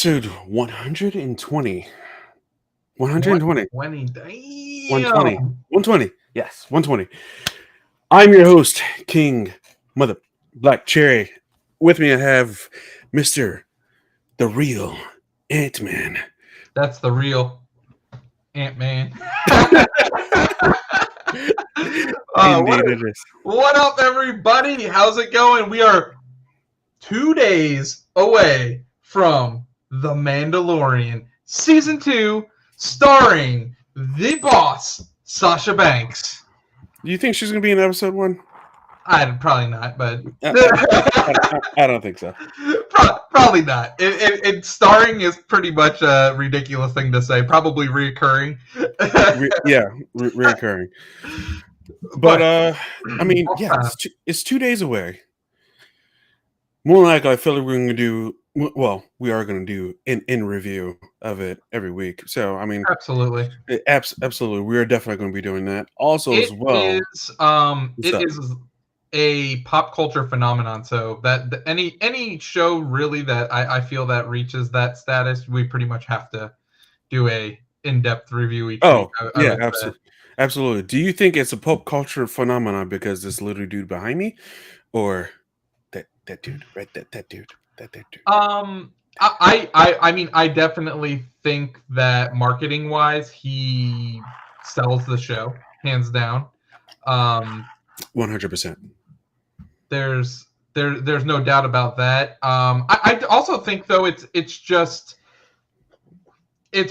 Episode 120. 120. 120. 120. Yes, 120. I'm your host, King Mother Black Cherry. With me I have Mr. The Real Ant-Man. That's the real Ant-Man. Indeed it is. What up, everybody? How's it going? We are 2 days away from The Mandalorian Season 2, starring the boss, Sasha Banks. Do you think she's going to be in episode 1? Probably not, but... I don't think so. Probably not. It starring is pretty much a ridiculous thing to say. Probably reoccurring. Reoccurring. But I mean, yeah, it's 2 days away. More likely, I feel like we're going to do. Well, we are going to do in review of it every week. So, I mean, absolutely, absolutely, we are definitely going to be doing that. Also, as well, it is a pop culture phenomenon. So that any show really that I feel that reaches that status, we pretty much have to do a in-depth review each week. Yeah, absolutely. Do you think it's a pop culture phenomenon because this little dude behind me, or that dude, right? That dude. I mean, I definitely think that marketing wise, he sells the show hands down. 100%. There's no doubt about that. I also think though it's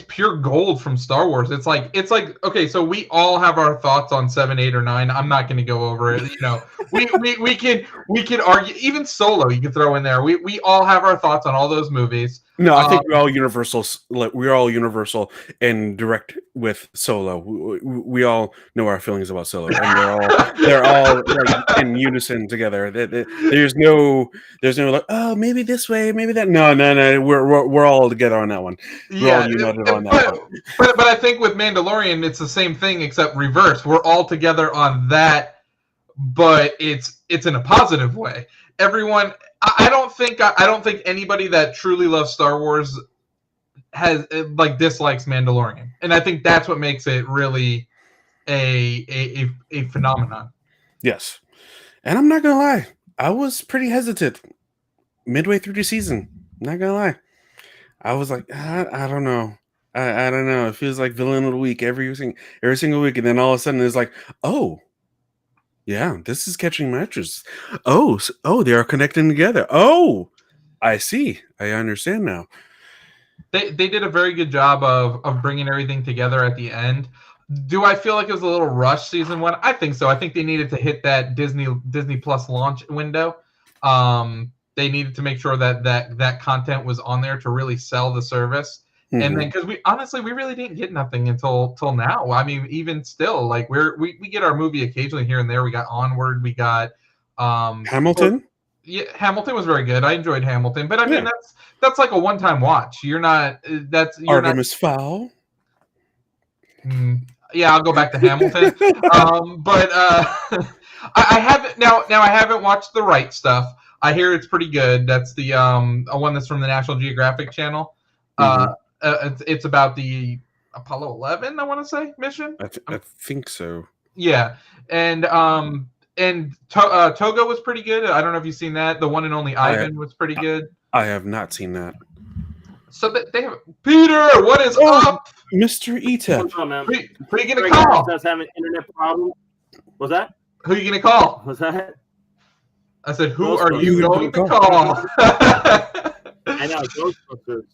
pure gold from Star Wars. It's like okay, so we all have our thoughts on 7, 8, or 9. I'm not going to go over it. You know, we can argue. Even Solo, you can throw in there. We all have our thoughts on all those movies. No, I think we're all universal. We're all universal and direct with Solo. We all know our feelings about Solo, and they're all like in unison together. There's no like, oh, maybe this way, maybe that. No. We're all together on that one. We're all united on that one. But I think with Mandalorian, it's the same thing except reverse. We're all together on that, but it's in a positive way. Everyone. I don't think anybody that truly loves Star Wars has dislikes Mandalorian, and I think that's what makes it really a phenomenon. Yes, and I'm not gonna lie, I was pretty hesitant midway through the season. Not gonna lie, I was like, I don't know, I don't know. It feels like villain of the week every single week, and then all of a sudden it's like, oh. Yeah, this is catching my interest. Oh, they are connecting together. Oh, I see. I understand now. They did a very good job of bringing everything together at the end. Do I feel like it was a little rushed season 1? I think so. I think they needed to hit that Disney Plus launch window. They needed to make sure that content was on there to really sell the service. Mm-hmm. And then, because we really didn't get nothing until now. I mean, even still, like we get our movie occasionally here and there. We got Onward. We got Hamilton. Hamilton was very good. I enjoyed Hamilton, but I mean that's like a one-time watch. Artemis Fowl. Yeah, I'll go back to Hamilton. But I haven't now. I haven't watched The Right Stuff. I hear it's pretty good. That's the one that's from the National Geographic Channel. Mm-hmm. It's about the Apollo 11, I want to say, mission. I think so. Yeah, and Togo was pretty good. I don't know if you've seen that. The One and Only Ivan was pretty good. I have not seen that. So they have Peter. What is up, Mr. Etep? What's up, man? Who are you gonna call? Does have an internet problem? What's that? Who are you gonna call? What's that? I said, who are you going to call? I know, Ghostbusters.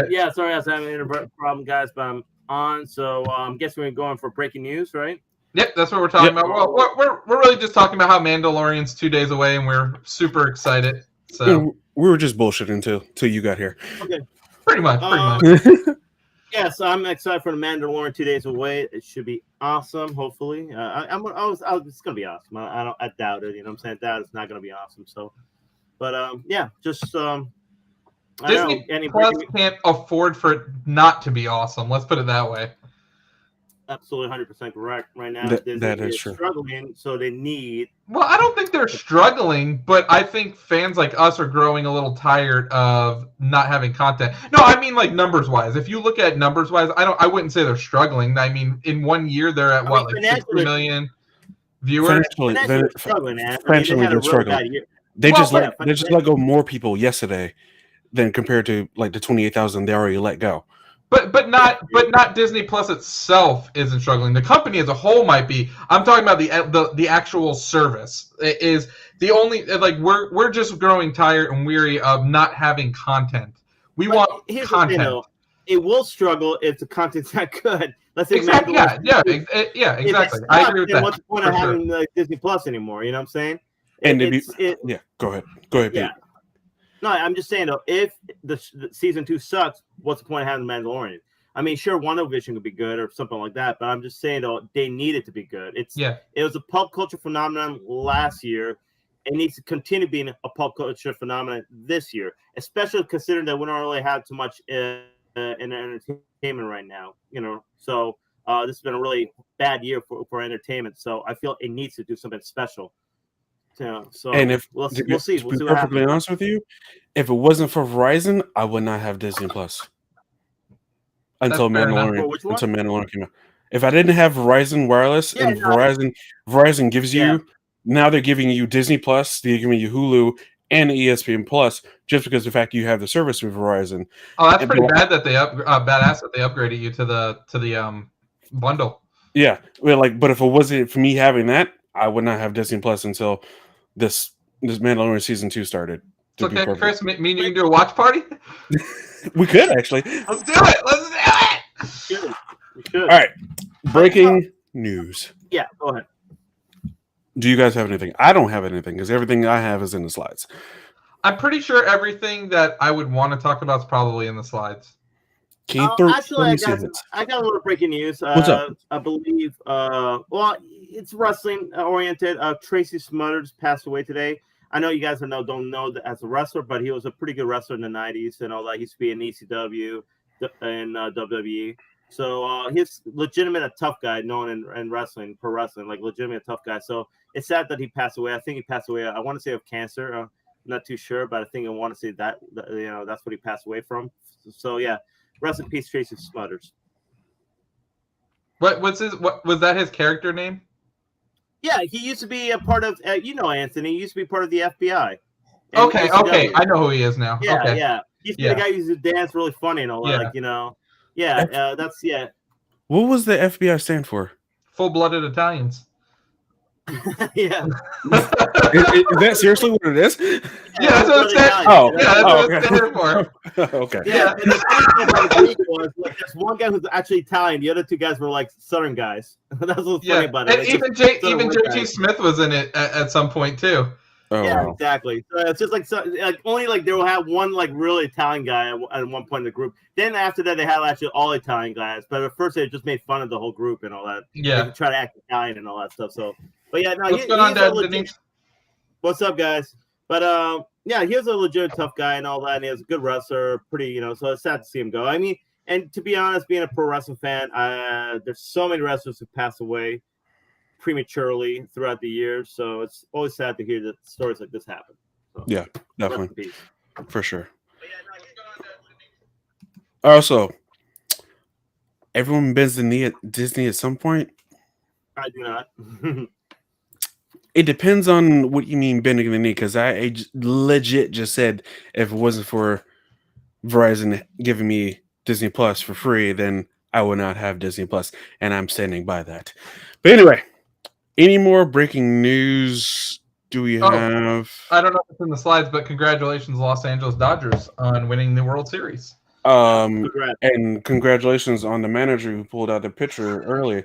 Yeah, sorry, I was having an internet problem, guys, but I'm on. So I'm guessing we're going for breaking news, right? Yep, that's what we're talking about. Well, we're really just talking about how Mandalorian's 2 days away, and we're super excited. So we were just bullshitting till you got here. Okay, pretty much. Yeah, so I'm excited for the Mandalorian 2 days away. It should be awesome. Hopefully, it's gonna be awesome. I doubt it. You know what I'm saying? I doubt it's not gonna be awesome. So, but yeah, just. Disney Plus can't afford for it not to be awesome. Let's put it that way. absolutely 100% correct. Right now, Disney that is is true. struggling, so they need. Well, I don't think they're struggling, but I think fans like us are growing a little tired of not having content. No, I mean like numbers wise. If you look at numbers wise, I wouldn't say they're struggling. I mean, in 1 year they're at what, like 60 million viewers? Financially, they're struggling, man. I mean, they Financially, had a they're really struggling. bad year. They Well, just yeah, let go more people yesterday than compared to like the 28,000 they already let go. But not Disney Plus itself isn't struggling. The company as a whole might be. I'm talking about the actual service is the only, like, we're just growing tired and weary of not having content. We want Here's content. The thing, though. It will struggle if the content's not good. Let's say Exactly. Yeah, exactly. I agree with that. What's the point of having like Disney Plus anymore? You know what I'm saying? And go ahead. Go ahead, yeah. Pete. No, I'm just saying though, if the season 2 sucks, what's the point of having the Mandalorian? I mean, sure, WandaVision could be good or something like that, but I'm just saying though, they need it to be good. It was a pop culture phenomenon last year. It needs to continue being a pop culture phenomenon this year, especially considering that we don't really have too much in entertainment right now. You know, so this has been a really bad year for entertainment. So I feel it needs to do something special. So and if we'll see. To be perfectly honest with you, if it wasn't for Verizon, I would not have Disney Plus until Mandalorian came out. If I didn't have Verizon Wireless and Verizon gives you, now they're giving you Disney Plus, they're giving you Hulu and ESPN Plus just because of the fact you have the service with Verizon. Oh, that's pretty bad that they badass that they upgraded you to the bundle. Yeah, but if it wasn't for me having that, I would not have Disney Plus until this Mandalorian season 2 started. It's okay, Chris. Me and you can do a watch party. We could actually. Let's do it. We should. All right. Breaking news. Yeah, go ahead. Do you guys have anything? I don't have anything because everything I have is in the slides. I'm pretty sure everything that I would want to talk about is probably in the slides. Actually, I got a little breaking news. What's up? I believe, well, it's wrestling oriented. Tracy Smothers passed away today. I know you guys don't know that as a wrestler, but he was a pretty good wrestler in the 90s and all that. He used to be in ECW and WWE. So he's legitimate a tough guy, known in wrestling, pro wrestling, like legitimate a tough guy. So it's sad that he passed away. I think he passed away. I want to say of cancer. I'm not too sure, but I want to say that that's what he passed away from. So yeah. Rest in peace, Tracy Smothers. What was that his character name? Yeah, he used to be a part of Anthony. He used to be part of the FBI. Okay, I know who he is now. Yeah, okay. yeah. He's the guy who used to dance really funny and all that, What was the FBI stand for? Full-blooded Italians. Yeah. Is that seriously what it is? Yeah, that's what it said. What it stands for. Okay. Yeah, and the funny thing about it was there's one guy who's actually Italian. The other two guys were like Southern guys. That's what's funny about it. And even JT Smith was in it at some point too. Oh, yeah, wow. exactly. So it's just only they will have one really Italian guy at one point in the group. Then after that, they had actually all Italian guys. But at first, they just made fun of the whole group and all that. Yeah, they try to act Italian and all that stuff. So, but yeah, no. What's going on, Dad? What's up, guys? But yeah, he was a legit tough guy and all that. And he was a good wrestler, pretty, so it's sad to see him go. I mean, and to be honest, being a pro wrestling fan, there's so many wrestlers who pass away prematurely throughout the years, so it's always sad to hear that stories like this happen. So, yeah, definitely, for sure. Also, everyone bends the knee at Disney at some point. I do not. It depends on what you mean bending the knee, because I legit just said if it wasn't for Verizon giving me Disney Plus for free, then I would not have Disney Plus, and I'm standing by that. But anyway, any more breaking news do we have? I don't know if it's in the slides, but congratulations, Los Angeles Dodgers, on winning the World Series. And congratulations on the manager who pulled out the pitcher early,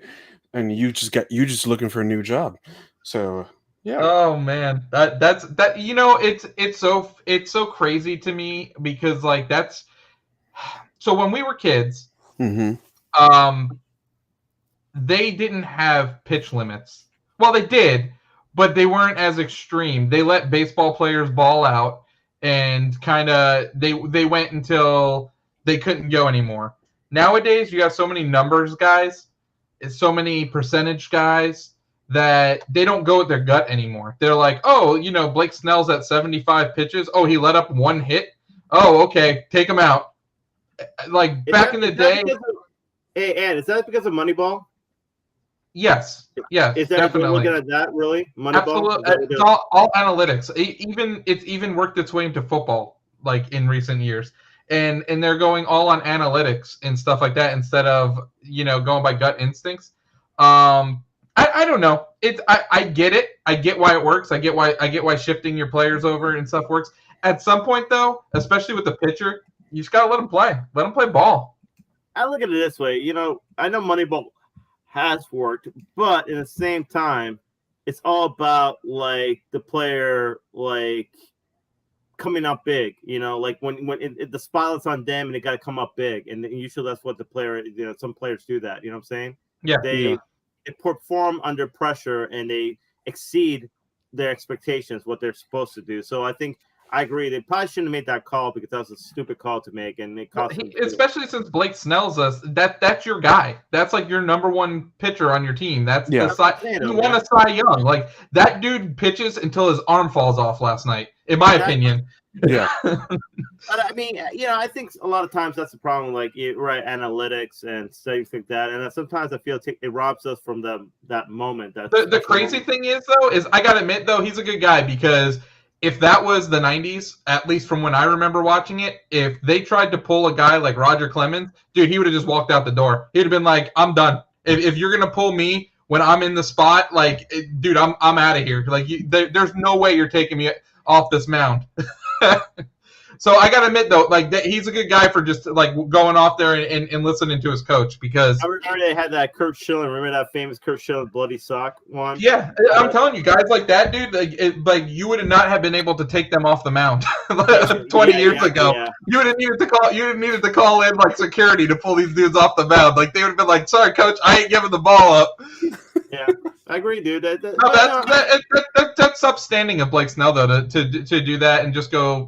and you just looking for a new job. So yeah. Oh man, that's it's so crazy to me because that's so when we were kids, they didn't have pitch limits. Well, they did, but they weren't as extreme. They let baseball players ball out, and kind of they went until they couldn't go anymore. Nowadays, you have so many numbers guys so many percentage guys that they don't go with their gut anymore. They're like, oh, Blake Snell's at 75 pitches. Oh, he let up one hit. Oh, okay, take him out. Like back in the day. Hey, Ed, is that because of Moneyball? Yes, Is that definitely. Looking at that, really? Moneyball? Absolutely. It's all analytics. It's even worked its way into football, like in recent years. And they're going all on analytics and stuff like that instead of, going by gut instincts. I don't know. I get it. I get why it works. I get why shifting your players over and stuff works. At some point, though, especially with the pitcher, you just gotta let them play. Let them play ball. I look at it this way. I know Moneyball has worked, but at the same time, it's all about like the player like coming up big. Like when the spotlight's on them and they got to come up big, and usually that's what the player. Some players do that. You know what I'm saying? Yeah. They perform under pressure and they exceed their expectations, what they're supposed to do. So I think I agree. They probably shouldn't have made that call because that was a stupid call to make, and it cost them. Especially since Blake Snell's that's your guy. That's like your number one pitcher on your team. That's the you want a Cy Young. Like that dude pitches until his arm falls off last night, in my opinion. Yeah. But I mean, I think a lot of times that's the problem. Like, analytics and things like that, and sometimes I feel it robs us from that moment. The crazy thing is, though, I gotta admit, though, he's a good guy because. If that was the 90s, at least from when I remember watching it, if they tried to pull a guy like Roger Clemens, dude, he would have just walked out the door. He'd have been like, I'm done. If you're going to pull me when I'm in the spot, like, dude, I'm out of here. Like, there's no way you're taking me off this mound. So I got to admit, though, like he's a good guy for just like going off there and listening to his coach because. I remember they had that Kurt Schilling. Remember that famous Kurt Schilling bloody sock one? Yeah, I'm telling you, guys like that, dude. Like you would not have been able to take them off the mound 20 years ago. Yeah. You would have needed to call. You needed to call in like security to pull these dudes off the mound. Like they would have been like, "Sorry, coach, I ain't giving the ball up." Yeah, I agree, dude. That's upstanding of Blake Snell though to do that and just go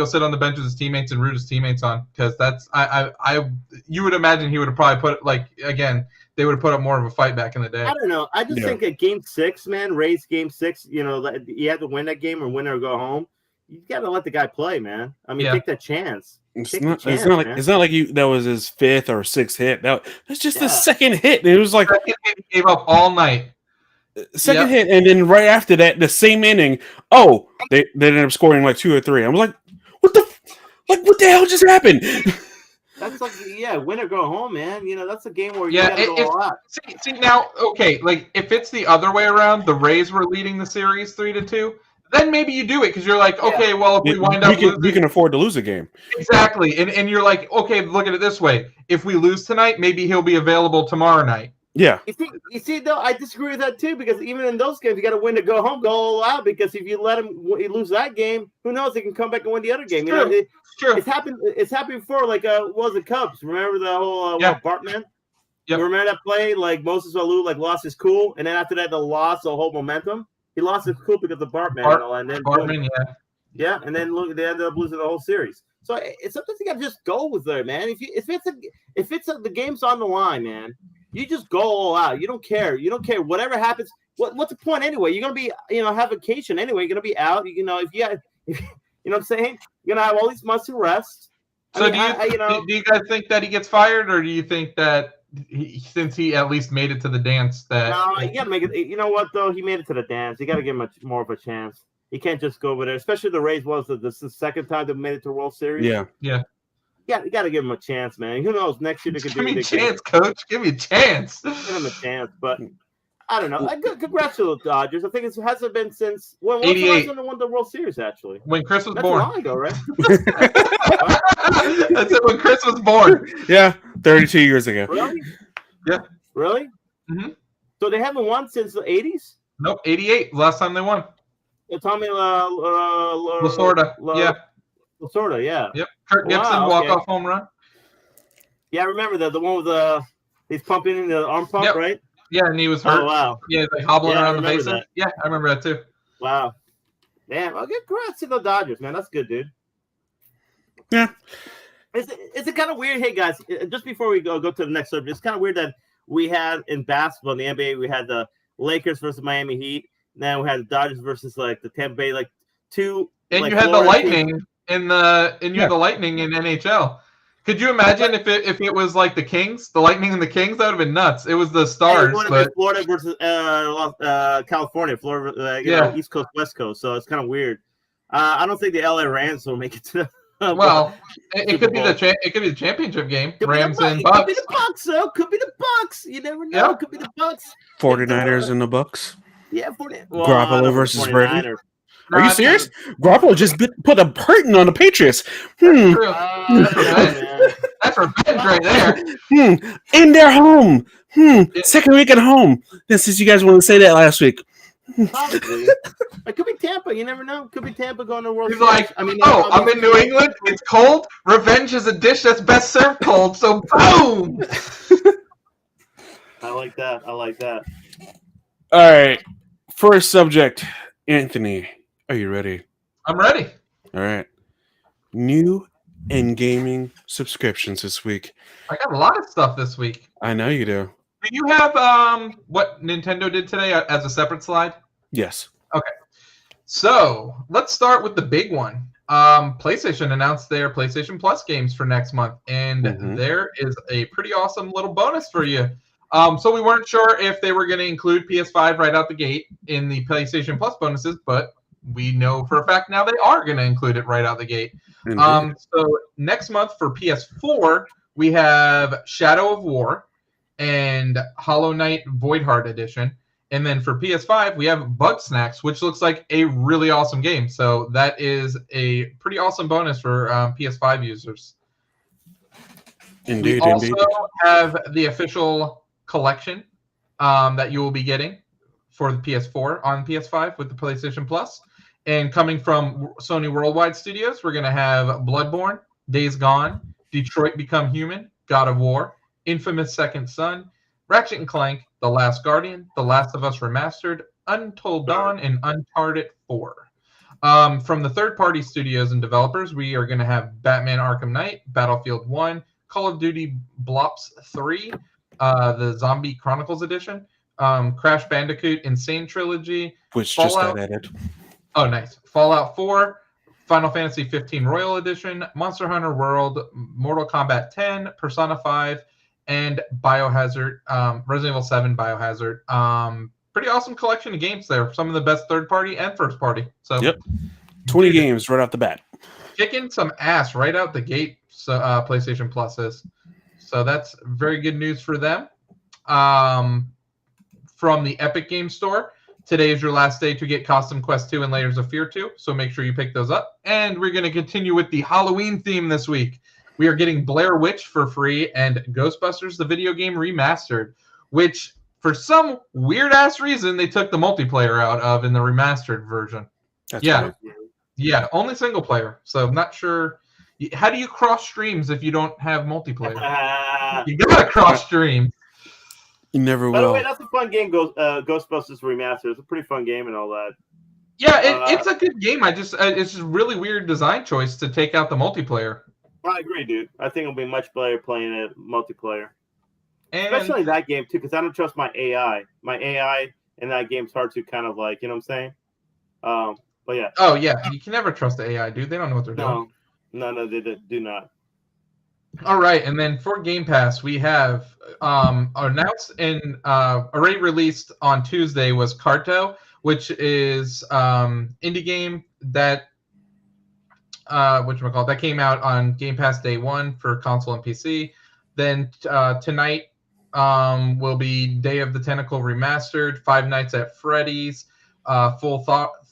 sit on the bench with his teammates and root his teammates on because that's you would imagine he would have probably put they would have put up more of a fight back in the day. I don't know. I just think at Game 6, man, Rays Game 6, you have to win that game or win or go home. You got to let the guy play, man. I mean, take that chance. It's not like that was his 5th or 6th hit. That's just the second hit. It was like he gave up all night. Second hit, and then right after that, the same inning. They ended up scoring like 2 or 3. I was like, what the hell just happened? That's like, win or go home, man. That's a game where you got to go all out. See now, okay, like if it's the other way around, the Rays were leading the series 3-2. Then maybe you do it because you're like, okay, well, if we wind up losing, we can afford to lose a game. Exactly, and you're like, okay, look at it this way: if we lose tonight, maybe he'll be available tomorrow night. Yeah. You see, though, I disagree with that too because even in those games, you got to win to go home, go all out. Because if you let him lose that game, who knows? He can come back and win the other game. True. It's happened. It's happened before. Like, what was it, Cubs? Remember the whole Bartman? Yep. Remember that play? Like Moses Alou lost his cool, and then after that, they lost the whole momentum. He lost his cool because of Bartman, and then Bartman, and then they ended up losing the whole series. So sometimes you got to just go with it, man. If the game's on the line, man. You just go all out. You don't care. Whatever happens. What's the point anyway? You're gonna be, have vacation anyway. You're gonna be out. If you got, you know what I'm saying? You're gonna have all these months to rest. So do you guys think that he gets fired, or do you think that since he at least made it to the dance, that no, you gotta make it. You know what though? He made it to the dance. You gotta give him more of a chance. He can't just go over there. Especially the Rays this is the second time they made it to the World Series. Yeah. Yeah, you got to give him a chance, man. Who knows? Next year they could do. Give me a chance, coach. Give me a chance. Give him a chance, but I don't know. Congrats to the Dodgers. I think it hasn't been since when was the last time they won the World Series? Actually, when Chris was born. That's long ago, right? That's it. When Chris was born. Yeah, 32 years ago. Really? Yeah. Really? Mm-hmm. So they haven't won since the 80s? Nope, 88. Last time they won. Tommy Lasorda. Lasorda, yeah. Yep. Kirk Gibson walk-off home run. Yeah, I remember that. The one with he's pumping in the arm pump, right? Yeah, and he was hurt. Oh, wow. Yeah, he's like hobbling around the basin. Yeah, I remember that too. Wow. Damn. Well, congrats to the Dodgers, man. That's good, dude. Yeah. Is it kind of weird? Hey, guys, just before we go to the next subject, it's kind of weird that we had in basketball in the NBA, we had the Lakers versus Miami Heat. Then we had the Dodgers versus like the Tampa Bay, like two. And like you had the Florida Lightning teams. had the Lightning in NHL. Could you imagine if it was like the Kings, the Lightning and the Kings? That would have been nuts. It was the Hey, it Stars, would have but been Florida versus California, Florida, East Coast, West Coast. So it's kind of weird. I don't think the LA Rams will make it to. well, it Super could be Bowl. it could be the championship game. Could Rams be the and Bucks. Could be Bucks. the Bucks, though. Could be the Bucks. You never know. Yeah. Could be the Bucks. 49ers in the Bucks. Yeah, 40. Well, Garoppolo versus Brady. 49ers. Are you serious? Garoppolo just put a hurting on the Patriots. True. Man. That's revenge right there. In their home. Second week at home. Since you guys wanted to say that last week. Probably. It could be Tampa. You never know. Could be Tampa going to World He's Series. like, I'm in New England. It's cold. Revenge is a dish that's best served cold. So boom. I like that. All right. First subject, Anthony. Are you ready? I'm ready. All right. New and gaming subscriptions this week. I got a lot of stuff this week. I know you do. Do you have what Nintendo did today as a separate slide? Yes. Okay. So let's start with the big one. PlayStation announced their PlayStation Plus games for next month, and there is a pretty awesome little bonus for you. So we weren't sure if they were going to include PS5 right out the gate in the PlayStation Plus bonuses, but we know for a fact now they are going to include it right out the gate. So next month for PS4, we have Shadow of War and Hollow Knight Voidheart Edition. And then for PS5, we have Bug Snacks, which looks like a really awesome game. So that is a pretty awesome bonus for PS5 users. Indeed, we also have the official collection that you will be getting for the PS4 on PS5 with the PlayStation Plus. And coming from Sony Worldwide Studios, we're going to have Bloodborne, Days Gone, Detroit Become Human, God of War, Infamous Second Son, Ratchet & Clank, The Last Guardian, The Last of Us Remastered, Untold Dawn, and Uncharted 4. From the third-party studios and developers, we are going to have Batman Arkham Knight, Battlefield 1, Call of Duty Blops 3, the Zombie Chronicles Edition, Crash Bandicoot Insane Trilogy, which Fallout, just got added. Oh, nice. Fallout 4, Final Fantasy 15 Royal Edition, Monster Hunter World, Mortal Kombat 10, Persona 5, and Biohazard, Resident Evil 7 Biohazard. Pretty awesome collection of games there. Some of the best third-party and first-party. So, yep. 20 games right off the bat. Kicking some ass right out the gate, so PlayStation Plus is. So that's very good news for them. From the Epic Games Store, today is your last day to get Costume Quest 2 and Layers of Fear 2, so make sure you pick those up. And we're going to continue with the Halloween theme this week. We are getting Blair Witch for free and Ghostbusters, the video game remastered, which for some weird-ass reason they took the multiplayer out of in the remastered version. That's yeah. weird. Yeah, only single player. So I'm not sure. How do you cross streams if you don't have multiplayer? You got to cross stream. You never will. By the way, that's a fun game, Ghostbusters Remastered. It's a pretty fun game and all that. Yeah, it's a good game. It's just really weird design choice to take out the multiplayer. I agree, dude. I think it'll be much better playing it multiplayer. And especially that game, too, because I don't trust my AI. My AI in that game's hard to kind of like, you know what I'm saying? But yeah. Oh, yeah. You can never trust the AI, dude. They don't know what they're doing. No, they do not. All right, and then for Game Pass, we have announced and already released on Tuesday was Carto, which is indie game that that came out on Game Pass day 1 for console and PC. Then tonight will be Day of the Tentacle remastered, Five Nights at Freddy's, Full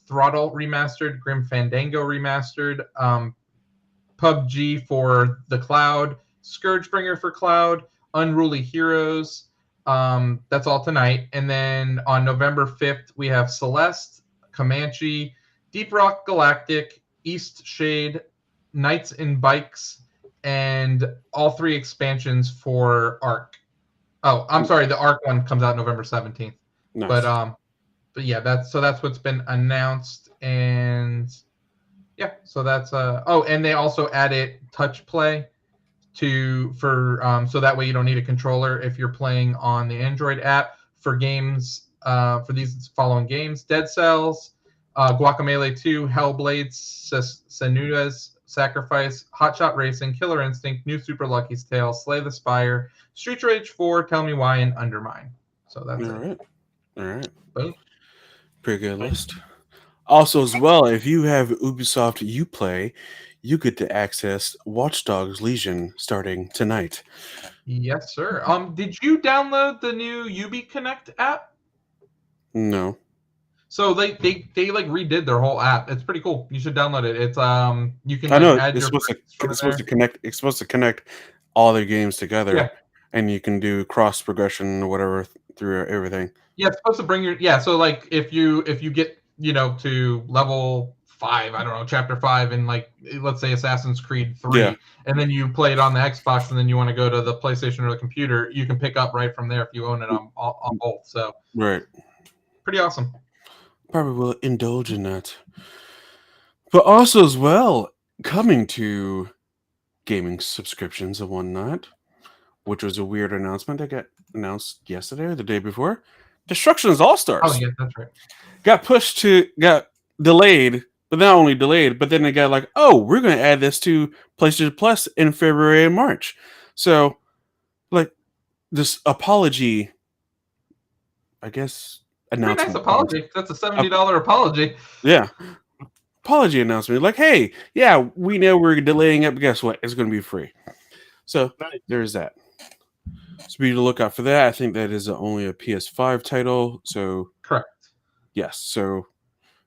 Throttle remastered, Grim Fandango remastered, PUBG for the cloud, Scourgebringer for cloud, Unruly Heroes. That's all tonight. And then on November 5th, we have Celeste, Comanche, Deep Rock Galactic, East Shade, Knights and Bikes, and all 3 expansions for Ark. Oh, I'm sorry, the Ark one comes out November 17th. Nice. But yeah, that's what's been announced. And yeah, so that's and they also added Touch Play so that way you don't need a controller if you're playing on the Android app for games for these following games: Dead Cells, Guacamelee 2, Hellblade, Senua's Sacrifice, Hot Shot Racing, Killer Instinct, New Super Lucky's Tale, Slay the Spire, Street Rage 4, Tell Me Why, and Undermine. So that's it. All right. Boom. Pretty good list. Also, as well, if you have Ubisoft Uplay, you get to access Watch Dogs Legion starting tonight. Yes, sir. Did you download the new Ubi Connect app? No. So they like redid their whole app. It's pretty cool. You should download it. It's you can I know add it's your supposed to connect. It's supposed to connect all their games together, Yeah. and you can do cross progression or whatever through everything. Yeah, it's supposed to bring your So like if you get to level 5, I don't know, chapter 5 in like let's say Assassin's Creed 3, Yeah. and then you play it on the Xbox, and then you want to go to the PlayStation or the computer, you can pick up right from there if you own it on both. So Right. pretty awesome. Probably will indulge in that. But also as well, coming to gaming subscriptions and whatnot, which was a weird announcement that got announced yesterday or the day before. Destruction's All-Stars Oh yeah, that's right. got delayed, but not only delayed, but then they got like, oh, we're going to add this to PlayStation Plus in February and March. So, like, this apology, I guess, announcement. Pretty nice apology. That's a $70 apology. Yeah. Apology announcement. Like, hey, yeah, we know we're delaying it, but guess what? It's going to be free. So, there's that. So be to look out for that. I think that is only a PS5 title. So correct. Yes. So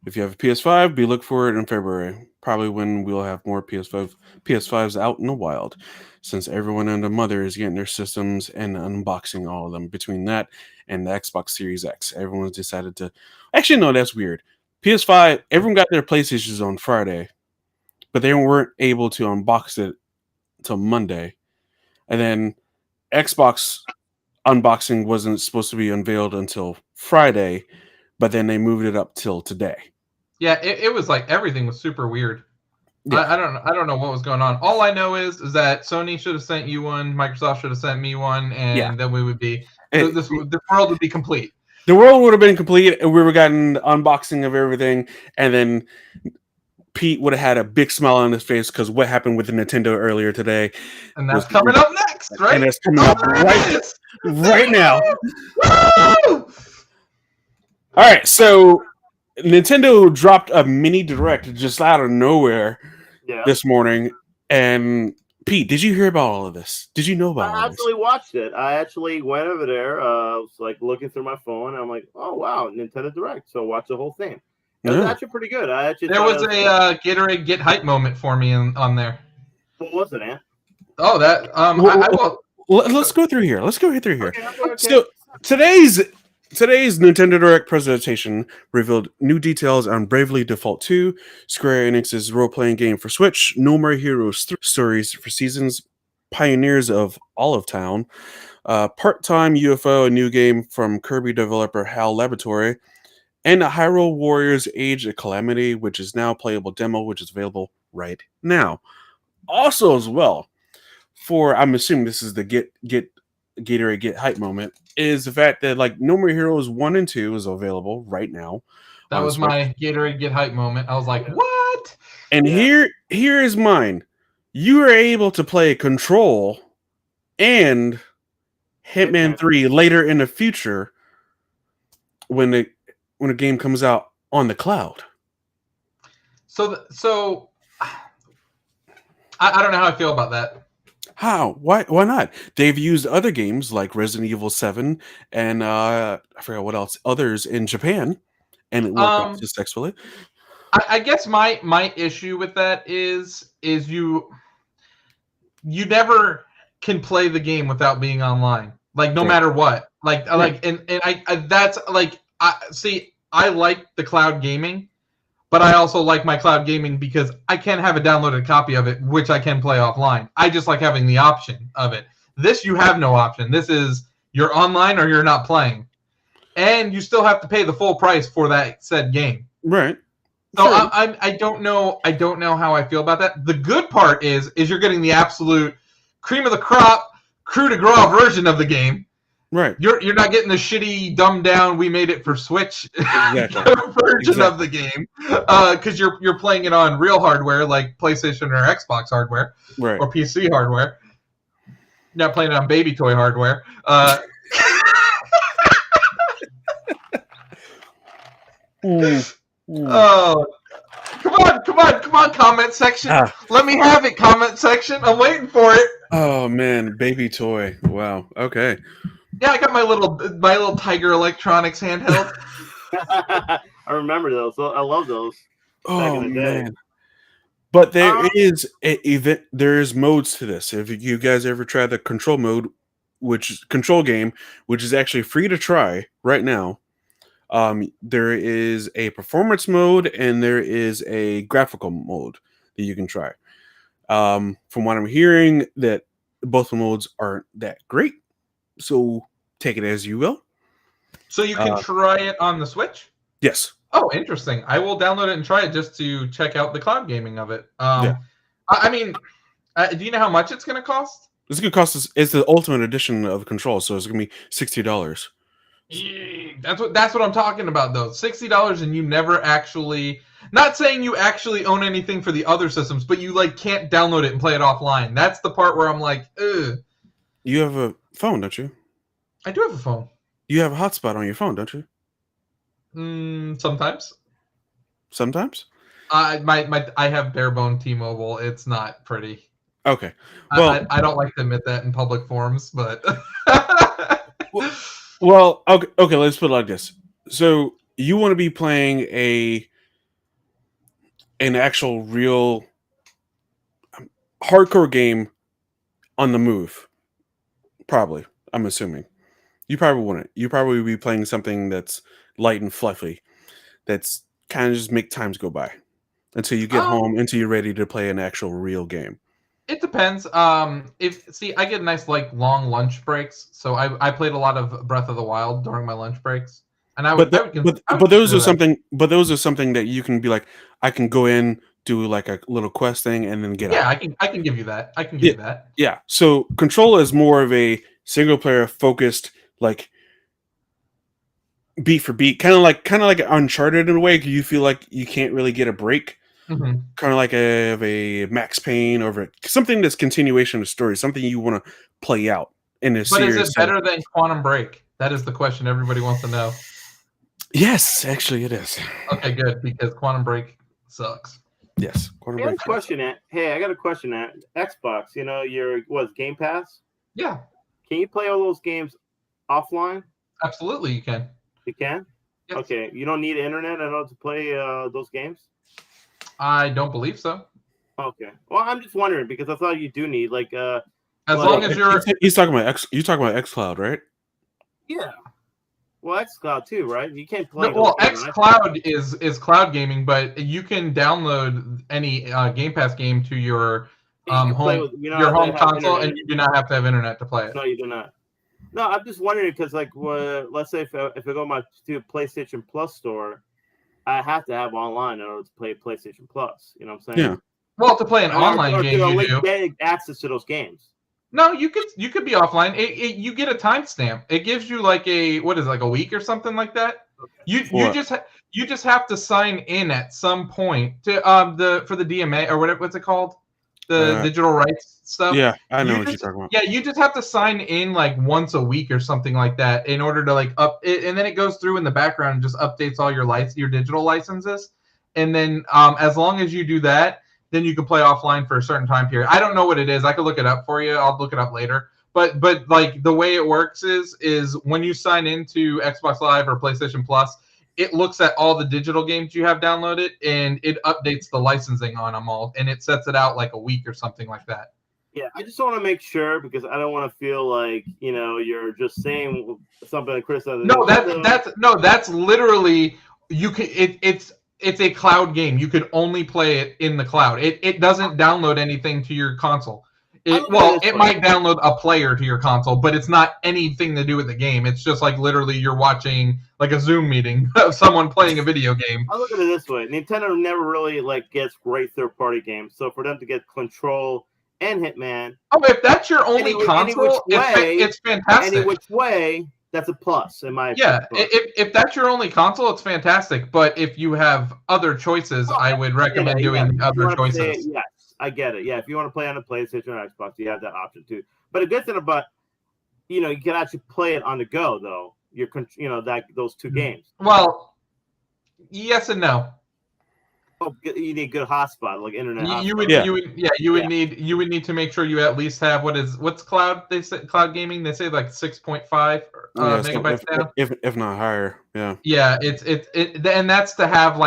if you have a PS5, be look for it in February. Probably when we'll have more PS5s out in the wild, since everyone and their mother is getting their systems and unboxing all of them. Between that and the Xbox Series X, everyone's decided to. Actually, no, that's weird. PS5, everyone got their PlayStations on Friday, but they weren't able to unbox it until Monday, and then Xbox unboxing wasn't supposed to be unveiled until Friday, but then they moved it up till today. Yeah, it was like everything was super weird. Yeah. I don't know what was going on. All I know is that Sony should have sent you one, Microsoft should have sent me one, and then we would be this world would be complete. The world would have been complete, and we would have gotten the unboxing of everything, and then Pete would have had a big smile on his face because what happened with the Nintendo earlier today. And that's coming up next, right? And it's coming up right now. All right, so Nintendo dropped a mini direct just out of nowhere this morning. And Pete, did you hear about all of this? Did you know about all I this? actually watched it. I actually went over there. I was like looking through my phone. And I'm like, oh wow, Nintendo Direct. So watch the whole thing. It was actually pretty good. There was a Gatorade Get Hype moment for me on there. What was it, Ant? Oh, that let's go through here. Okay. So today's Nintendo Direct presentation revealed new details on Bravely Default 2, Square Enix's role-playing game for Switch, No More Heroes 3 Stories for Seasons, Pioneers of Olive Town, Part-Time UFO, a new game from Kirby developer HAL Laboratory, and a Hyrule Warriors Age of Calamity, which is now a playable demo, which is available right now. Also, as well, I'm assuming this is the Gatorade Get Hype moment, is the fact that like No More Heroes 1 and 2 is available right now. That was my Gatorade Get Hype moment. I was like, what? And here is mine. You are able to play Control and Hitman 3 later in the future when a game comes out on the cloud. So I don't know how I feel about that. How? Why not? They've used other games like Resident Evil 7 and I forgot what else, others in Japan, and it worked out successfully. I guess my issue with that is you never can play the game without being online. Like no matter what. I like the cloud gaming, but I also like my cloud gaming because I can have a downloaded copy of it, which I can play offline. I just like having the option of it. This, you have no option. This is you're online or you're not playing. And you still have to pay the full price for that said game. Right. So sure. I don't know how I feel about that. The good part is you're getting the absolute cream of the crop, coup de grace version of the game. Right. You're not getting the shitty, dumbed down, we made it for Switch Exactly. version of the game, because you're playing it on real hardware like PlayStation or Xbox hardware, Right. or PC hardware. Not playing it on baby toy hardware. Oh, come on, comment section. Let me have it, comment section. I'm waiting for it. Oh man, baby toy. Wow. Okay. Yeah, I got my little Tiger Electronics handheld. I remember those. I love those. Back in the day. Man. But there is modes to this. If you guys ever tried the control mode, which is control game, which is actually free to try right now. There is a performance mode and there is a graphical mode that you can try. From what I'm hearing, that both the modes aren't that great, so take it as you will. So you can try it on the Switch? Yes. Oh, interesting. I will download it and try it just to check out the cloud gaming of it. Yeah. I mean, do you know how much it's going to cost? It's going to cost us. It's the ultimate edition of Control, so it's going to be $60. That's what I'm talking about, though. $60, and you never actually. Not saying you actually own anything for the other systems, but you can't download it and play it offline. That's the part where I'm like, ugh. You have a phone, don't you? I do have a phone. You have a hotspot on your phone, don't you? Sometimes. Sometimes? I have bare bone T-Mobile. It's not pretty. Okay. Well, I don't like to admit that in public forums, but. Well, okay. Let's put it like this. So you want to be playing an actual real hardcore game on the move. Probably, I'm assuming. You probably wouldn't. You probably would be playing something that's light and fluffy. That's kind of just make times go by until you get home, until you're ready to play an actual real game. It depends. I get nice long lunch breaks, so I played a lot of Breath of the Wild during my lunch breaks, and those are something that you can be like, I can go in, do like a little quest thing, and then get out. Yeah, I can give you that. I can give you that. Yeah. So Control is more of a single player focused, like beat for beat, kind of like Uncharted in a way. You feel like you can't really get a break. Mm-hmm. Kind of like a Max Payne or something that's continuation of story, something you want to play out in a series. But is it better than Quantum Break? That is the question everybody wants to know. Yes, actually it is. Okay, good, because Quantum Break sucks. Yes. I got a question at Xbox. Your Game Pass? Yeah. Can you play all those games offline? Absolutely, you can. You can? Yes. Okay. You don't need internet in order to play those games? I don't believe so. Okay. Well, I'm just wondering because I thought you do need as long as you're. He's talking about You talking about xCloud, right? Yeah. Well, xCloud too, right? You can't play. Well, xCloud is cloud gaming, but you can download any Game Pass game to your home console, and you do not have to have internet to play it. No, you do not. No, I'm just wondering because, let's say if I go to PlayStation Plus store, I have to have online in order to play PlayStation Plus. You know what I'm saying? Yeah. Well, to play an online game, you do access to those games. No, you could be offline. You get a timestamp. It gives you a week or something like that. Okay. You just have to sign in at some point to for the DMA or what's it called? The digital rights stuff. Yeah, I know what you're talking about. Yeah, you just have to sign in once a week or something like that in order to up it, and then it goes through in the background and just updates all your digital licenses. And then as long as you do that, then you can play offline for a certain time period. I don't know what it is. I could look it up for you. I'll look it up later. But the way it works is when you sign into Xbox Live or PlayStation Plus, it looks at all the digital games you have downloaded and it updates the licensing on them all, and it sets it out a week or something like that. Yeah, I just want to make sure because I don't want to feel like you're just saying something like Chris. No, that's literally you can. It's a cloud game. You could only play it in the cloud. It doesn't download anything to your console. It might download a player to your console, but it's not anything to do with the game. It's just literally you're watching a Zoom meeting of someone playing a video game. I look at it this way: Nintendo never really gets great third-party games. So for them to get Control and Hitman. Oh, if that's your only Any console, which way, it's fantastic. Any which way, that's a plus in my Yeah, opinion. if that's your only console, it's fantastic. But if you have other choices, I would recommend doing other choices. Yes, I get it. Yeah, if you want to play on the PlayStation or Xbox, you have that option too. But a good thing about, you can actually play it on the go though. Those two games. Well, yes and no. Oh, you need good hotspot, like internet. You would need to make sure you at least have what's cloud. They say cloud gaming. They say like 6.5 megabytes down. If not higher, yeah. Yeah, and that's to have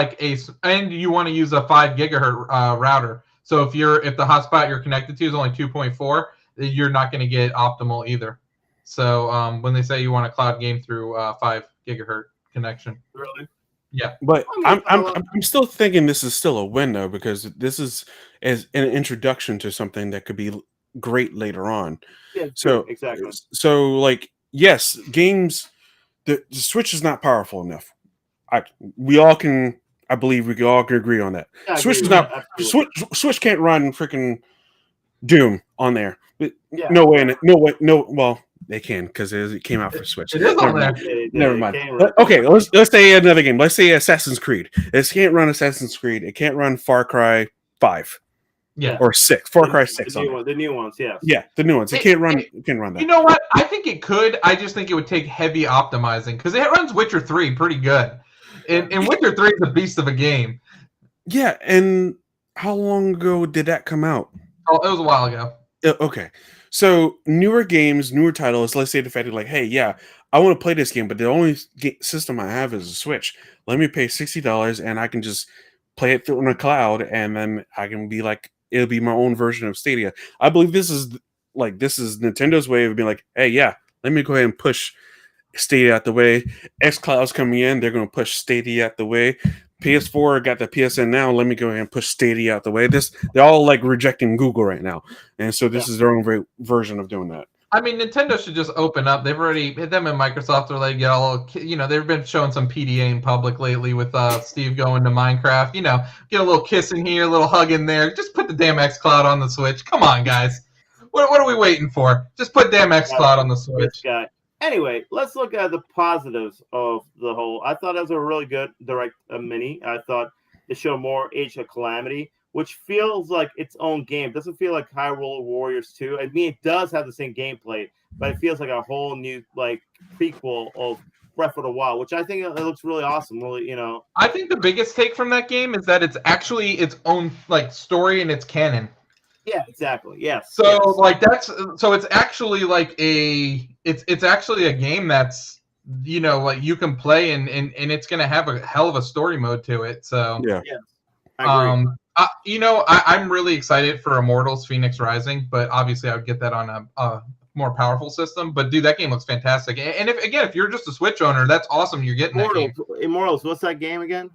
and you want to use a 5 gigahertz router. So if the hotspot you're connected to is only 2.4, you're not going to get optimal either. So when they say you want a cloud game through 5 gigahertz connection, really. Yeah, but I'm still thinking this is still a window because this is as an introduction to something that could be great later on. Yeah, so exactly. So yes, games. The Switch is not powerful enough. I believe we can all agree on that. Yeah, Switch is not. Switch can't run freaking Doom on there. Yeah. No way. No way. No. Well, they can because it came out for Switch. It is on there. Never mind. Okay, let's say another game. Let's say Assassin's Creed. It can't run Assassin's Creed. It can't run Far Cry 5. Yeah. Or 6. Far Cry 6. The new ones, yeah. Yeah, the new ones. It can't run that. You know what? I think it could. I just think it would take heavy optimizing because it runs Witcher 3 pretty good. And Witcher 3 is a beast of a game. Yeah, and how long ago did that come out? Oh, it was a while ago. Okay. So newer games, newer titles, let's say the fact that hey, yeah, I want to play this game, but the only system I have is a Switch. Let me pay $60 and I can just play it through on a cloud, and then I can be it'll be my own version of Stadia. I believe this is Nintendo's way of being hey, yeah, let me go ahead and push Stadia out the way. xCloud's coming in, they're going to push Stadia out the way. PS4 got the PSN now. Let me go ahead and push Stadia out the way. They're all rejecting Google right now, and so this is their own version of doing that. I mean, Nintendo should just open up. They've already them and Microsoft are get all they've been showing some PDA in public lately with Steve going to Minecraft. Get a little kiss in here, a little hug in there. Just put the damn xCloud on the Switch. Come on, guys. What are we waiting for? Just put damn xCloud on the Switch. Anyway, let's look at the positives of the whole. I thought it was a really good Direct Mini. I thought it showed more Age of Calamity, which feels like its own game. It doesn't feel like Hyrule Warriors 2. I mean, it does have the same gameplay, but it feels like a whole new prequel of Breath of the Wild, which I think it looks really awesome. Really, I think the biggest take from that game is that it's actually its own story and its canon. Yeah, exactly. Yes. So it's actually it's actually a game that's you can play and it's gonna have a hell of a story mode to it. So yeah. I agree. I'm really excited for Immortals Phoenix Rising, but obviously I would get that on a more powerful system. But dude, that game looks fantastic. And if you're just a Switch owner, that's awesome. You're getting Immortals. What's that game again?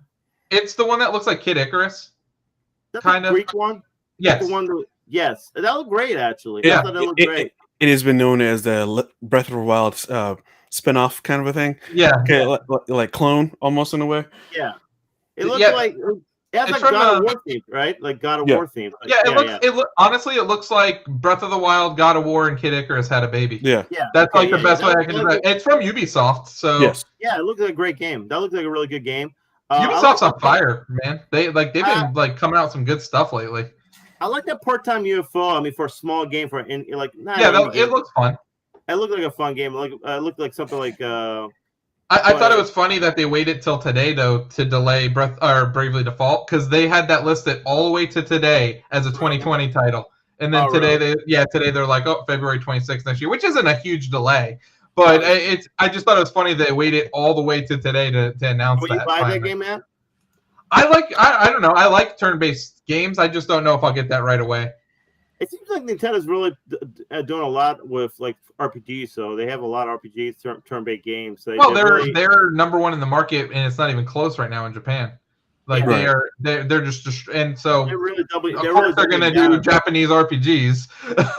It's the one that looks like Kid Icarus. Kind of Greek one. Yes. The one that, yes, that looked great actually. Yeah, I thought that looked great. It has been known as the Breath of the Wild spin-off kind of a thing. Yeah. Okay, like clone almost in a way. Yeah. It looks like it has God of War theme, right? Like God of War theme. Honestly, it looks like Breath of the Wild, God of War, and Kid Icarus had a baby. Yeah. That's the best way I can describe it. It's from Ubisoft, so yes. Yeah, it looks like a great game. That looks like a really good game. Ubisoft's on fire, man. They've been coming out with some good stuff lately. I like that part-time UFO. I mean, for a small game, it looks fun. It looked like a fun game. It looked like something like. I thought it was funny that they waited till today though to delay Bravely Default because they had that listed all the way to today as a 2020 title, and then today they're like, February 26th next year, which isn't a huge delay, but I just thought it was funny they waited all the way to today to announce that. Will you buy that game, Matt? I don't know. I like turn-based games. I just don't know if I'll get that right away. It seems like Nintendo's really doing a lot with RPGs. So they have a lot of RPGs, turn-based games. So they're number one in the market, and it's not even close right now in Japan. Like Yeah. they're just and so They're really doubling. of They're course really they're gonna doubling do down. Japanese RPGs.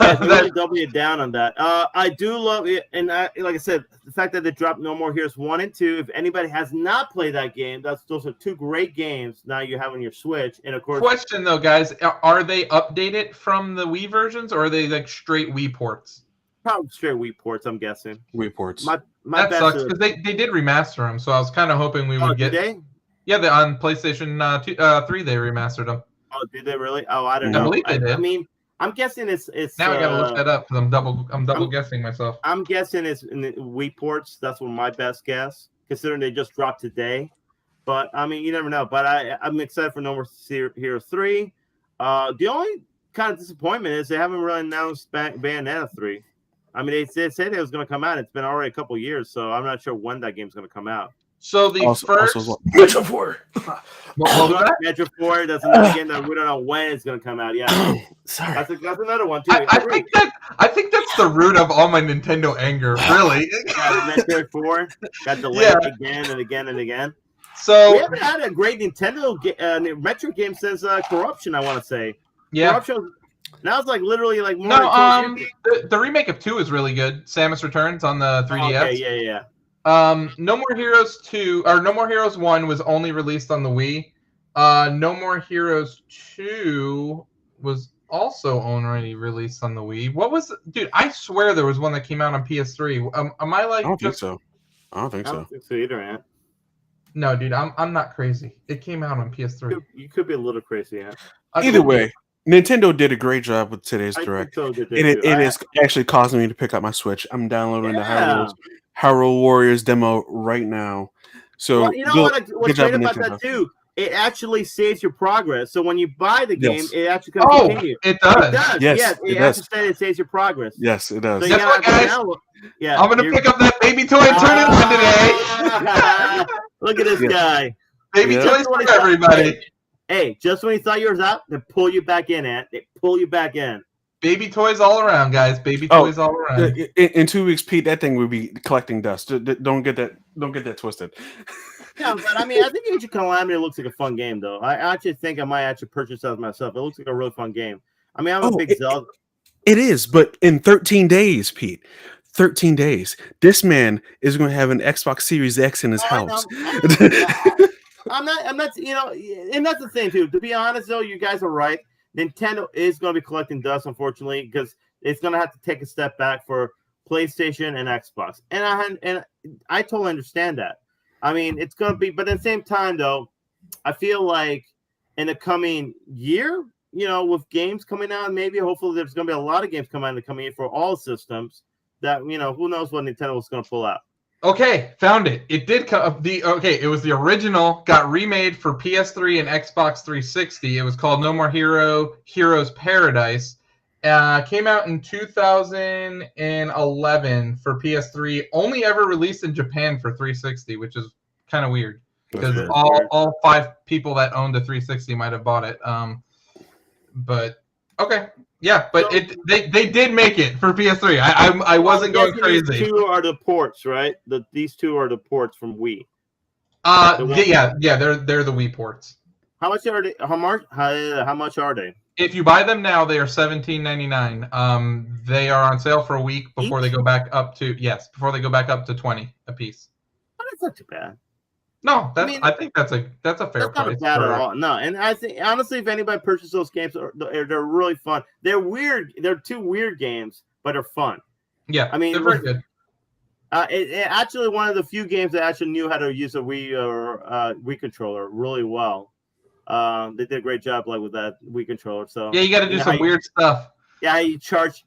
Yeah, they're really doubling it down on that. I do love it, and like I said, the fact that they dropped No More Heroes 1 and 2. If anybody has not played that game, those are two great games. Now you have on your Switch, and of course, Question though, guys, are they updated from the Wii versions, or are they like straight Wii ports? probably straight Wii ports. I'm guessing. Wii ports. My That best sucks is, because they did remaster them, so I was kind of hoping we would did get. they? Yeah, on PlayStation 3 they remastered them. Oh, did they really? Oh, I don't I know. believe they did. I mean, I'm guessing it's. Now I gotta look that up because I'm double guessing myself. I'm guessing it's in the Wii ports. That's what my best guess, considering they just dropped today. But I mean, you never know. But I'm excited for No More Heroes 3. The only kind of disappointment is they haven't really announced Bayonetta 3. I mean, they said it was going to come out. It's been already a couple of years, so I'm not sure when that game's going to come out. So the first Metro 4. what was that? Metro 4. That's another game that we don't know when it's going to come out. Yeah, Sorry. that's another one too. I think that's the root of all my Nintendo anger. Really. Yeah, Metro 4 got delayed again and again and again. So we haven't had a great Nintendo Metro game since Corruption. I want to say. Yeah. Corruption. Now it's like literally like more. No. The remake of 2 is really good. Samus Returns on the 3DS. Okay, yeah. No More Heroes 2 or No More Heroes 1 was only released on the Wii. No More Heroes 2 was also already released on the Wii. What was dude? I swear there was one that came out on PS3. Am I like? I don't think so. I don't think I so. don't think so either, man. No, dude, I'm not crazy. It came out on PS3. You could be a little crazy, yeah. Either way, Nintendo did a great job with today's I Direct. think so, It is actually causing me to pick up my Switch. I'm downloading the Hyrule Warriors demo right now. So well, you know what's great about that too? It actually saves your progress. So when you buy the game, it actually can continue. It does. It does. Yes, it actually saves your progress. Yes, it does. So Guess what, guys? I'm gonna pick up that baby toy and turn it on today. Look at this guy. Baby toys for everybody. Hey, just when you thought yours out, they pull you back in, Ant. They pull you back in. Baby toys all around, guys. Baby toys all around. In 2 weeks, Pete, that thing will be collecting dust. Don't get that twisted. Yeah, but I mean, I think Age of Calamity looks like a fun game, though. I actually think I might actually purchase that myself. It looks like a really fun game. I mean, I'm a big Zelda. It is, but in 13 days, Pete. 13 days. This man is going to have an Xbox Series X in his house. I'm not, you know, and that's the thing, too. To be honest, though, you guys are right. Nintendo is going to be collecting dust, unfortunately, because it's going to have to take a step back for PlayStation and Xbox. And I totally understand that. I mean, it's going to be, but at the same time, though, I feel like in the coming year, you know, with games coming out, maybe hopefully there's going to be a lot of games coming out in the coming year for all systems that, you know, who knows what Nintendo is going to pull out. Okay, found it. It did come. It was the original, got remade for PS3 and Xbox 360. It was called No More Heroes Paradise. Came out in 2011 for PS3. Only ever released in Japan for 360, which is kind of weird because all 5 people that owned a 360 might have bought it. But okay. Yeah, but they did make it for PS3. I wasn't going crazy. These 2 are the ports, right? These 2 are the ports from Wii. They're the Wii ports. How much are they? How much are they? If you buy them now, they are $17.99. They are on sale for a week before they go back up to $20 a piece. Oh, that's not too bad. No, I think that's a fair price. Not bad at all. No, and I think honestly, if anybody purchases those games, they're really fun. They're weird. They're 2 weird games, but they're fun. Yeah, I mean, they're very good. It actually one of the few games that actually knew how to use a Wii or Wii controller really well. They did a great job like with that Wii controller. So yeah, you got to do some weird stuff. Yeah, how you charge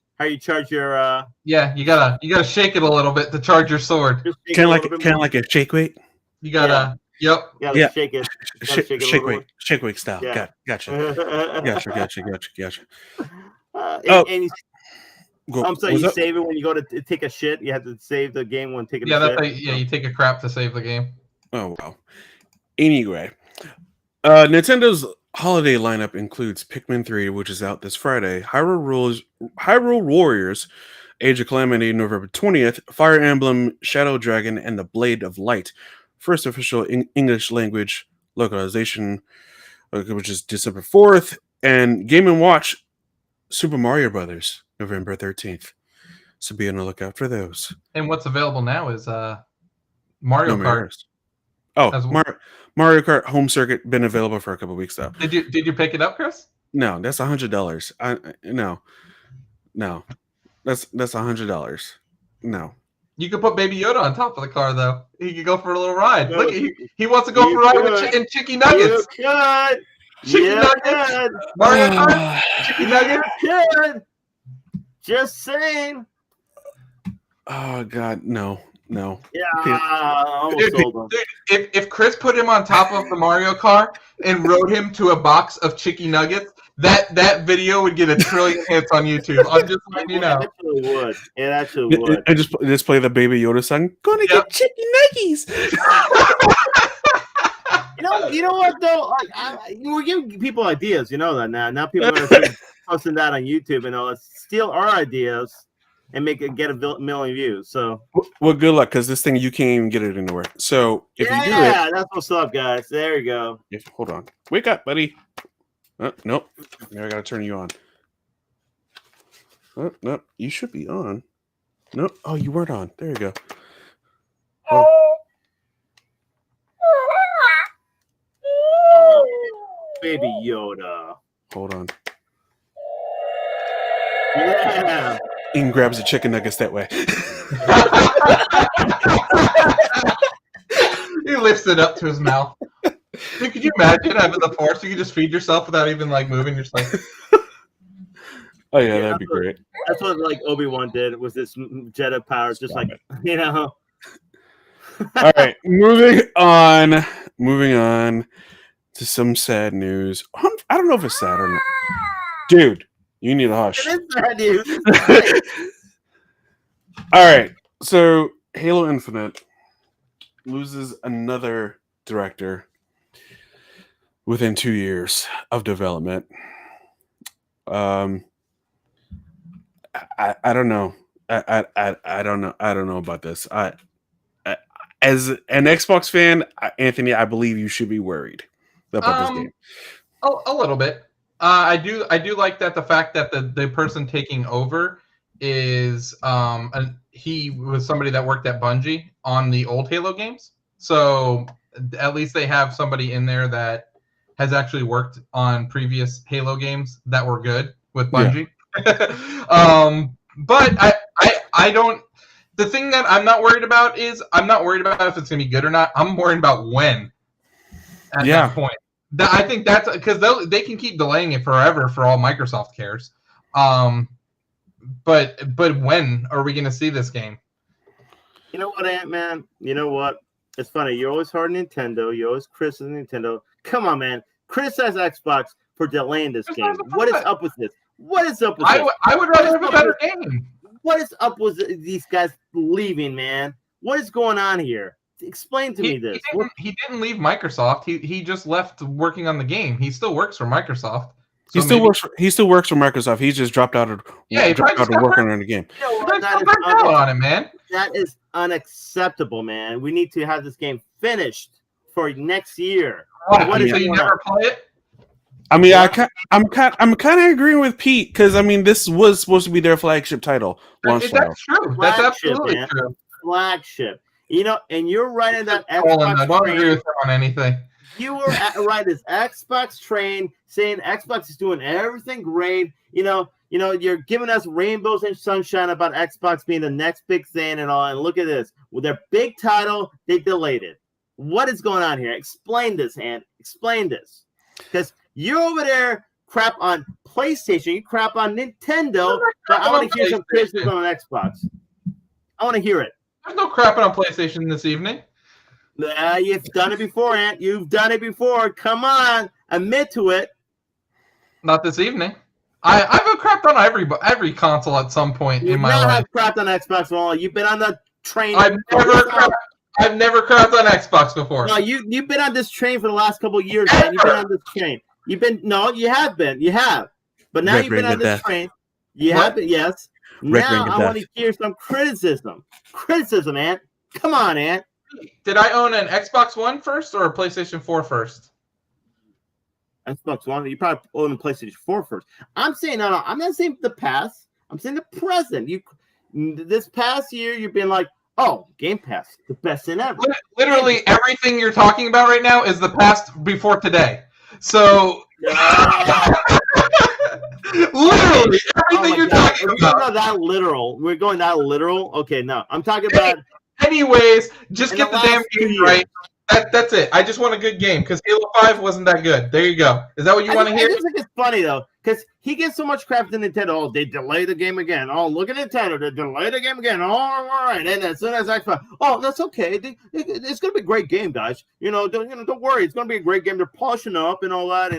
your. Yeah, you gotta shake it a little bit to charge your sword. Kind of like a shake weight. You gotta. Yep. Yeah. Shake it. Shake weight style. Yeah. Gotcha. I'm sorry. You save it when you go to take a shit. You have to save the game when taking. You take a crap to save the game. Oh wow. Anyway, Nintendo's holiday lineup includes Pikmin 3, which is out this Friday, Hyrule Warriors, Age of Calamity, November 20th, Fire Emblem, Shadow Dragon, and the Blade of Light, first official English language localization, which is December 4th, and Game & Watch Super Mario Brothers, November 13th. So be on the lookout for those. And what's available now is Mario No Kart. Mirrors. Oh, As well. Mario Kart Home Circuit been available for a couple weeks though. Did you pick it up, Chris? No, that's $100. No, that's $100. No. You could put Baby Yoda on top of the car, though. He could go for a little ride. No, Look, he wants to go for a ride with Chicky Nuggets. You could. Chicky You Nuggets. could. Mario Kart. Chicky Nuggets. You could. Just saying. Oh God, no. Yeah, I almost sold them. Dude, if Chris put him on top of the Mario car and rode him to a box of Chicky Nuggets, that video would get 1 trillion hits on YouTube. I'm just letting you know. It actually would. And just play the Baby Yoda song. Gonna get chicken nuggies. You know what though? We're giving people ideas. You know that now. Now people are gonna posting that on YouTube and let's steal our ideas and get a million views. So well, good luck because this thing you can't even get it anywhere. So if you do it, that's what's up, guys. There you go. Hold on, wake up, buddy. Nope. Now I gotta turn you on. Nope. You should be on. Nope. Oh, you weren't on. There you go. Oh. Baby Yoda. Hold on. Yeah. Ian grabs the chicken nuggets that way. He lifts it up to his mouth. Dude, could you imagine having the Force? You could just feed yourself without even moving yourself. Oh yeah, that'd be great. That's what Obi-Wan did. Was this Jedi powers? Just Stop it. All right, moving on to some sad news. I don't know if it's sad or not. Dude, you need a hush. It is sad news. All right, so Halo Infinite loses another director within 2 years of development. I don't know. I don't know. I don't know about this. As an Xbox fan, Anthony, I believe you should be worried about this game. A little bit. I do like that the fact that the person taking over is he was somebody that worked at Bungie on the old Halo games. So at least they have somebody in there that has actually worked on previous Halo games that were good with Bungie. Yeah. But I don't. The thing that I'm not worried about is I'm not worried about if it's gonna be good or not. I'm worried about when. At that point, I think that's because they can keep delaying it forever for all Microsoft cares. But when are we gonna see this game? You know what, Ant-Man? You know what? It's funny. You're always hard on Nintendo. You always criticize Nintendo. Come on, man. Criticize Xbox for delaying this game. What is up with this? What is up with this? I would rather have a better game. What is up with these guys leaving, man? What is going on here? Explain to me this. He didn't leave Microsoft. He just left working on the game. He still works for Microsoft. So he still works for Microsoft. He just dropped out of working on the game. That is unacceptable, man. We need to have this game finished for next year. What is you never play it? I mean, I'm kind of agreeing with Pete because I mean, this was supposed to be their flagship title. That's true. That's absolutely true. Flagship. You know, and you're right in that Xbox I don't agree with him on anything. You were right as Xbox train saying Xbox is doing everything great. You know, you're giving us rainbows and sunshine about Xbox being the next big thing and all. And look at this. With their big title, they delayed it. What is going on here? Explain this, Ant. Explain this. Because you're over there crap on PlayStation, you crap on Nintendo, but I want to hear some criticism on Xbox. I want to hear it. There's no crapping on PlayStation this evening. You've done it before, Ant. You've done it before. Come on. Admit to it. Not this evening. I've crapped on every console at some point in my life. You've crapped on Xbox at all. You've been on the train. I've never crapped on Xbox before. No, you've been on this train for the last couple of years, man. You've been on this train. You have been. You have. But now you've been on this train. You have been, yes. Now I want to hear some criticism. Criticism, Ant. Come on, Ant. Did I own an Xbox One first or a PlayStation 4 first? Xbox One. You probably own a PlayStation 4 first. I'm saying no. I'm not saying the past. I'm saying the present. This past year, you've been like, oh, Game Pass, the best thing ever. Literally everything you're talking about right now is the past before today. So literally everything you're talking about. We're going that literal. Okay, no, I'm talking about. Anyways, just get the damn game right. That's it. I just want a good game because Halo 5 wasn't that good. There you go. Is that what you want to hear? I just think it's funny though, because he gets so much crap to Nintendo. Oh, they delay the game again. Oh, look at Nintendo. They delay the game again. Oh, all right. And as soon as Xbox, oh, that's okay. It's gonna be a great game, guys. Don't worry. It's gonna be a great game. They're polishing up and all that.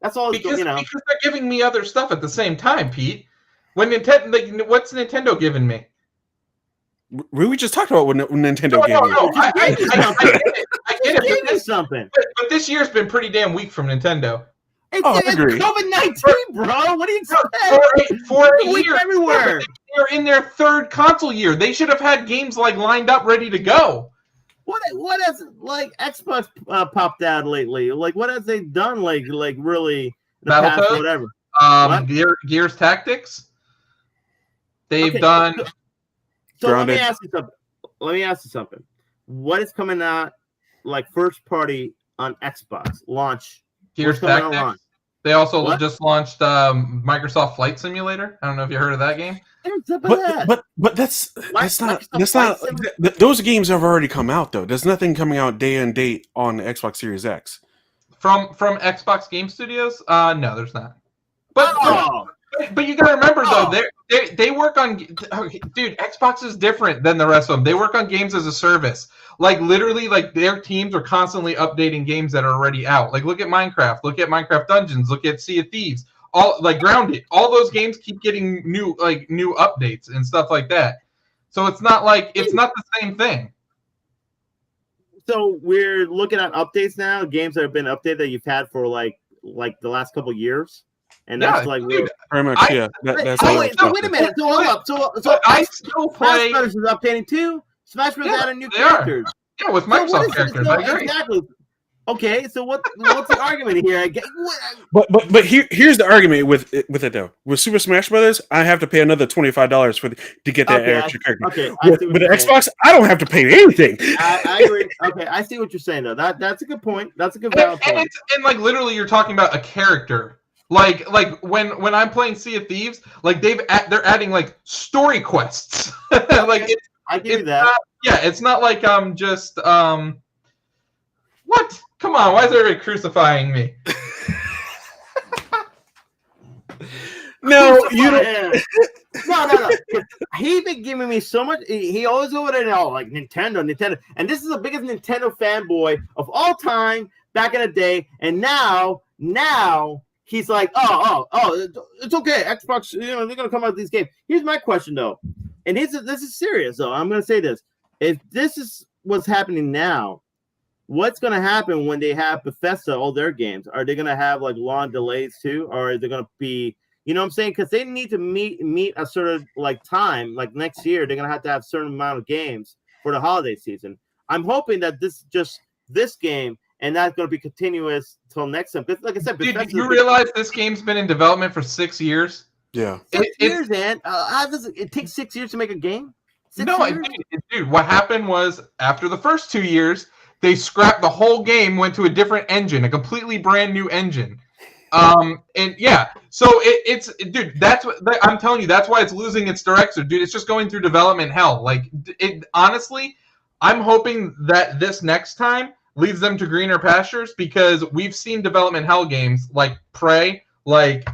That's all. Because they're giving me other stuff at the same time, Pete. When Nintendo, what's Nintendo giving me? We just talked about what Nintendo gave you. No, I get it. Something. But this year's been pretty damn weak from Nintendo. I agree. COVID-19, bro. What do you expect? For a year, everywhere. They're in their third console year. They should have had games lined up, ready to go. What has Xbox popped out lately? What has they done? Really? Battletoads, whatever. Gears Tactics. They've done. So Grounded. Let me ask you something. What is coming out first party on Xbox launch? Gears Tactics. They also just launched Microsoft Flight Simulator. I don't know if you heard of that game. But that's not those games have already come out though. There's nothing coming out day and date on Xbox Series X. From Xbox Game Studios? No, there's not. But you gotta remember though, they work on dude. Xbox is different than the rest of them. They work on games as a service. Literally, their teams are constantly updating games that are already out. Look at Minecraft. Look at Minecraft Dungeons. Look at Sea of Thieves. All Grounded. All those games keep getting new updates and stuff like that. So it's not it's not the same thing. So we're looking at updates now. Games that have been updated that you've had for the last couple years. And that's pretty much, yeah. Wait a minute. So hold up. So I still play. Smash Brothers is updating too. Smash Brothers added new characters. Yeah, with Microsoft characters. Exactly. Okay, so what's the argument here? But here's the argument with it though. With Super Smash Brothers, I have to pay another $25 to get that extra character. Okay, with the Xbox, I don't have to pay anything. I agree. Okay, I see what you're saying though. That's a good point. That's a good valid point. And literally, you're talking about a character. When I'm playing Sea of Thieves, they're adding story quests. I give you that. It's not like I'm just what? Come on, why is everybody crucifying me? No, you don't. No. He's been giving me so much. He always over there now, Nintendo. And this is the biggest Nintendo fanboy of all time back in the day. And now he's like, oh, it's okay. Xbox, they're going to come out with these games. Here's my question, though. And this is serious, though. I'm going to say this. If this is what's happening now, what's going to happen when they have Bethesda, all their games? Are they going to have, long delays, too? Or are they going to be, you know what I'm saying? Because they need to meet a certain, time. Next year, they're going to have a certain amount of games for the holiday season. I'm hoping that this game, and that's going to be continuous till next time. Like I said, dude, you realize this game's been in development for 6 years? Yeah. 6 years, man. How does it take 6 years to make a game? Dude, what happened was after the first 2 years, they scrapped the whole game, went to a different engine, a completely brand new engine. So dude, that's what I'm telling you. That's why it's losing its director, dude. It's just going through development hell. Honestly, I'm hoping that this next time leads them to greener pastures because we've seen development hell games like Prey, Duke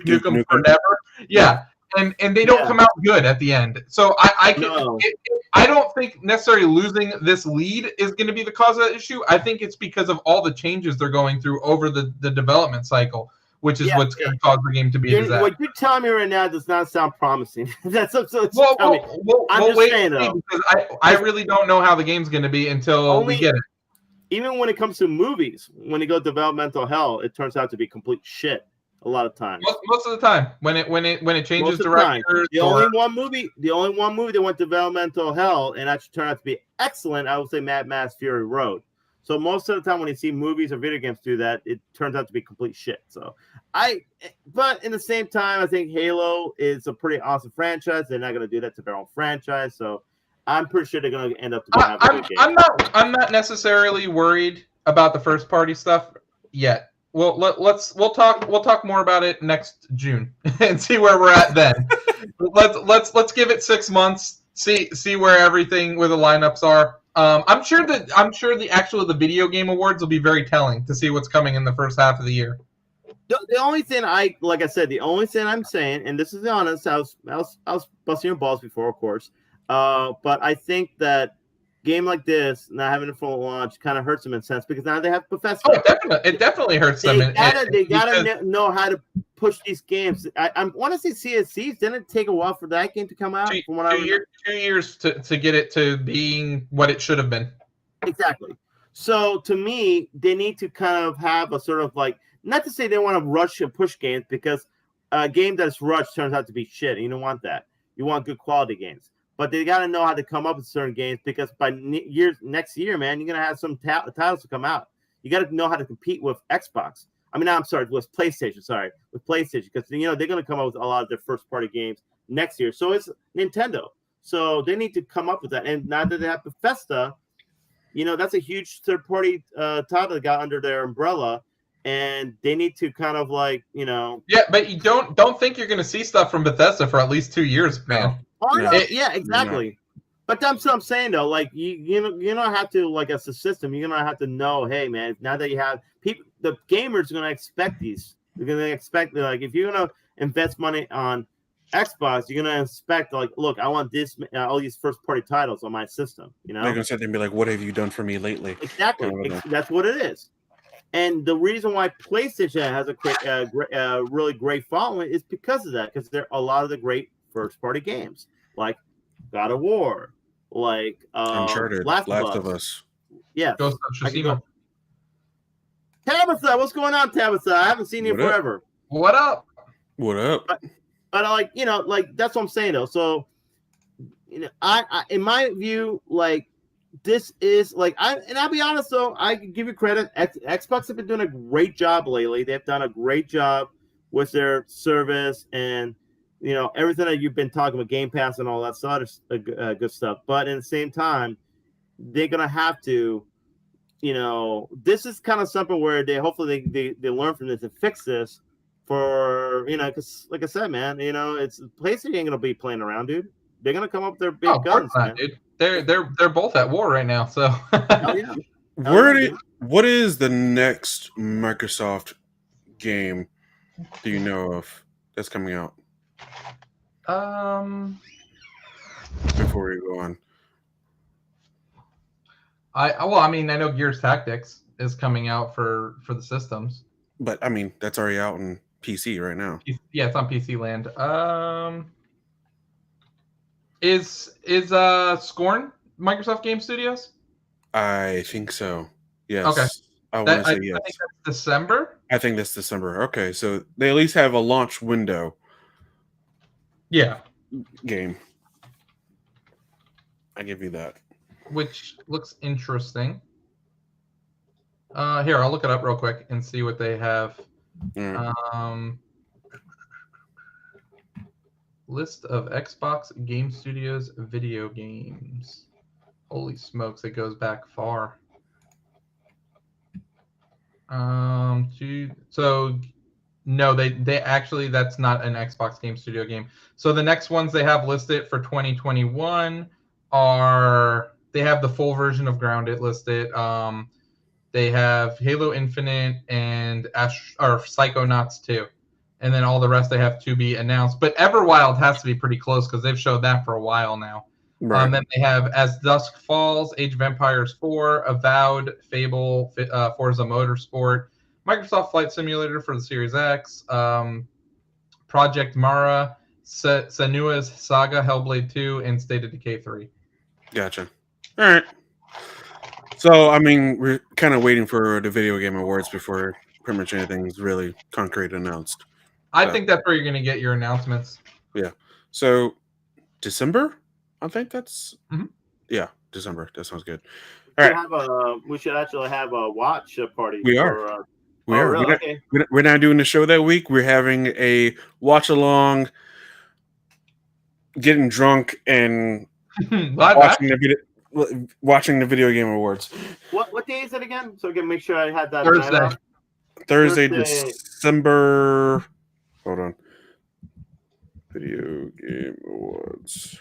Nukem Forever. Yeah. And they don't come out good at the end. So I don't think necessarily losing this lead is going to be the cause of that issue. I think it's because of all the changes they're going through over the development cycle, which is what's going to cause the game to be a disaster. What you're telling me right now does not sound promising. That's I'm just saying though, because I really don't know how the game's going to be until we get it. Even when it comes to movies, when they go developmental hell, it turns out to be complete shit. a lot of times. Most of the time, when it changes directors. The only one movie that went developmental hell and actually turned out to be excellent, I would say Mad Max Fury Road. So most of the time when you see movies or video games do that, it turns out to be complete shit. So but in the same time, I think Halo is a pretty awesome franchise. They're not going to do that to their own franchise. So I'm pretty sure they're going to end up to have a good game. I'm not necessarily worried about the first party stuff yet. Well, we'll talk more about it next June and see where we're at then. let's give it 6 months. See where everything where the lineups are. I'm sure the video game awards will be very telling to see what's coming in the first half of the year. The only thing the only thing I'm saying, and this is honest, I was busting your balls before, of course. But I think that game like this, not having a full launch, kind of hurts them in a sense because now they have Bethesda. Oh, it definitely hurts them. They gotta know how to push these games. I want to say CSCs. Didn't it take a while for that game to come out? 2 years to get it to being what it should have been. Exactly. So to me, they need to kind of have a sort of like, not to say they want to rush and push games because a game that's rushed turns out to be shit. And you don't want that. You want good quality games. But they got to know how to come up with certain games because by next year, man, you're going to have some titles to come out. You got to know how to compete with Xbox. I mean, I'm sorry, with PlayStation. Sorry, with PlayStation because they're going to come up with a lot of their first-party games next year. So it's Nintendo. So they need to come up with that. And now that they have Bethesda, that's a huge third-party title that got under their umbrella, and they need to kind of like, Yeah, but you don't think you're going to see stuff from Bethesda for at least 2 years, man. Oh, no. Yeah, exactly. But that's what I'm saying, though. Like, you don't have to, like, as a system, you're going to have to know, hey, man, now that you have people, the gamers are going to expect these. They're going to expect, like, if you're going to invest money on Xbox, you're going to expect, like, look, I want this, all these first-party titles on my system, They're going to sit there and be like, what have you done for me lately? Exactly. That's what it is. And the reason why PlayStation has a really great following is because of that, because there are a lot of the great first-party games, like God of War, like Uncharted, Last of Us. Yeah. Ghost of Tsushima. Tabitha, what's going on, Tabitha? I haven't seen you forever. What up? What up? But like, like that's what I'm saying though. So, I in my view, like this is like I'll be honest though, I can give you credit. Xbox have been doing a great job lately. They've done a great job with their service and everything that you've been talking about, Game Pass and all that sort of good stuff. But at the same time, they're gonna have to, this is kind of something where they hopefully they learn from this and fix this for because like I said, man, it's PlayStation ain't gonna be playing around, dude. They're gonna come up with their big guns, man. Dude. They're both at war right now. So what is the next Microsoft game do you know of that's coming out? Before we go on, I know Gears Tactics is coming out for the systems, but I mean that's already out on PC right now. Yeah, it's on PC land. Is Scorn Microsoft Game Studios? I think so. Yes. Okay. I want to say yes. I think that's December. I think that's December. Okay, so they at least have a launch window. Yeah. Game. I give you that. Which looks interesting. Here, I'll look it up real quick and see what they have. List of Xbox Game Studios video games. Holy smokes, it goes back far. No, they actually, that's not an Xbox Game Studio game. So the next ones they have listed for 2021 are, they have the full version of Grounded listed. They have Halo Infinite and Psychonauts 2. And then all the rest they have to be announced. But Everwild has to be pretty close because they've showed that for a while now. Right. Then they have As Dusk Falls, Age of Empires 4, Avowed, Fable, Forza Motorsport, Microsoft Flight Simulator for the Series X, Project Mara, Senua's Saga, Hellblade 2, and State of Decay 3. Gotcha. All right. So, I mean, we're kind of waiting for the Video Game Awards before pretty much anything's really concrete announced. I think that's where you're going to get your announcements. Yeah. So December, I think that's Mhm. yeah, December. That sounds good. We should actually have a watch party. We are. For, We are. really? Okay. We're not doing the show that week. We're having a watch along, getting drunk, and watching the video game awards. What day is it again? So I can make sure I had that. Thursday. Thursday, December. Hold on. Video game awards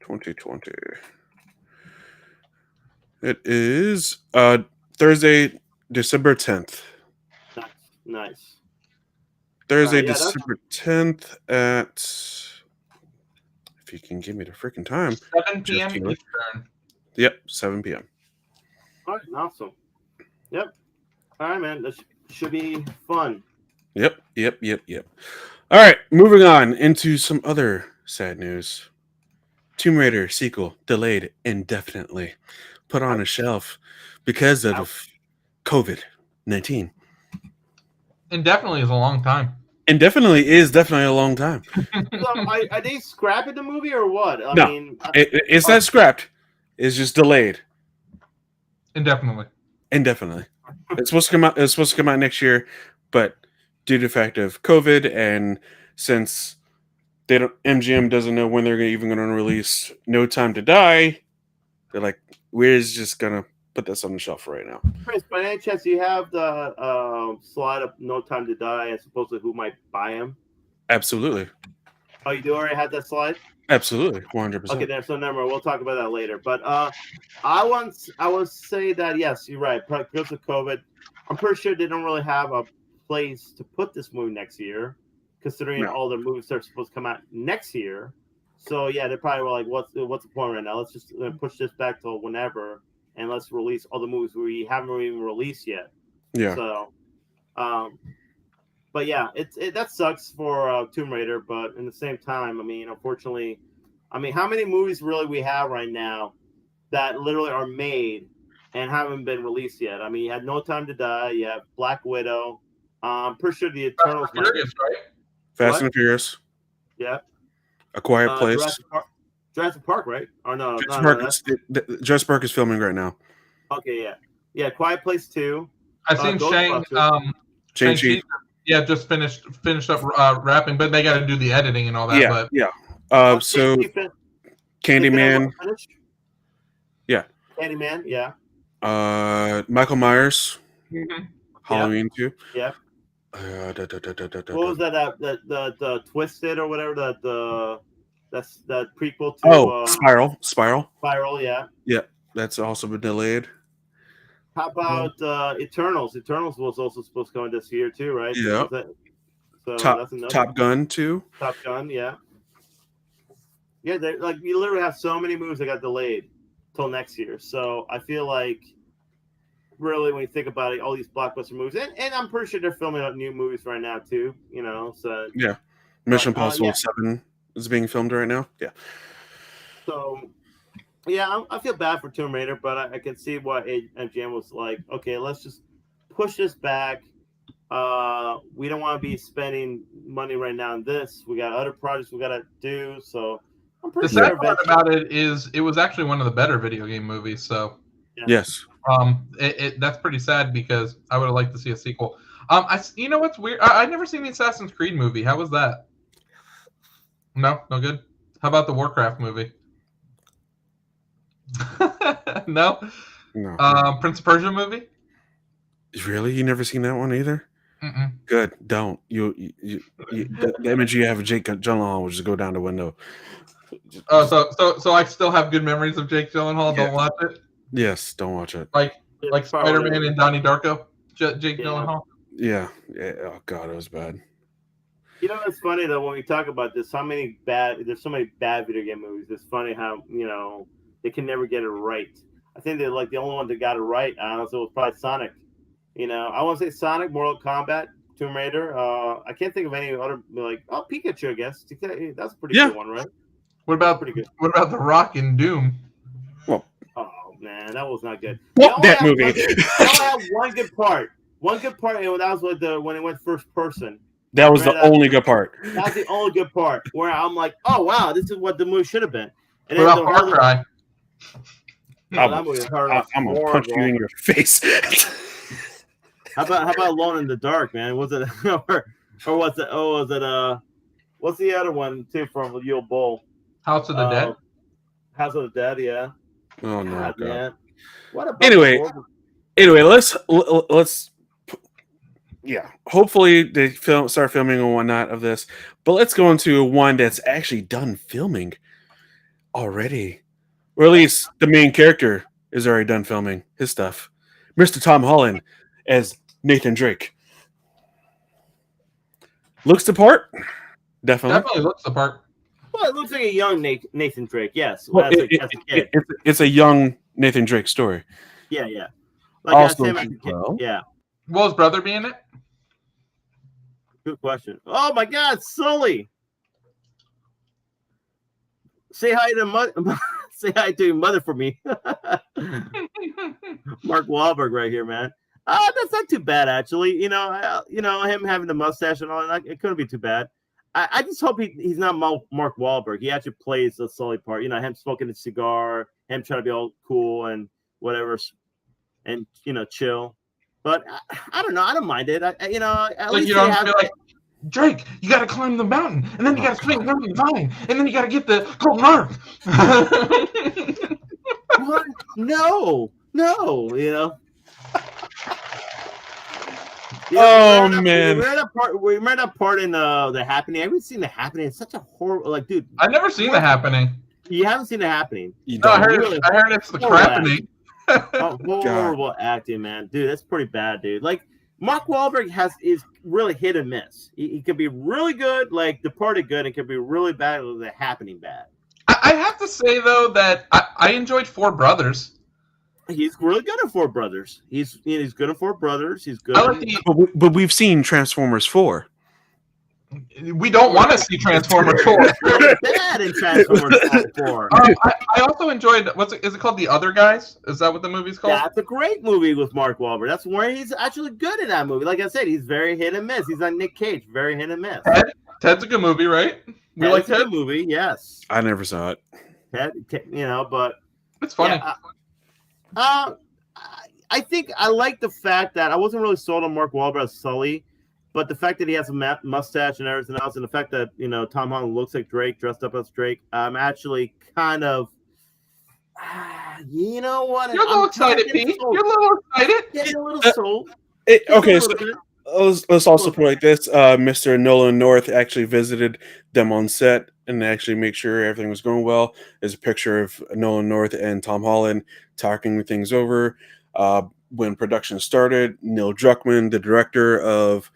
2020. It is Thursday, December 10th. Nice. Thursday, December 10th at, if you can give me the freaking time, 7 p.m. Eastern. Yep, 7 p.m. All right, awesome. Yep. All right, man. This should be fun. Yep. All right, moving on into some other sad news. Tomb Raider sequel delayed indefinitely, put on a shelf because of COVID-19. Indefinitely is a long time. Indefinitely is definitely a long time. So, are they scrapping the movie or what? I No, mean, it's not scrapped. It's just delayed Indefinitely. It's supposed to come out. It's supposed to come out next year, but due to the fact of COVID, and since MGM doesn't know when they're even going to release No Time to Die, they're like, we're just gonna put this on the shelf for right now. Chris, by any chance, do you have the slide of No Time to Die and supposedly who might buy him? Absolutely. Oh, you do already have that slide? Absolutely, 100%. Okay, then so never mind. We'll talk about that later. But I would say that yes, you're right. Because of COVID, I'm pretty sure they don't really have a place to put this movie next year, considering all the movies are supposed to come out next year. So yeah, they probably were like, what's the point right now? Let's just push this back till whenever, and let's release all the movies we haven't even released yet. Yeah. So, but yeah, that sucks for Tomb Raider. But in the same time, I mean, unfortunately, how many movies really we have right now that literally are made and haven't been released yet? I mean, you had No Time to Die, you have Black Widow. I'm pretty sure the Eternals. Fast and Furious. Yeah. A Quiet Place. Jurassic Park, right? Or no? Jurassic Park is filming right now. Okay, yeah. Quiet Place 2. I've seen Shang-Chi. Yeah, just finished up wrapping, but they got to do the editing and all that. Yeah. So Candyman. Yeah. Candyman. Yeah. Michael Myers. Mm-hmm. Halloween 2. Yeah. What was that? The Twisted or whatever? That's that prequel to. Spiral. Spiral. Yeah. Yeah, that's also been delayed. How about Eternals? Eternals was also supposed to come this year too, right? Yeah. So Top Gun too. Top Gun, yeah. Yeah, like you literally have so many movies that got delayed till next year. So I feel like really when you think about it, all these blockbuster movies, and I'm pretty sure they're filming out new movies right now too. So yeah, Mission Impossible 7 is being filmed right now. Yeah. So. Yeah, I feel bad for Tomb Raider, but I can see why MGM was like, okay, let's just push this back. We don't want to be spending money right now on this. We got other projects we got to do. So I'm pretty sure. The sad part about it is it was actually one of the better video game movies. So yes, that's pretty sad because I would have liked to see a sequel. You know what's weird? I've never seen the Assassin's Creed movie. How was that? No good. How about the Warcraft movie? No. Prince of Persia movie? Really? You never seen that one either? Mm-mm. Good. Don't. The image you have of Jake Gyllenhaal will just go down the window. So I still have good memories of Jake Gyllenhaal. Yeah. Don't watch it. Yes, don't watch it. Like Spider-Man and Donnie Darko. Jake Gyllenhaal. Yeah. Oh God, it was bad. You know, it's funny though when we talk about this. There's so many bad video game movies. It's funny how they can never get it right. I think they're like the only one that got it right. Honestly, was probably Sonic. I want to say Sonic, Mortal Kombat, Tomb Raider. I can't think of any other Pikachu. I guess that's a pretty good one, right? What about pretty good? What about The Rock and Doom? Well, oh man, that was not good. Fuck that movie. They only have one good part. One good part, and that was with when it went first person. That was the only good part. That was the only good part where I'm like, oh wow, this is what the movie should have been. And What about Far Cry? No, that movie was I'm gonna punch you in your face. How about Alone in the Dark, man? Was it or was it? Oh, was it? What's the other one too from Yule Bowl? House of the Dead. House of the Dead, yeah. Oh no, God. Man. What about anyway, let's yeah. Hopefully they start filming and whatnot of this, but let's go into one that's actually done filming already, or at least the main character is already done filming his stuff. Mr. Tom Holland as Nathan Drake looks the part. Definitely looks the part. Well, it looks like a young Nathan Drake. Yes, well, as a kid. It's a young Nathan Drake story. Yeah, yeah. Like Also, yeah. Will his brother be in it? Good question. Oh my God, Sully! Say hi to say hi to your mother for me. Mark Wahlberg right here, man. That's not too bad actually. You know, him having the mustache and all that. It couldn't be too bad. I just hope he's not Mark Wahlberg. He actually plays the Sully part. You know, him smoking a cigar, him trying to be all cool and whatever, and chill. But I don't know. I don't mind it. At least you don't feel like Drake. You got to climb the mountain, and then you got to swing down the vine, and then you got to get the golden arm. What? No. Oh man! We remember that part in The Happening. I haven't seen The Happening. It's such a horrible, dude. I've never seen The Happening. You haven't seen The Happening? No, I heard it's the crapping. Horrible acting, man, dude. That's pretty bad, dude. Like Mark Wahlberg is really hit and miss. He can be really good, like Departed good, and can be really bad with The Happening bad. I have to say though that I enjoyed Four Brothers. He's really good at Four Brothers. He's good at Four Brothers. He's good. But we've seen Transformers 4. We don't want to see Transformers 4. Bad in Transformers 4. I also enjoyed is it called The Other Guys? Is that what the movie's called? That's a great movie with Mark Wahlberg. That's where he's actually good in that movie. Like I said, he's very hit and miss. He's like Nick Cage, very hit and miss. Ted's a good movie, right? We like Ted. A good movie, yes. I never saw it. Ted, but it's funny. Yeah, I think I like the fact that I wasn't really sold on Mark Wahlberg as Sully, but the fact that he has a mustache and everything else, and the fact that Tom Holland looks like Drake, dressed up as Drake, I'm actually kind of, you know what? You're a little excited, Pete. You're a little excited. Getting a little sold. Okay, so let's also put it like this: Mr. Nolan North actually visited them on set and actually make sure everything was going well. There's a picture of Nolan North and Tom Holland talking things over. When production started, Neil Druckmann, the director of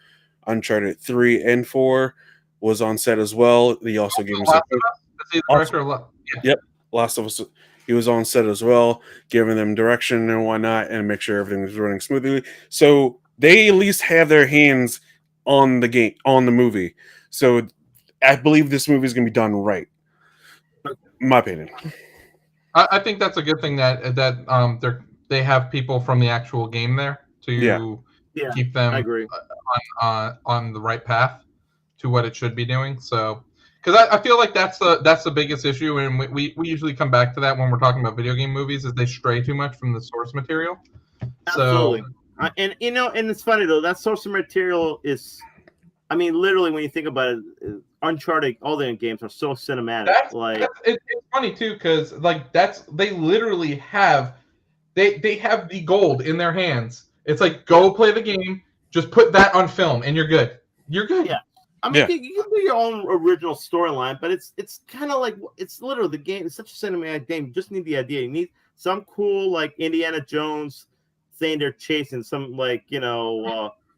Uncharted 3 and 4, was on set as well. He also gave him some. Yep, Last of Us. He was on set as well, giving them direction and whatnot, and make sure everything was running smoothly. So they at least have their hands on the game, on the movie. So I believe this movie is going to be done right. In my opinion. I think that's a good thing that they have people from the actual game there to keep them on the right path to what it should be doing. So, because I feel like that's the biggest issue, and we usually come back to that when we're talking about video game movies, is they stray too much from the source material. Absolutely. So, and it's funny though, that source material is, I mean, literally when you think about it, Uncharted, all the games are so cinematic. It's funny too, because they literally have they have the gold in their hands. It's like, go play the game, just put that on film, and you're good. You're good. Yeah. I mean, you can do your own original storyline, but it's kind of like, it's literally the game. It's such a cinematic game. You just need the idea. You need some cool, like, Indiana Jones thing they're chasing, some, like,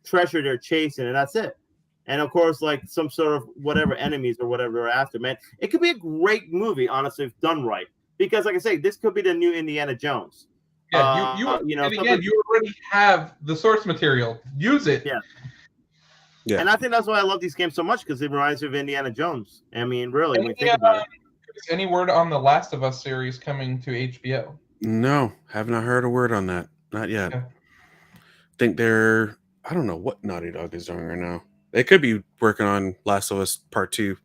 treasure they're chasing, and that's it. And, of course, like, some sort of whatever enemies or whatever they're after, man. It could be a great movie, honestly, if done right. Because, like I say, this could be the new Indiana Jones. Yeah, you already have the source material. Use it. Yeah. And I think that's why I love these games so much, because it reminds me of Indiana Jones. I mean, really, when you think about it. Any word on the Last of Us series coming to HBO? No, have not heard a word on that. Not yet. Okay. Think they're. I don't know what Naughty Dog is doing right now. They could be working on Last of Us Part 2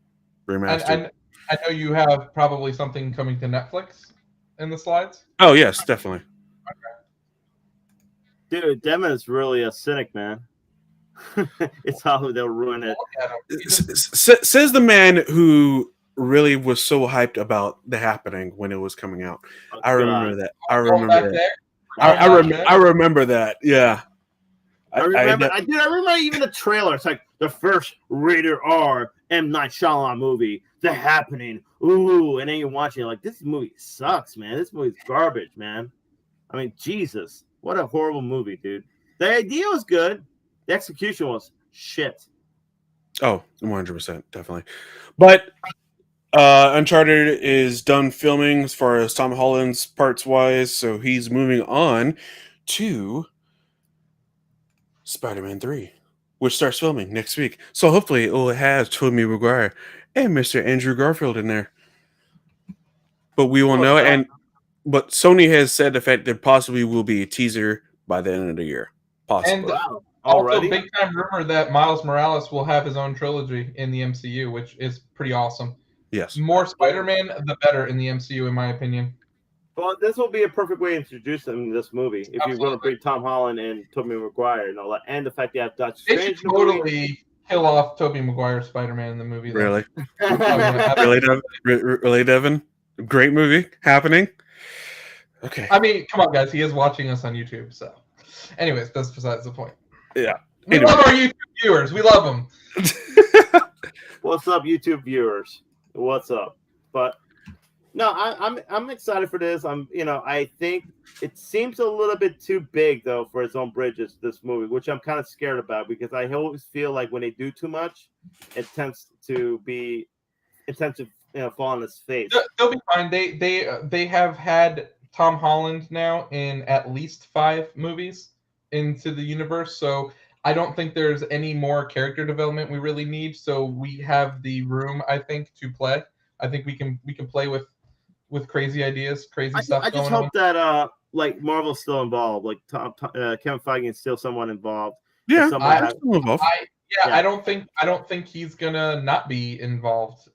remastered. And I know you have probably something coming to Netflix in the slides. Oh yes, definitely. Dude, Devin is really a cynic, man. It's how they'll ruin it. Says the man who really was so hyped about The Happening when it was coming out. Oh, I remember God. that. I remember that. I remember that. Yeah. I remember even the trailer. It's like the first rated R M. Night Shyamalan movie, The Happening. Ooh, and then you're watching it like, this movie sucks, man. This movie's garbage, man. I mean, Jesus, what a horrible movie, dude. The idea was good. The execution was shit. Oh, 100%, definitely. But Uncharted is done filming as far as Tom Holland's parts wise, so he's moving on to Spider-Man 3, which starts filming next week. So hopefully it will have Tobey Maguire and Mr. Andrew Garfield in there. But we will know. But Sony has said the fact that possibly will be a teaser by the end of the year. Possibly. And also, big time rumor that Miles Morales will have his own trilogy in the MCU, which is pretty awesome. Yes. More Spider-Man, the better in the MCU, in my opinion. Well, this will be a perfect way to introduce them in this movie. If you're going to bring Tom Holland and Tobey Maguire and all that, and the fact that you have Doctor Strange. They should totally kill off Tobey Maguire's Spider-Man in the movie. Really? Really, Devin? Great movie happening. Okay. I mean, come on, guys. He is watching us on YouTube, so. Anyways, that's besides the point. Yeah. We love our YouTube viewers. We love them. What's up, YouTube viewers? What's up? But no, I'm excited for this. I think it seems a little bit too big though for its own bridges. This movie, which I'm kind of scared about because I always feel like when they do too much, it tends to fall on its face. They'll be fine. They have had Tom Holland now in at least 5 movies into the universe, so I don't think there's any more character development we really need. So we have the room, I think, to play. I think we can play with crazy ideas, crazy stuff. I just hope that like Marvel's still involved, like Kevin Feige is still someone involved. Yeah, still involved. I don't think he's gonna not be involved.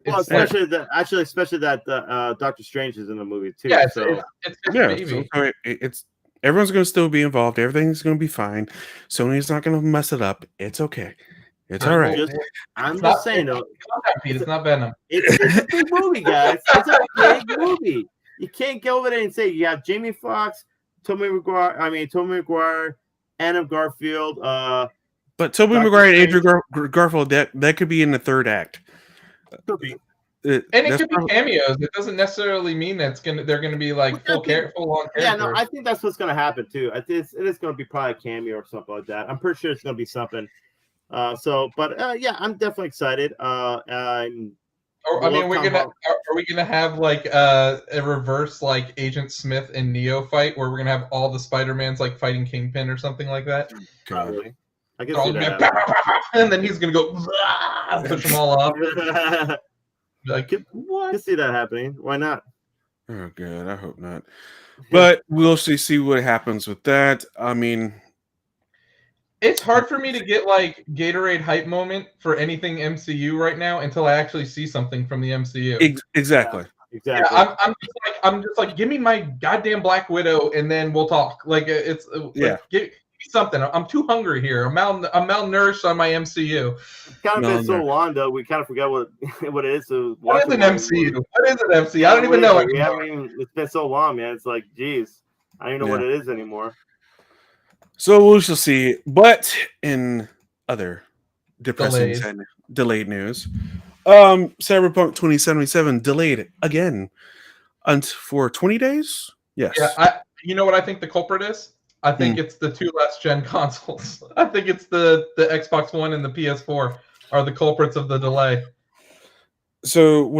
Well, especially that Doctor Strange is in the movie too. Yeah, so it's everyone's going to still be involved. Everything's going to be fine. Sony's not going to mess it up. It's okay. It's all right. I'm just saying though. It's not Venom. It's a big movie, guys. It's a big movie. You can't go over there and say you have Jamie Foxx, Tobey Maguire, Andrew Garfield. But Tobey Maguire and Andrew Garfield, that could be in the third act. Could be. It could be cameos. It doesn't necessarily mean that they're gonna be like full on characters. Yeah, no, I think that's what's gonna happen too. It is gonna be probably a cameo or something like that. I'm pretty sure it's gonna be something. Yeah, I'm definitely excited. Are we gonna have like a reverse like Agent Smith and Neo fight where we're gonna have all the Spider-Mans like fighting Kingpin or something like that? Probably. I can see that. And then he's gonna go push them all off. I can see that happening. Why not? Oh, good. I hope not. But we'll see what happens with that. I mean, it's hard for me to get like Gatorade hype moment for anything MCU right now until I actually see something from the MCU. Exactly. Exactly. Yeah, I'm just like, give me my goddamn Black Widow, and then we'll talk. Like give me something. I'm too hungry here. I'm malnourished on my MCU. It's kind of been so long though. We kind of forgot what it is to watch. What is an MCU? What is an MCU? I don't even know it. It's been so long, man. It's like, geez, I don't even know what it is anymore. So we shall see. But in other depressing delayed news, Cyberpunk 2077 delayed again for 20 days. Yes. Yeah. You know what I think the culprit is? I think it's the 2 last gen consoles. I think it's the Xbox One and the PS4 are the culprits of the delay. So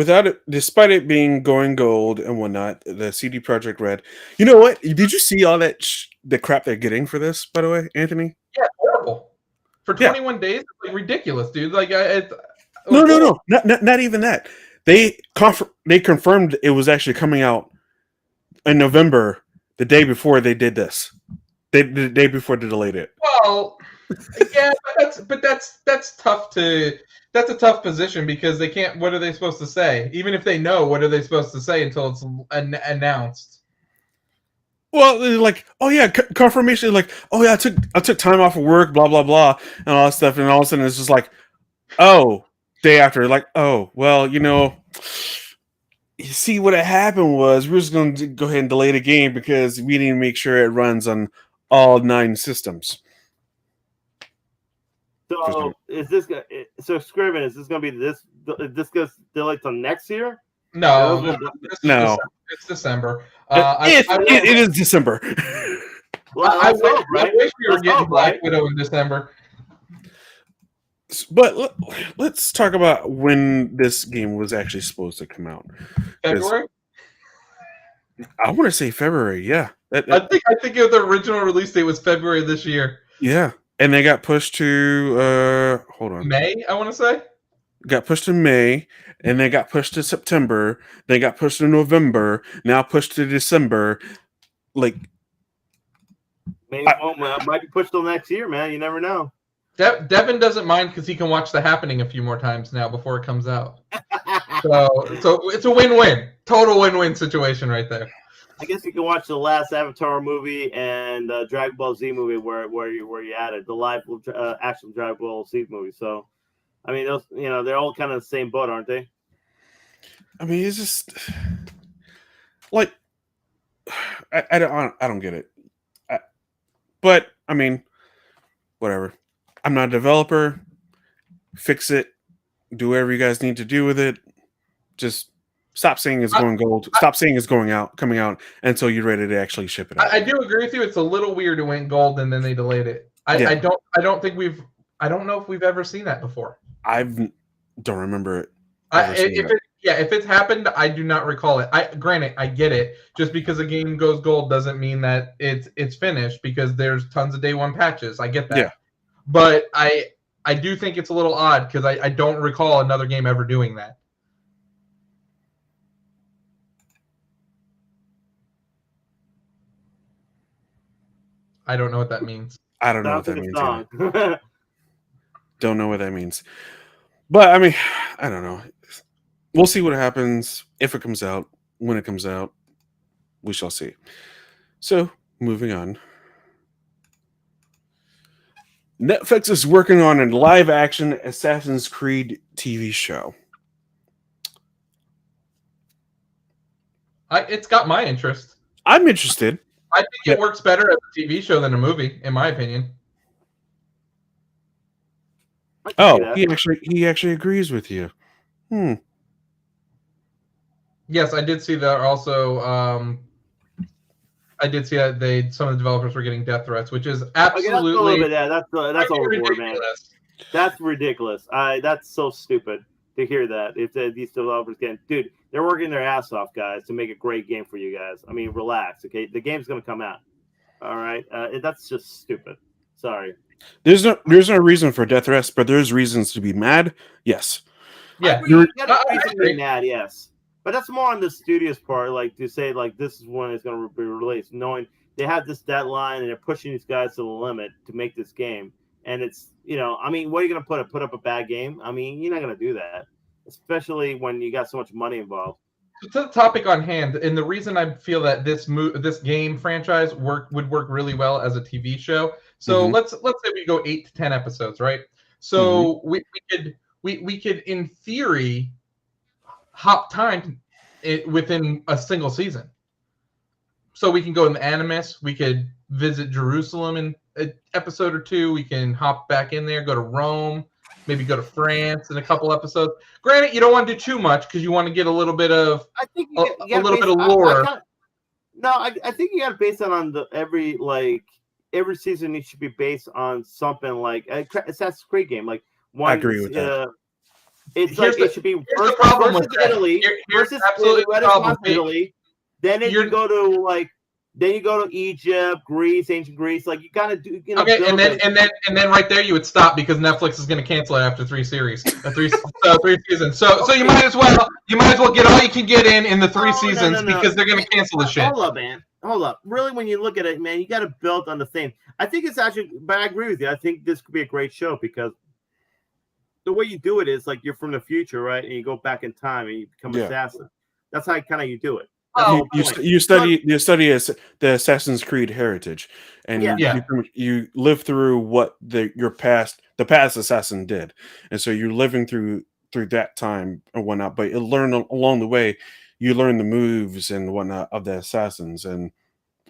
despite it being going gold and whatnot, the CD Projekt Red. You know what? Did you see all that the crap they're getting for this? By the way, Anthony. Yeah, horrible. For 21 days, it's like ridiculous, dude. Like no, not even that. They confirmed it was actually coming out in November, the day before they did this. The day before they delayed it. Well, yeah, but that's tough to. That's a tough position because they can't. What are they supposed to say? Even if they know, what are they supposed to say until it's announced? Well, they're like, oh yeah, confirmation. Like, oh yeah, I took time off of work, blah blah blah, and all that stuff, and all of a sudden it's just like, oh, day after, like, oh well, you see what had happened was we're just going to go ahead and delay the game because we need to make sure it runs on all 9 systems. So is this so Scriven? Is this going to be this? Is this going to delay till next year? No, no, it's December. It is December. Well, I wish we were getting Black Widow in December. But let's talk about when this game was actually supposed to come out. February? I want to say February, yeah. I think the original release date was February this year. Yeah. And they got pushed to hold on. May, I want to say. Got pushed to May, and they got pushed to September. They got pushed to November. Now pushed to December. Like, maybe might be pushed till next year, man. You never know. Devin doesn't mind because he can watch The Happening a few more times now before it comes out. so it's a win-win, total win-win situation right there. I guess you can watch the last Avatar movie and Dragon Ball Z movie where you added the live action Dragon Ball Z movie. So, I mean, those they're all kind of the same boat, aren't they? I mean, it's just like I don't get it. But I mean, whatever. I'm not a developer. Fix it. Do whatever you guys need to do with it. Just stop saying it's going gold. Stop saying it's coming out until you're ready to actually ship it out. I do agree with you. It's a little weird it went gold and then they delayed it. I don't know if we've ever seen that before. I don't remember it. If it's happened, I do not recall it. Granted, I get it. Just because a game goes gold doesn't mean that it's finished because there's tons of day one patches. I get that. Yeah. But I do think it's a little odd because I don't recall another game ever doing that. I don't know what that means. I don't know what that means. Don't know what that means. But I mean, I don't know. We'll see what happens if it comes out. When it comes out, we shall see. So, moving on. Netflix is working on a live-action Assassin's Creed TV show. It's got my interest. I'm interested. I think it works better as a TV show than a movie, in my opinion. Oh, he actually agrees with you. Yes, I did see that. Also, I did see that some of the developers were getting death threats, which is absolutely that's overboard, man. That's ridiculous. That's so stupid to hear that. If these developers they're working their ass off, guys, to make a great game for you guys. I mean, relax, okay? The game's gonna come out. All right, that's just stupid. Sorry. There's no reason for death threats, but there's reasons to be mad. Yes. Yeah, you got a reason to be mad. Yes. But that's more on the studio's part, like to say, like this is when it's going to be released, knowing they have this deadline and they're pushing these guys to the limit to make this game. And it's, I mean, what are you going to put up a bad game? I mean, you're not going to do that, especially when you got so much money involved. To the topic on hand, and the reason I feel that this game franchise would work really well as a TV show. So let's say we go 8 to 10 episodes, right? So we could in theory hop time within a single season. So we can go in the Animus. We could visit Jerusalem in an episode or 2. We can hop back in there, go to Rome, maybe go to France in a couple episodes. Granted, you don't want to do too much because you want to get a little bit of bit of lore. I think you got to base that on every season. It should be based on something like Assassin's Creed game. Like one, I agree with that. It should be versus Italy versus Italy. Then it can go to like Then you go to Egypt, Greece, ancient Greece. Like you gotta do, Okay, build and then right there you would stop because Netflix is going to cancel it after 3 series, three seasons. So you might as well get all you can get in the 3 seasons because they're going to cancel the shit. Hold up, man. Hold up. Really, when you look at it, man, you got to build on the thing. I think it's actually, but I agree with you. I think this could be a great show because the way you do it is like you're from the future, right? And you go back in time and you become assassin. That's how kind of you do it. You study the Assassin's Creed heritage, and you live through what the past assassin did, and so you're living through that time and whatnot. But you learn along the way, you learn the moves and whatnot of the assassins and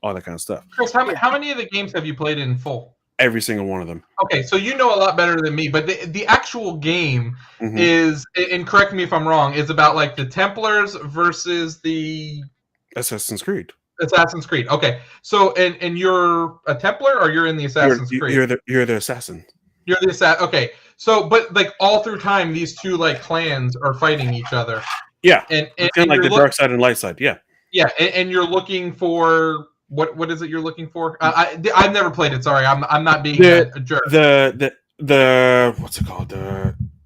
all that kind of stuff. Chris, how many of the games have you played in full? Every single one of them. Okay, so you know a lot better than me, but the actual game is, and correct me if I'm wrong, is about like the Templars versus the Assassin's Creed. Okay, so and you're a Templar or you're in the Assassin's Creed? You're the assassin. You're the assassin. Okay, so but like all through time, these two like clans are fighting each other. Yeah, and kind of like the dark side and light side. Yeah. Yeah, and you're looking for. What is it you're looking for? I've never played it. Sorry, I'm not being a jerk. The what's it called?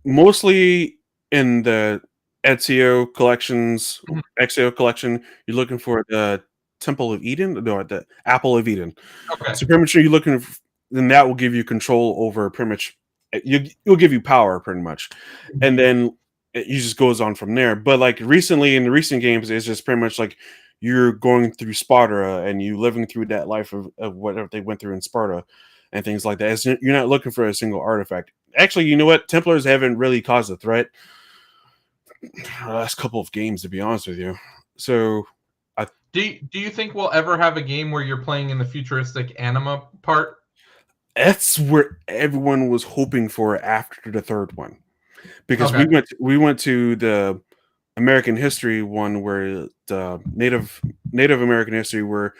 Mostly in the Ezio collections, Exio collection, you're looking for the Temple of Eden, no, the Apple of Eden. Okay. So pretty much you're looking, then that will give you control over pretty much. You'll give you power pretty much, and then it just goes on from there. But like recently in the recent games, it's just pretty much like. You're going through Sparta and you living through that life of whatever they went through in Sparta and things like that. You're not looking for a single artifact. Actually, you know what? Templars haven't really caused a threat the last couple of games, to be honest with you. So, do you think we'll ever have a game where you're playing in the futuristic anima part? That's what everyone was hoping for after the third one, because we went to the American history one where the Native American history where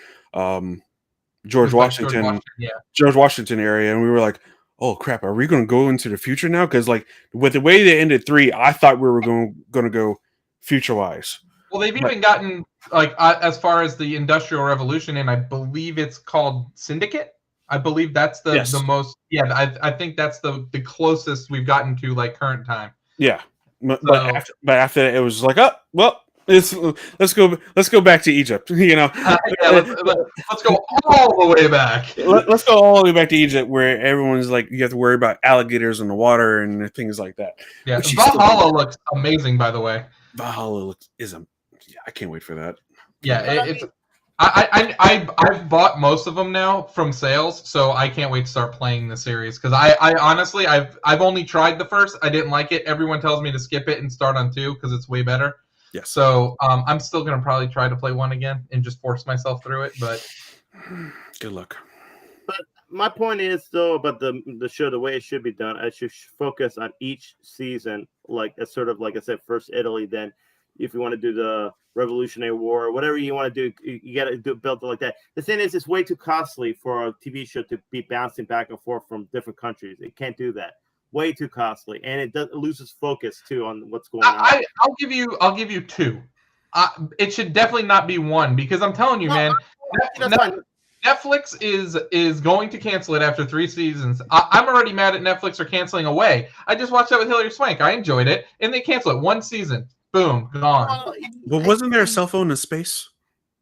George Washington area, and we were like, oh crap, are we going to go into the future now? Because like with the way they ended 3, I thought we were going to go future wise. Well, they've even gotten like as far as the Industrial Revolution, and I believe it's called Syndicate. I believe that's the most. Yeah, I think that's the closest we've gotten to like current time. Yeah. But after that, it was like, oh well, let's go back to Egypt. You know, let's go all the way back. Let's go all the way back to Egypt, where everyone's like, you have to worry about alligators in the water and things like that. Yeah, Valhalla looks amazing, by the way. Valhalla I can't wait for that. Yeah, it's. I've bought most of them now from sales, so I can't wait to start playing the series because I honestly I've only tried the first. I didn't like it. Everyone tells me to skip it and start on 2 because it's way better. Yes. So I'm still gonna probably try to play 1 again and just force myself through it. But good luck. But my point is still about the show, the way it should be done. I should focus on each season, like a sort of like I said, first Italy, then. If you want to do the Revolutionary War, whatever you want to do, you got to build it like that. The thing is, it's way too costly for a TV show to be bouncing back and forth from different countries. It can't do that. Way too costly, and it loses focus too on what's going on. I'll give you 2. It should definitely not be 1 because I'm telling you, man. Netflix is going to cancel it after 3 seasons. I'm already mad at Netflix for canceling Away. I just watched that with Hilary Swank. I enjoyed it, and they canceled it 1 season. Boom, gone. Well, wasn't there a cell phone in space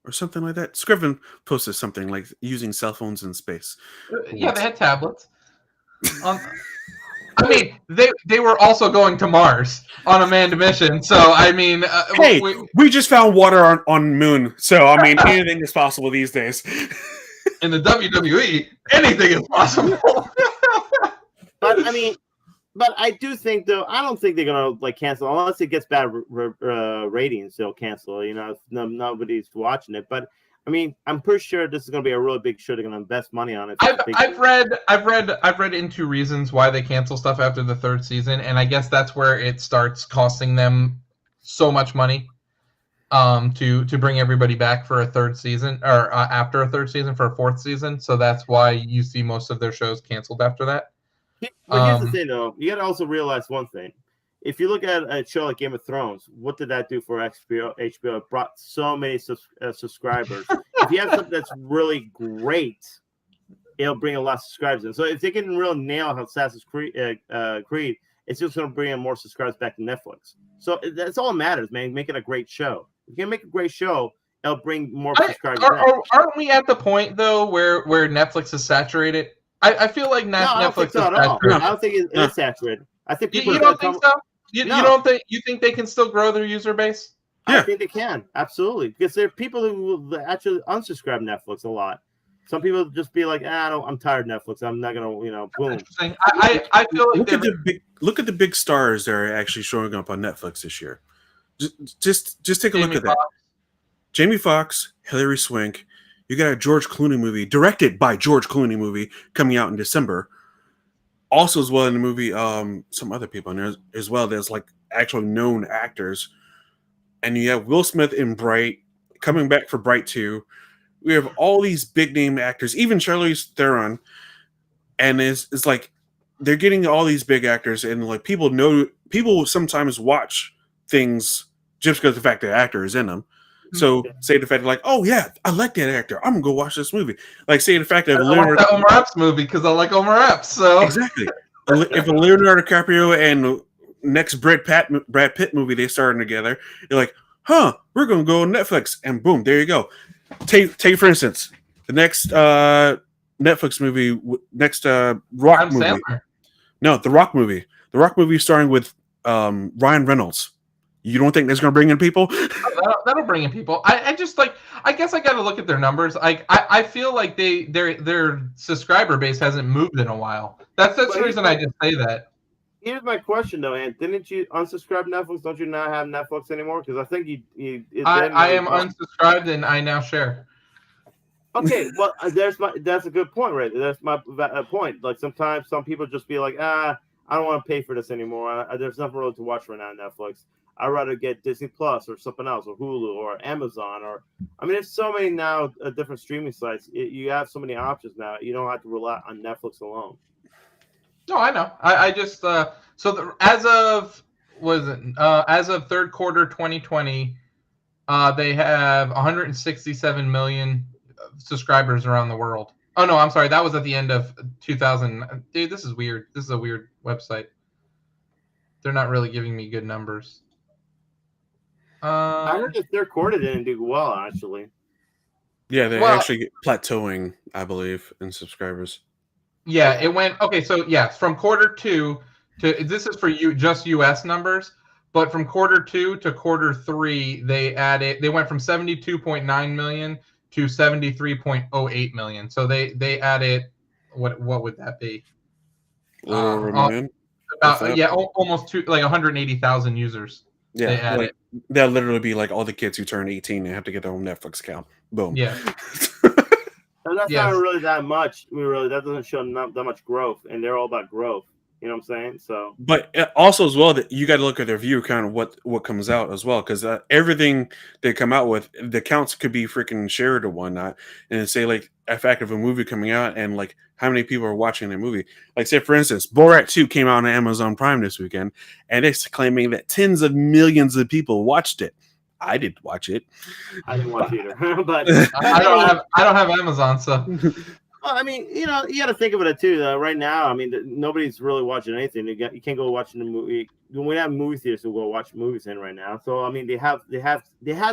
or something like that? Scriven posted something like using cell phones in space. Yeah, they had tablets. I mean, they were also going to Mars on a manned mission. So, I mean... hey, we just found water on Moon. So, I mean, anything is possible these days. In the WWE, anything is possible. But, I mean... But I do think, though, I don't think they're gonna like cancel unless it gets bad ratings. They'll cancel. You know, if nobody's watching it. But I mean, I'm pretty sure this is gonna be a really big show. They're gonna invest money on it. I've read into reasons why they cancel stuff after the 3rd season, and I guess that's where it starts costing them so much money. To bring everybody back for a 3rd season or after a 3rd season for a 4th season. So that's why you see most of their shows canceled after that. But here's the thing, though. You got to also realize one thing. If you look at a show like Game of Thrones, what did that do for HBO? HBO brought so many subscribers. if you have something that's really great, it'll bring a lot of subscribers in. So if they can really nail Assassin's Creed, it's just going to bring in more subscribers back to Netflix. So that's all that matters, man. Make it a great show. If you can make a great show, it'll bring more subscribers. Aren't we at the point though where Netflix is saturated? I feel like Netflix is saturated. I don't think it's saturated. I think people. You don't think so? You don't think you think they can still grow their user base? Yeah. I think they can, absolutely, because there are people who will actually unsubscribe Netflix a lot. Some people just be like, I'm tired of Netflix. I'm not gonna, boom. I feel like look at the big stars that are actually showing up on Netflix this year. Just take a look at that. Jamie Foxx, Hilary Swank. You got a George Clooney movie, directed by George Clooney movie, coming out in December. Also, as well in the movie, some other people in there as well. There's like actual known actors, and you have Will Smith in Bright coming back for Bright 2. We have all these big name actors, even Charlize Theron, and it's like they're getting all these big actors, and like people will sometimes watch things just because the fact that the actor is in them. So say the fact like, oh yeah, I like that actor, I'm gonna go watch this movie. Like say the fact that I like the Omar Epps movie because I like Omar Epps. So exactly, if a Leonardo DiCaprio and next Brad Pitt movie they starting together, you're like, we're gonna go on Netflix, and boom, there you go. Take for instance the next Netflix movie, next Rock movie. Sandler. No, the Rock movie. The Rock movie starring with Ryan Reynolds. You don't think that's going to bring in people? That'll bring in people. I just like. I guess I got to look at their numbers. I feel like their subscriber base hasn't moved in a while. That's the reason I just say that. Here's my question though, Ant. Didn't you unsubscribe Netflix? Don't you now have Netflix anymore? Because I think I am unsubscribed and I now share. Okay, well, that's a good point, right? That's my point. Like sometimes some people just be like, I don't want to pay for this anymore. There's nothing really to watch right now on Netflix. I'd rather get Disney Plus or something else, or Hulu or Amazon, there's so many now different streaming sites. You have so many options now. You don't have to rely on Netflix alone. No, I know. I just as of third quarter 2020, they have 167 million subscribers around the world. Oh no, I'm sorry. That was at the end of 2000. Dude, this is weird. This is a weird website. They're not really giving me good numbers. I heard the third quarter didn't do well, actually. Yeah, they're actually plateauing, I believe, in subscribers. Yeah, it went okay. So yeah, from quarter 2 to this is for just US numbers, but from quarter 2 to quarter 3, they went from 72.9 million to 73.08 million. So they added what would that be? A little over a million. Almost 180,000 users. Yeah, they'll literally be like all the kids who turn 18 and have to get their own Netflix account. Boom. Yeah. And that's not really that much. That doesn't show that much growth, and they're all about growth. You know what I'm saying? So, but also as well that you got to look at their view count of what comes out as well, because everything they come out with, the counts could be freaking shared or whatnot, and say like a fact of a movie coming out and like how many people are watching the movie. Like say for instance, Borat 2 came out on Amazon Prime this weekend, and it's claiming that tens of millions of people watched it. I didn't watch it. I didn't watch either, but I don't have Amazon, so. Well, you got to think of it too. Though. Right now, nobody's really watching anything. You can't go watching the movie. We have movie theaters to go watch movies in right now. So they have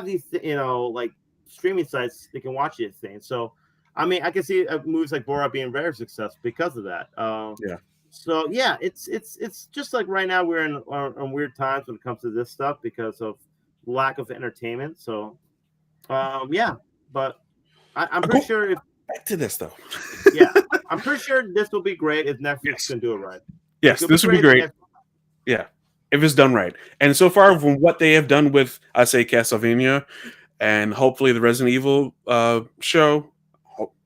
these like streaming sites they can watch these things. So I can see movies like Borat being very successful because of that. Yeah. So yeah, it's just like right now we're in weird times when it comes to this stuff because of lack of entertainment. So yeah, but I'm pretty sure if. Back to this though. Yeah, I'm pretty sure this will be great if Netflix can do it right. Yes, this would be great. Yeah, if it's done right. And so far, from what they have done with, I say, Castlevania, and hopefully the Resident Evil show,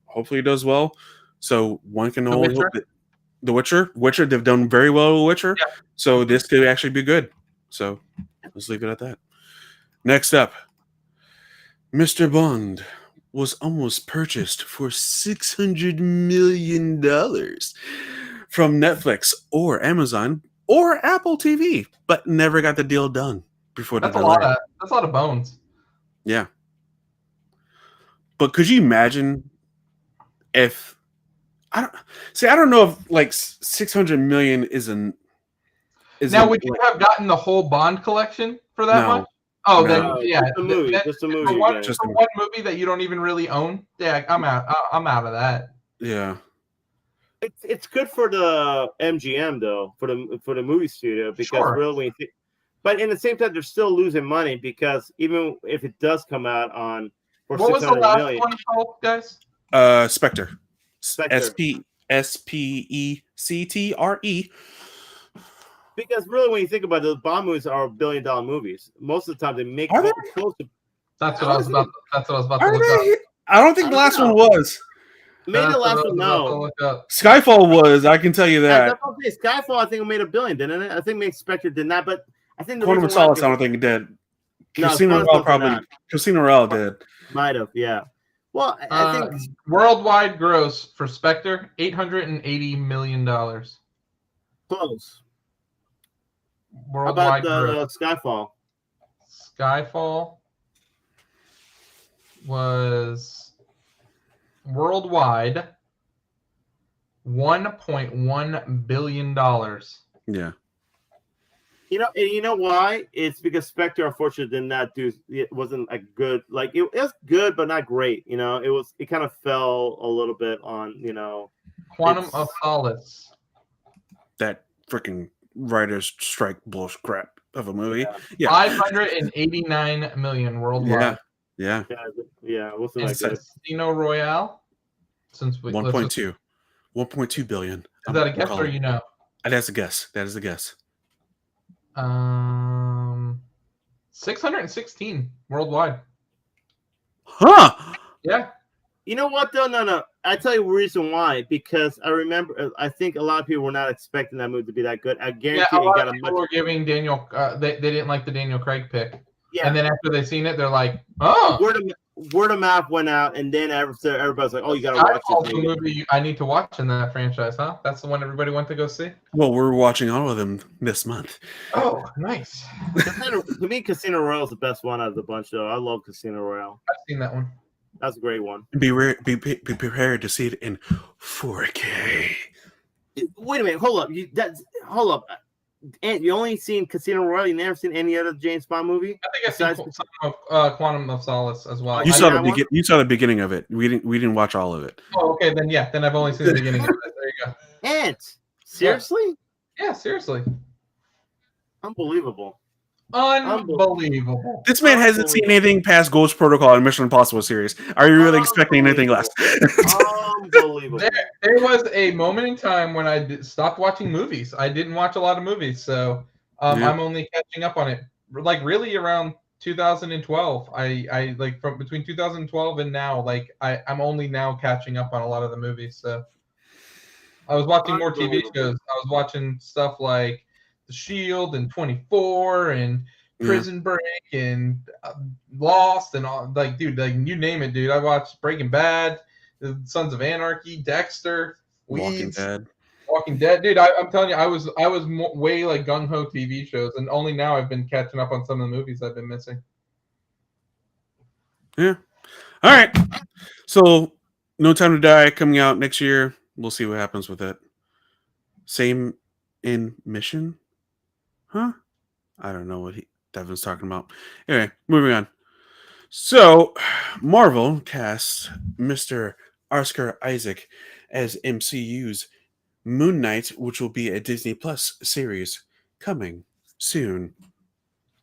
hopefully it does well. So one can only hope that The Witcher, they've done very well with Witcher. Yeah. So this could actually be good. So let's leave it at that. Next up, Mr. Bond was almost purchased for $600 million from Netflix or Amazon or Apple TV, but never got the deal done before that's a lot of bones. Yeah. But could you imagine if I don't know if like 600 million isn't Now, would you have gotten the whole Bond collection for that much? Oh, No. then yeah, just the movie. Just the movie. For one movie that you don't even really own. Yeah, I'm out. I'm out of that. Yeah. It's good for the MGM though, for the movie studio, because really when you think, but in the same time they're still losing money, because even if it does come out on for what was the 600 last million, one called, guys? Spectre. Spectre. SPECTRE. Because really, when you think about it, the Bond movies are $1 billion movies. Most of the time, they make Are they? close to. That's what I was about. That's what I was about to look up. I don't think the last one was. Maybe the last one, no. Skyfall was. I can tell you that. Skyfall, I think, it made $1 billion, didn't it? I think Spectre did not, but I think the Quantum of Solace, I don't think it did. Casino Royale probably. Casino Royale did. Might have, yeah. Well, I think worldwide gross for Spectre $880 million. Close. Worldwide How about Skyfall? Skyfall was worldwide $1.1 billion. Yeah. You know why? It's because Spectre, unfortunately, did not do. It wasn't a good. Like it was good, but not great. It was. It kind of fell a little bit on. Quantum of Solace. That freaking writer's strike bullshit crap of a movie. Yeah. 589 million worldwide. Yeah. Wasn't that good? Casino Royale. Since 1.2. 1.2 billion. Is that a guess or you know? That's a guess. That is a guess. 616 worldwide. Huh? Yeah. You know what though? No. I tell you the reason why. Because I remember, I think a lot of people were not expecting that movie to be that good. I guarantee a lot of people were giving Daniel. They didn't like the Daniel Craig pick. Yeah. And then after they seen it, they're like, "Oh." Word of mouth went out, and then everybody's like, "Oh, you gotta watch this movie. I need to watch in that franchise, huh? That's the one everybody went to go see." Well, we're watching all of them this month. Oh, nice. To me, Casino Royale is the best one out of the bunch, though. I love Casino Royale. I've seen that one. That's a great one. Be prepared to see it in 4K. Wait a minute. Hold up. And you only seen Casino Royale. You never seen any other James Bond movie? I think I've seen Quantum of Solace as well. You saw the beginning of it. We didn't watch all of it. Oh, okay. Then I've only seen the beginning of it. There you go. Ant, seriously? Yeah, seriously. Unbelievable. This man hasn't seen anything past Ghost Protocol and Mission Impossible series. Are you really expecting anything less? Unbelievable. There was a moment in time when I stopped watching movies. I didn't watch a lot of movies, so I'm only catching up on it. Like really around 2012. I like from between 2012 and now. Like I'm only now catching up on a lot of the movies. So I was watching more TV shows. I was watching stuff like The Shield and 24 and Prison Break and Lost and all. Like, dude, like you name it, dude. I watched Breaking Bad, The Sons of Anarchy, Dexter, Weeds, Walking Dead. Dude, I'm telling you, I was way like gung ho TV shows, and only now I've been catching up on some of the movies I've been missing. Yeah. All right. So, No Time to Die coming out next year. We'll see what happens with it. Same in Mission. Huh? I don't know what Devin's talking about. Anyway, moving on. So, Marvel cast Mr. Oscar Isaac as MCU's Moon Knight, which will be a Disney Plus series coming soon.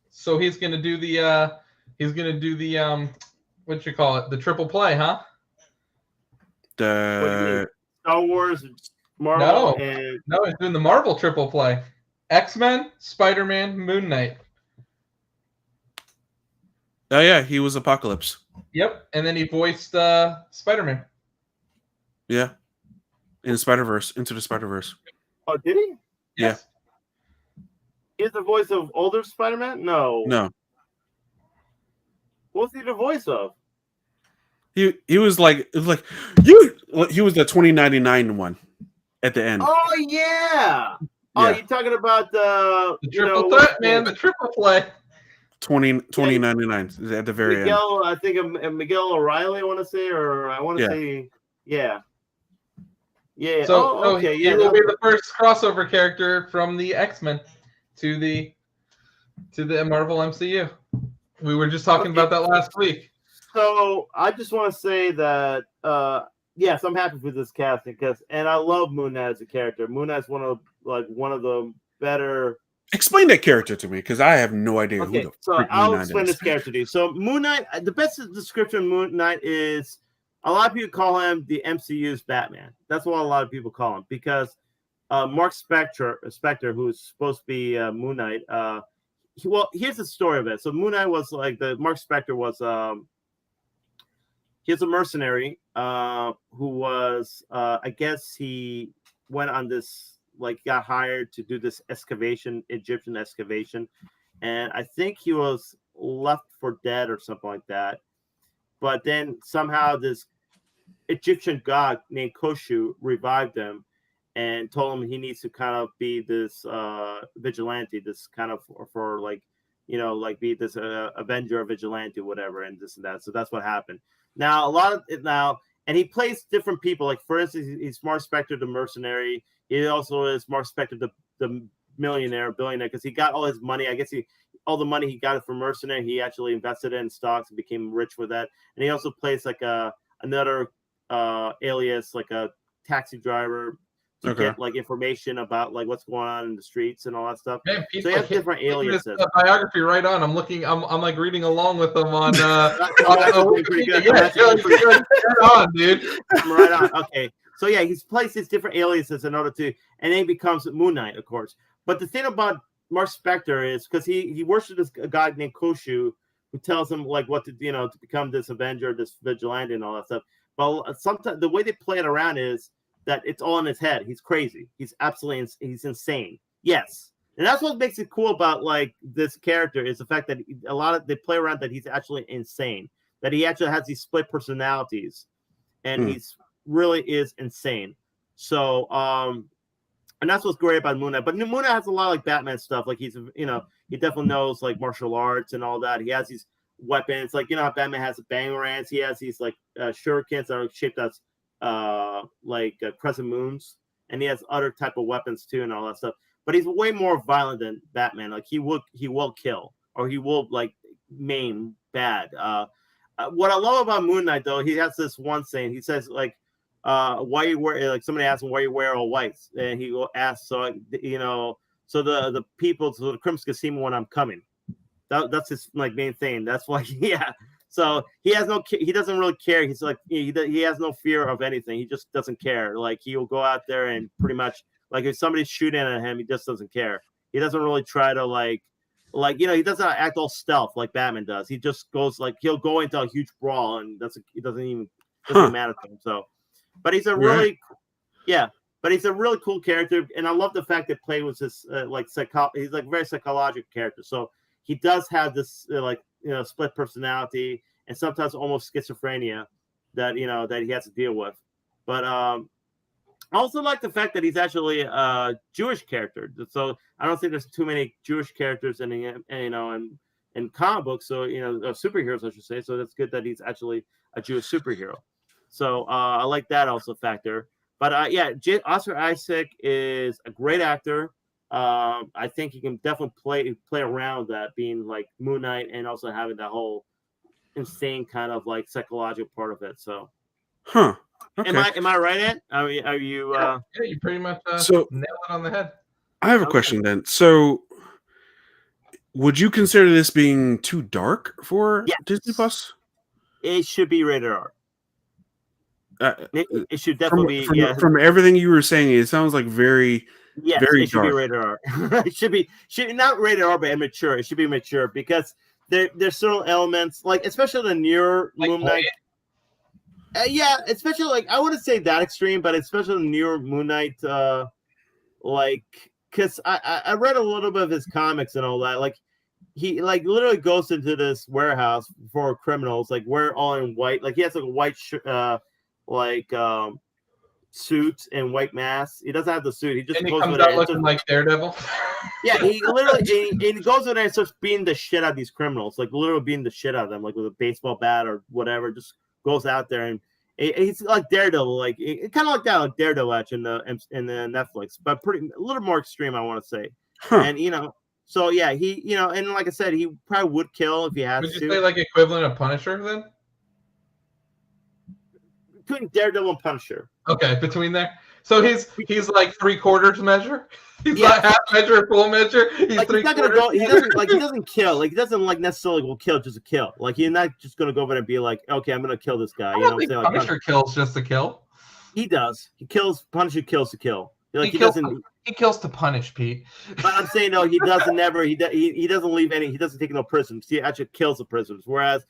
So he's gonna do the what you call it, the triple play, huh? The Star Wars, Marvel, no, he's doing the Marvel triple play. X-Men, Spider-Man, Moon Knight. Oh yeah, he was Apocalypse. Yep, and then he voiced Spider-Man. Yeah, in Spider-Verse, Into the Spider-Verse. Oh, did he? Yes. Yeah. He's the voice of older Spider-Man? No. What's he the voice of? He was like you. He was the 2099 one at the end. Oh yeah. Oh, you're talking about the triple threat, man, the triple play. $20.99 at the very end. Miguel, I think Miguel O'Reilly. I want to say, or I want to say, yeah. So, okay. he will be the first crossover character from the X-Men to the Marvel MCU. We were just talking about that last week. So I just want to say that yes, I'm happy with this casting and I love Moon Knight as a character. Moon Knight's one of the better. Explain that character to me, because I have no idea who the so freak I'll Moon Knight explain is. this character to you. So Moon Knight, the best description of Moon Knight is a lot of people call him the MCU's Batman. That's what a lot of people call him because Mark Spector, who's supposed to be Moon Knight. Here's the story of it. So Moon Knight was Mark Spector was he's a mercenary who was I guess he went on this got hired to do this Egyptian excavation, and I think he was left for dead or something like that. But then somehow this Egyptian god named Khoshu revived him and told him he needs to kind of be this vigilante, this kind of for be this avenger, vigilante, whatever, and this and that. So that's what happened. Now and he plays different people. Like for instance, he's Mark Spector, the mercenary. He also is Mark Spector, the billionaire, because he got all his money. I guess all the money he got it from mercenary. He actually invested it in stocks and became rich with that. And he also plays another alias, like a taxi driver, to get information about what's going on in the streets and all that stuff. Man, so he has different aliases. Biography right on. I'm looking. I'm reading along with them on. Pretty good. Yeah, right on, dude. Right on. Okay. So yeah, he's placed his different aliases in order to, and then he becomes Moon Knight, of course. But the thing about Mark Spector is because he worships this guy named Khoshu, who tells him what to to become this Avenger, this vigilante, and all that stuff. But sometimes the way they play it around is that it's all in his head. He's crazy. He's absolutely he's insane. Yes, and that's what makes it cool about this character is the fact that they play around that he's actually insane. That he actually has these split personalities, and he's really is insane. So and that's what's great about Moon Knight. But Moon Knight has a lot of Batman stuff. He's he definitely knows martial arts and all that. He has these weapons, how Batman has bangerangs. He has these shurikens that are shaped as crescent moons, and he has other type of weapons too and all that stuff. But he's way more violent than Batman. He will kill, or he will maim bad. What I love about Moon Knight though, he has this one saying. He says why you wear somebody asked him why you wear all whites, and he will ask so the people, so the criminals can see me when I'm coming. That's his main thing. That's why so he doesn't really care. He's he has no fear of anything. He just doesn't care. He will go out there and pretty much if somebody's shooting at him, he just doesn't care. He doesn't really try to he doesn't act all stealth like Batman does. He just goes he'll go into a huge brawl, and it doesn't matter to him. So, but he's a really but he's a really cool character, and I love the fact that Play was this he's a very psychological character. So he does have this split personality and sometimes almost schizophrenia that that he has to deal with. But I also like the fact that he's actually a Jewish character. So I don't think there's too many Jewish characters in comic books. So superheroes, I should say. So that's good that he's actually a Jewish superhero. So I like that also factor. But Oscar Isaac is a great actor. I think he can definitely play around that being Moon Knight and also having that whole insane kind of psychological part of it. So, okay. Am I right, Ed? Are you? Yeah, you pretty much nailed it on the head. I have a question then. So, would you consider this being too dark for Disney Plus? It should be rated R. It should definitely be. From everything you were saying, it sounds like very it should dark. be rated R. It should not rated R, but immature. It should be mature because there's certain elements, especially the newer Moon Knight. Especially I wouldn't say that extreme, but especially the newer Moon Knight. Because I read a little bit of his comics and all that. He literally goes into this warehouse for criminals. We're all in white. He has a white suit and white mask. He doesn't have the suit. He just And he goes comes with out it. looking like Daredevil. Yeah, he literally he goes in there and starts beating the shit out of these criminals, like literally beating the shit out of them, like with a baseball bat or whatever. Just goes out there and he's like Daredevil, like kind of like that, like Daredevil in the Netflix, but a little more extreme, I want to say. Huh. And so yeah, he and like I said, he probably would kill if he had Would to. you say like equivalent of Punisher then? Between Daredevil and Punisher. Okay, between there. So he's like 3/4 measure. He's Yeah. not half measure, full measure. He's Like he's not gonna go. He doesn't kill. Like he doesn't like necessarily will kill just to kill. Like he's not just gonna go over there and be like, okay, I'm gonna kill this guy. I don't think Punisher kills just to kill. He does. He kills. Punisher kills to kill. Like he kills, doesn't. He kills to punish, Pete. But I'm saying no. He doesn't never. He doesn't leave any. He doesn't take no prisoners. He actually kills the prisoners. Whereas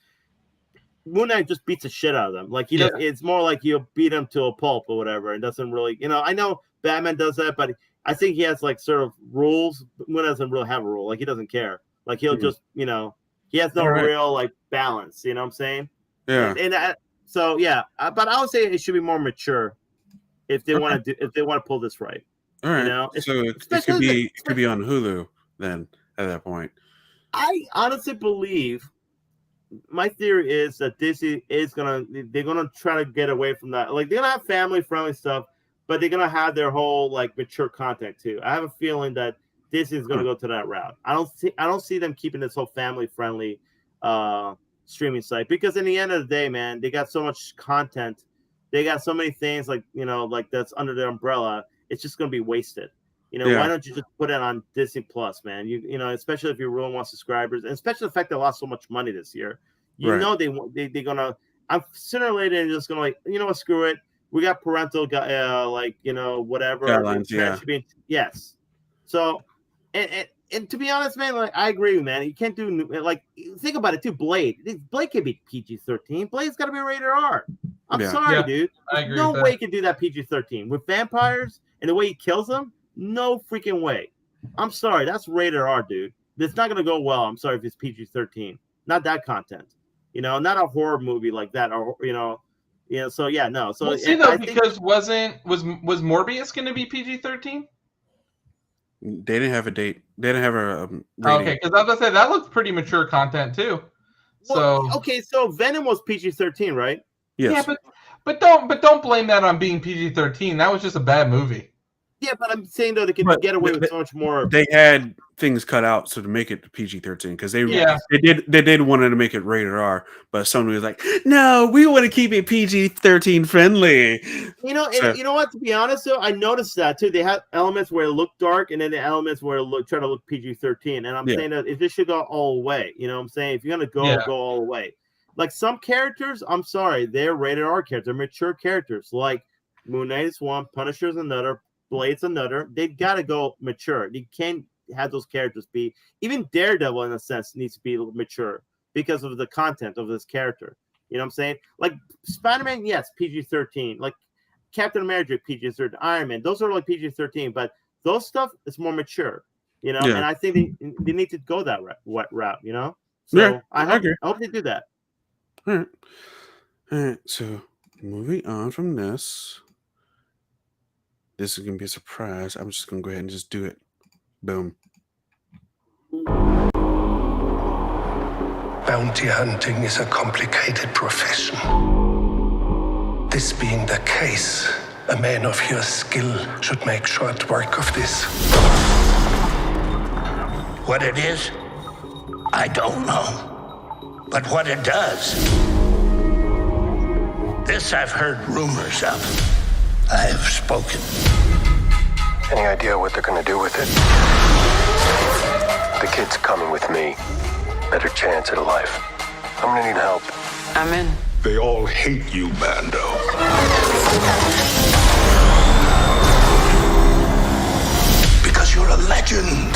Moon Knight just beats the shit out of them. Like he does. It's more like he'll beat him to a pulp or whatever, and doesn't really. I know Batman does that, but I think he has like sort of rules. Moon Knight doesn't really have a rule. Like he doesn't care. Like he'll just he has no real like balance. You know what I'm saying? Yeah. So yeah, but I would say it should be more mature if they want to pull this right. All right. So it could be on Hulu then at that point. I honestly believe. My theory is that Disney they're gonna try to get away from that. Like they're gonna have family friendly stuff, but they're gonna have their whole like mature content too. I have a feeling that Disney's gonna go to that route. I don't see them keeping this whole family friendly streaming site, because in the end of the day, man, they got so much content, they got so many things like that's under their umbrella. It's just gonna be wasted. Why don't you just put it on Disney Plus, man? Especially if you really want subscribers, and especially the fact they lost so much money this year. They're gonna. I'm sooner or later just gonna what, screw it. We got parental whatever guidelines. Yes. So, and to be honest, man, like I agree, man. You can't do think about it too. Blade can be PG-13. Blade's got to be rated R. I'm sorry, dude. I agree. No way you can do that PG-13 with vampires and the way he kills them. No freaking way. I'm sorry. That's rated R, dude. It's not going to go well. I'm sorry if it's PG-13. Not that content. Not a horror movie like that. Or, so yeah, no. So because was Morbius going to be PG-13? They didn't have a date. They didn't have a rating. Okay, because I was going to say, that looks pretty mature content too. So Venom was PG-13, right? Yes. Yeah, but don't blame that on being PG-13. That was just a bad movie. Yeah, but I'm saying though they can get away with so much more. They had things cut out so to make it PG-13 because they did want to make it rated R, but somebody was like, "No, we want to keep it PG-13 friendly." You know what? To be honest, though, I noticed that too. They have elements where it looked dark, and then the elements where it try to look PG-13. And I'm saying that if this should go all the way, you know what I'm saying? If you're gonna go all the way, like some characters, I'm sorry, they're rated R characters, they're mature characters. Like Moon Knight is one, Punisher's another. Blade's another. They've got to go mature. You can't have those characters be. Even Daredevil, in a sense, needs to be mature because of the content of this character. You know what I'm saying? Like Spider-Man, yes, PG-13. Like Captain America, PG-13. Iron Man, those are like PG-13. But those stuff is more mature. And I think they need to go that route. So I hope they do that. All right. So moving on from this. This is going to be a surprise. I'm just going to go ahead and just do it. Boom. Bounty hunting is a complicated profession. This being the case, a man of your skill should make short work of this. What it is, I don't know. But what it does, this I've heard rumors of. I have spoken. Any idea what they're gonna do with it? The kid's coming with me. Better chance at a life. I'm gonna need help. I'm in. They all hate you, Bando. Because you're a legend.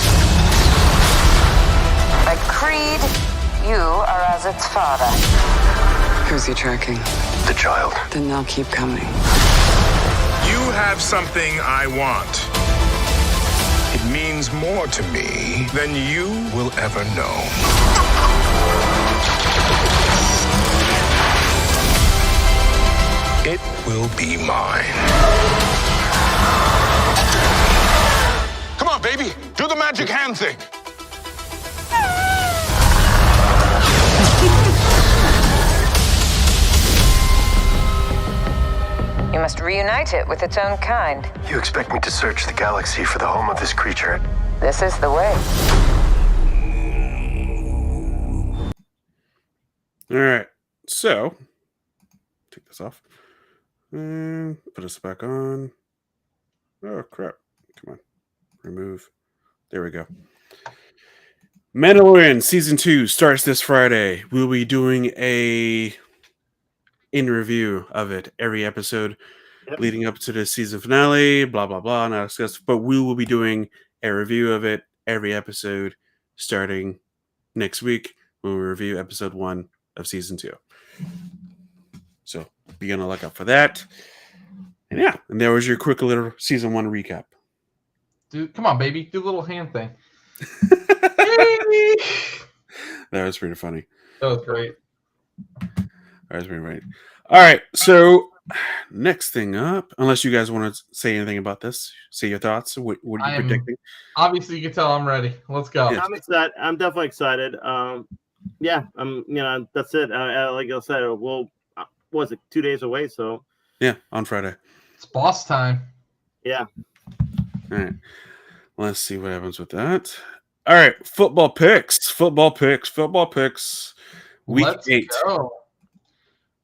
Like Creed, you are as its father. Who's he tracking? The child. Then they'll keep coming. You have something I want. It means more to me than you will ever know. It will be mine. Come on, baby. Do the magic hand thing. You must reunite it with its own kind. You expect me to search the galaxy for the home of this creature? This is the way. All right. So, take this off. And put this back on. Oh, crap. Come on. Remove. There we go. Mandalorian Season 2 starts this Friday. We'll be doing a in review of it every episode leading up to the season finale, blah, blah, blah. Not discuss, but we will be doing a review of it every episode starting next week when we review episode 1 of Season 2. So be on the lookout for that. And yeah, and there was your quick little Season 1 recap. Dude, come on, baby. Do a little hand thing. That was pretty funny. That was great. That was pretty funny. All right, so next thing up, unless you guys want to say anything about this, say your thoughts. What are you predicting? Obviously, you can tell I'm ready. Let's go. Yeah. I'm excited. I'm definitely excited. Yeah, that's it. Like I said, we'll, was it 2 days away? So Yeah, on Friday. It's boss time. yeah. All right. Let's see what happens with that. All right, football picks. Week Let's 8. go.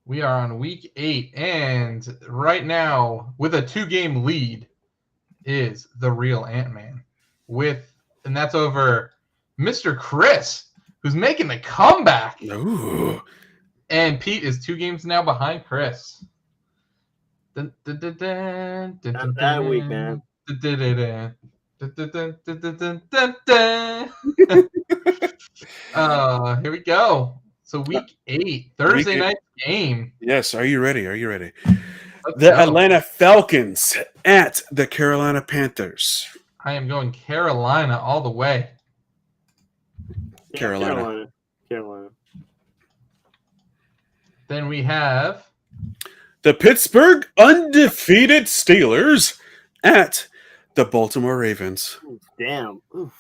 We are on week 8, and right now, with a 2-game lead, is the real Ant-Man. And that's over Mr. Chris, who's making the comeback. Ooh. And Pete is 2 games now behind Chris. Not that week, man. Here we go. So week 8, Thursday night game. Yes, are you ready? Let's The go. Atlanta Falcons at the Carolina Panthers. I am going Carolina all the way. Yeah, Carolina. Then we have The Pittsburgh undefeated Steelers at the Baltimore Ravens. Ooh, damn. Oof.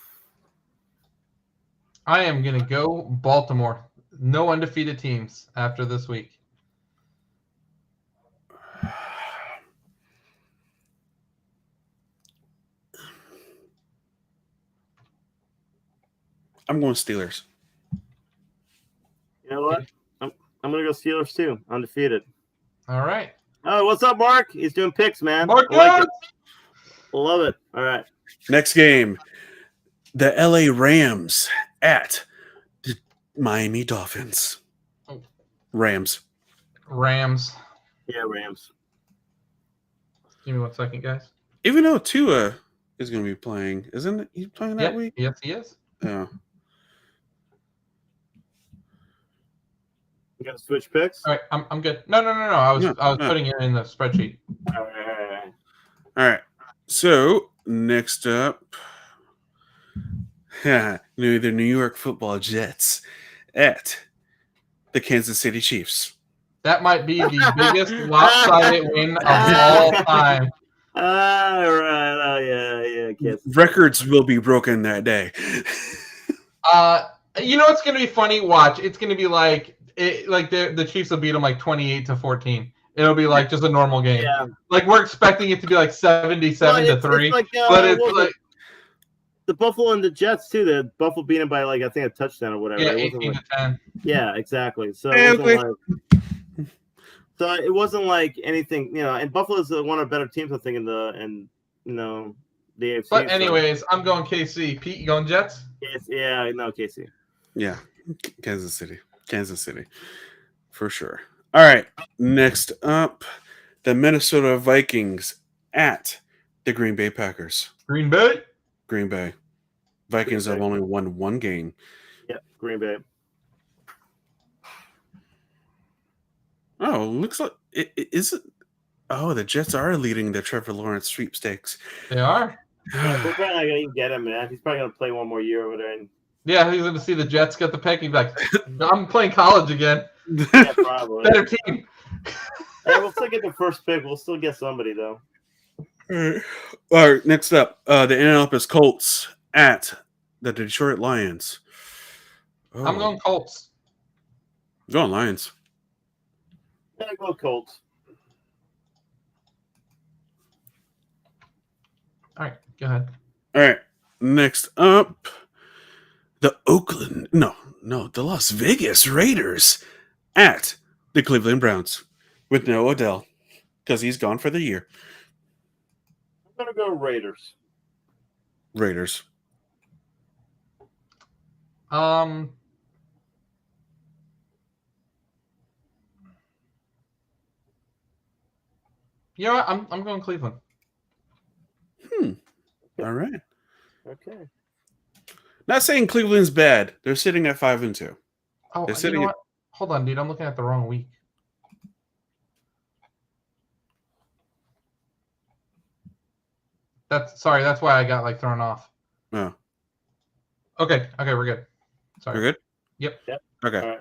I am going to go Baltimore. No undefeated teams after this week. I'm going Steelers. You know what? I'm gonna go Steelers too. Undefeated. All right. Oh, what's up, Mark? He's doing picks, man. Mark, I like it. Love it. All right. Next game, the LA Rams at the Miami Dolphins. Oh. Rams. Yeah, Rams. Give me 1 second, guys. Even though Tua is going to be playing, isn't he playing that week? Yes, he is. Oh. You got to switch picks. All right, I'm good. No. I was No. putting it in the spreadsheet. All right. All right. So next up, the New York Football Jets at the Kansas City Chiefs. That might be the biggest lopsided win of all time. All right. Oh yeah. Kids. Records will be broken that day. You know what's going to be funny? Watch. It's going to be like the Chiefs will beat them like 28-14. It'll be like just a normal game. Yeah. Like we're expecting it to be like 77-3, but it's like the Buffalo and the Jets too. The Buffalo beat them by like I think a touchdown or whatever. yeah, It wasn't 18-10. yeah, exactly. So Yeah, it wasn't like anything, And Buffalo's one of the better teams, I think, in the AFC. But anyways, I'm going KC. Pete, you going Jets? KC. Yeah, Kansas City, for sure. All right, next up, the Minnesota Vikings at the Green Bay Packers. Green Bay. Vikings Green Bay. have only won 1 game. Yeah, Green Bay. Oh, looks like is it? Oh, the Jets are leading the Trevor Lawrence sweepstakes. They are. We're probably not gonna even get him, man. He's probably gonna play one more year over there. And Yeah, he's going to see the Jets get the pick. He's like, I'm playing college again. yeah, probably. Better team. Hey, we'll still get the first pick. We'll still get somebody though. All right. Next up, the Indianapolis Colts at the Detroit Lions. Oh, I'm going Colts. going Lions. Yeah, go Colts. All right, go ahead. All right. Next up, the the Las Vegas Raiders at the Cleveland Browns with no Odell because he's gone for the year. I'm gonna go Raiders. Raiders. You know what? I'm going Cleveland. All right. Okay. Not saying Cleveland's bad. They're sitting at 5-2. Oh, They're you sitting know at what? Hold on, dude. I'm looking at the wrong week. That's why I got like thrown off. Oh, Okay, we're good. Sorry. we're good. Yep. Okay.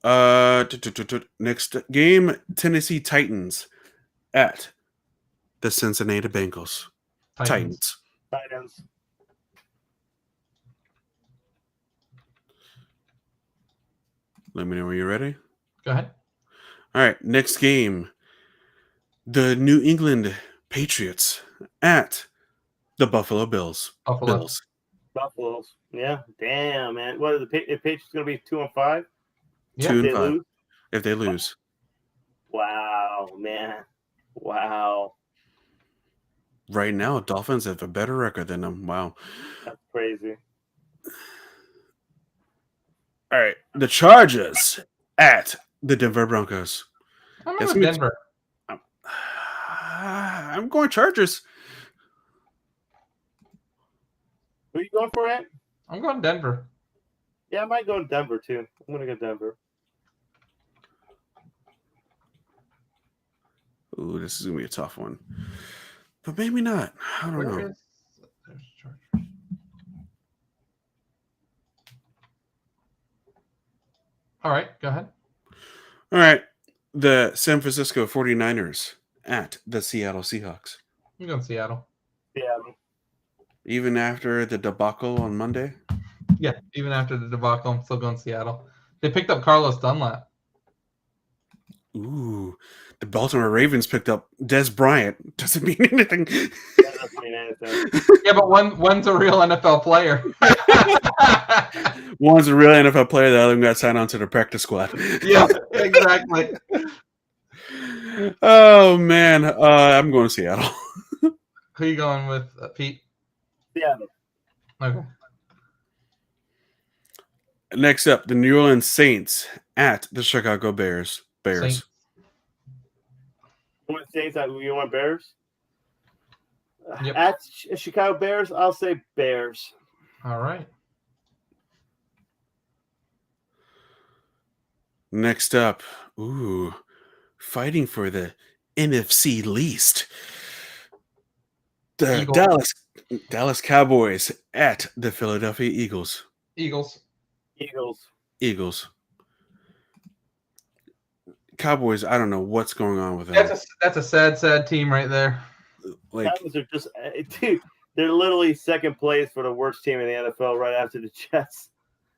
All right. Next game, Tennessee Titans at the Cincinnati Bengals. Titans. Titans. Let me know when you're ready. Go ahead. All right. Next game, the New England Patriots at the Buffalo Bills. Buffalo. Bills. Buffaloes. Yeah. Damn, man. What are the Patriots gonna be 2-5? Yeah. 2-5 lose? if they lose. Wow, man. Wow. Right now, Dolphins have a better record than them. Wow. That's crazy. All right. The Chargers at the Denver Broncos. I'm Guess going who- Denver. I'm going Chargers. Who are you going for, Ed? I'm going Denver. Yeah, I might go to Denver too. I'm gonna go Denver. Ooh, this is gonna be a tough one, but maybe not. I don't know. There's Chargers. All right, go ahead. All right, the San Francisco 49ers at the Seattle Seahawks. I'm going Seattle. Yeah. Even after the debacle on Monday. Yeah, even after the debacle, I'm still going Seattle. They picked up Carlos Dunlap. Ooh, the Baltimore Ravens picked up Des Bryant. Doesn't mean anything. That doesn't mean anything. Yeah, but one's a real NFL player. One's a real NFL player. The other one got signed onto the practice squad. Yeah, exactly. Oh man, I'm going to Seattle. Who you going with, Pete? Seattle. Okay. Next up, the New Orleans Saints at the Chicago Bears. Saints. You want Saints? You want Bears? Yep. At Chicago Bears, I'll say Bears. All right. Next up, fighting for the NFC least. The Eagles. Dallas Cowboys at the Philadelphia Eagles. Eagles. Eagles. Cowboys, I don't know what's going on with them. That's a sad team right there. Like, Cowboys are just, dude, they're literally second place for the worst team in the NFL right after the Jets.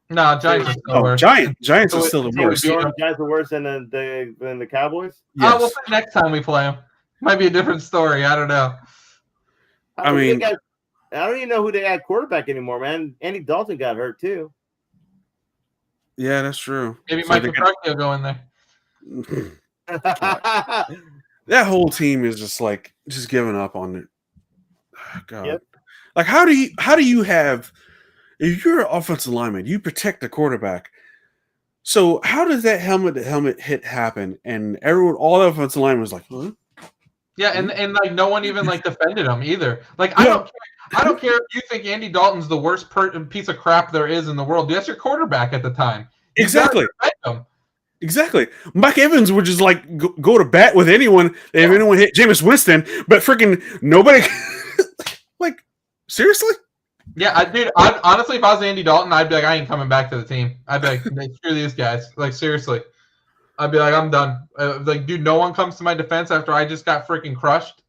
No, Giants are still worse. Giants are still the worst. You guys are worse than the Cowboys? Yes. We'll see next time we play them. Might be a different story. I don't know. I don't even know who they had quarterback anymore, man. Andy Dalton got hurt too. Yeah, that's true. Maybe So Mike they McCarthy will go in there. That whole team is just giving up on it. God. Yep. Like how do you have, if you're an offensive lineman, you protect the quarterback. So how does that helmet to helmet hit happen? And all the offensive linemen was like, huh? Yeah, and like no one even like defended him either. Like I don't care if you think Andy Dalton's the worst piece of crap there is in the world. That's your quarterback at the time. You Exactly. gotta defend him. Exactly. Mike Evans would just like go to bat with anyone if anyone hit Jameis Winston, but freaking nobody. Like, seriously? Yeah, dude. Honestly, if I was Andy Dalton, I'd be like, I ain't coming back to the team. I'd be like, screw these guys. Like, seriously. I'd be like, I'm done. Like, dude, no one comes to my defense after I just got freaking crushed.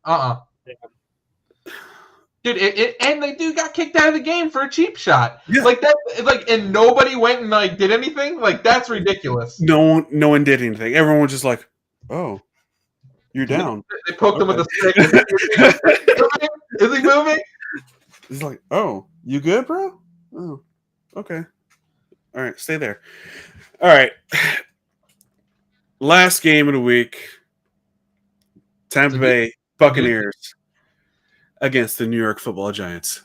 Dude, and the dude got kicked out of the game for a cheap shot. Yeah. Like that, like, and nobody went and like did anything. Like, that's ridiculous. No one did anything. Everyone was just like, "Oh, you're down." They poked him with a stick. Is he moving? It's like, "Oh, you good, bro? Oh, okay. All right, stay there." All right. Last game of the week. Tampa Bay Buccaneers against the New York Football Giants.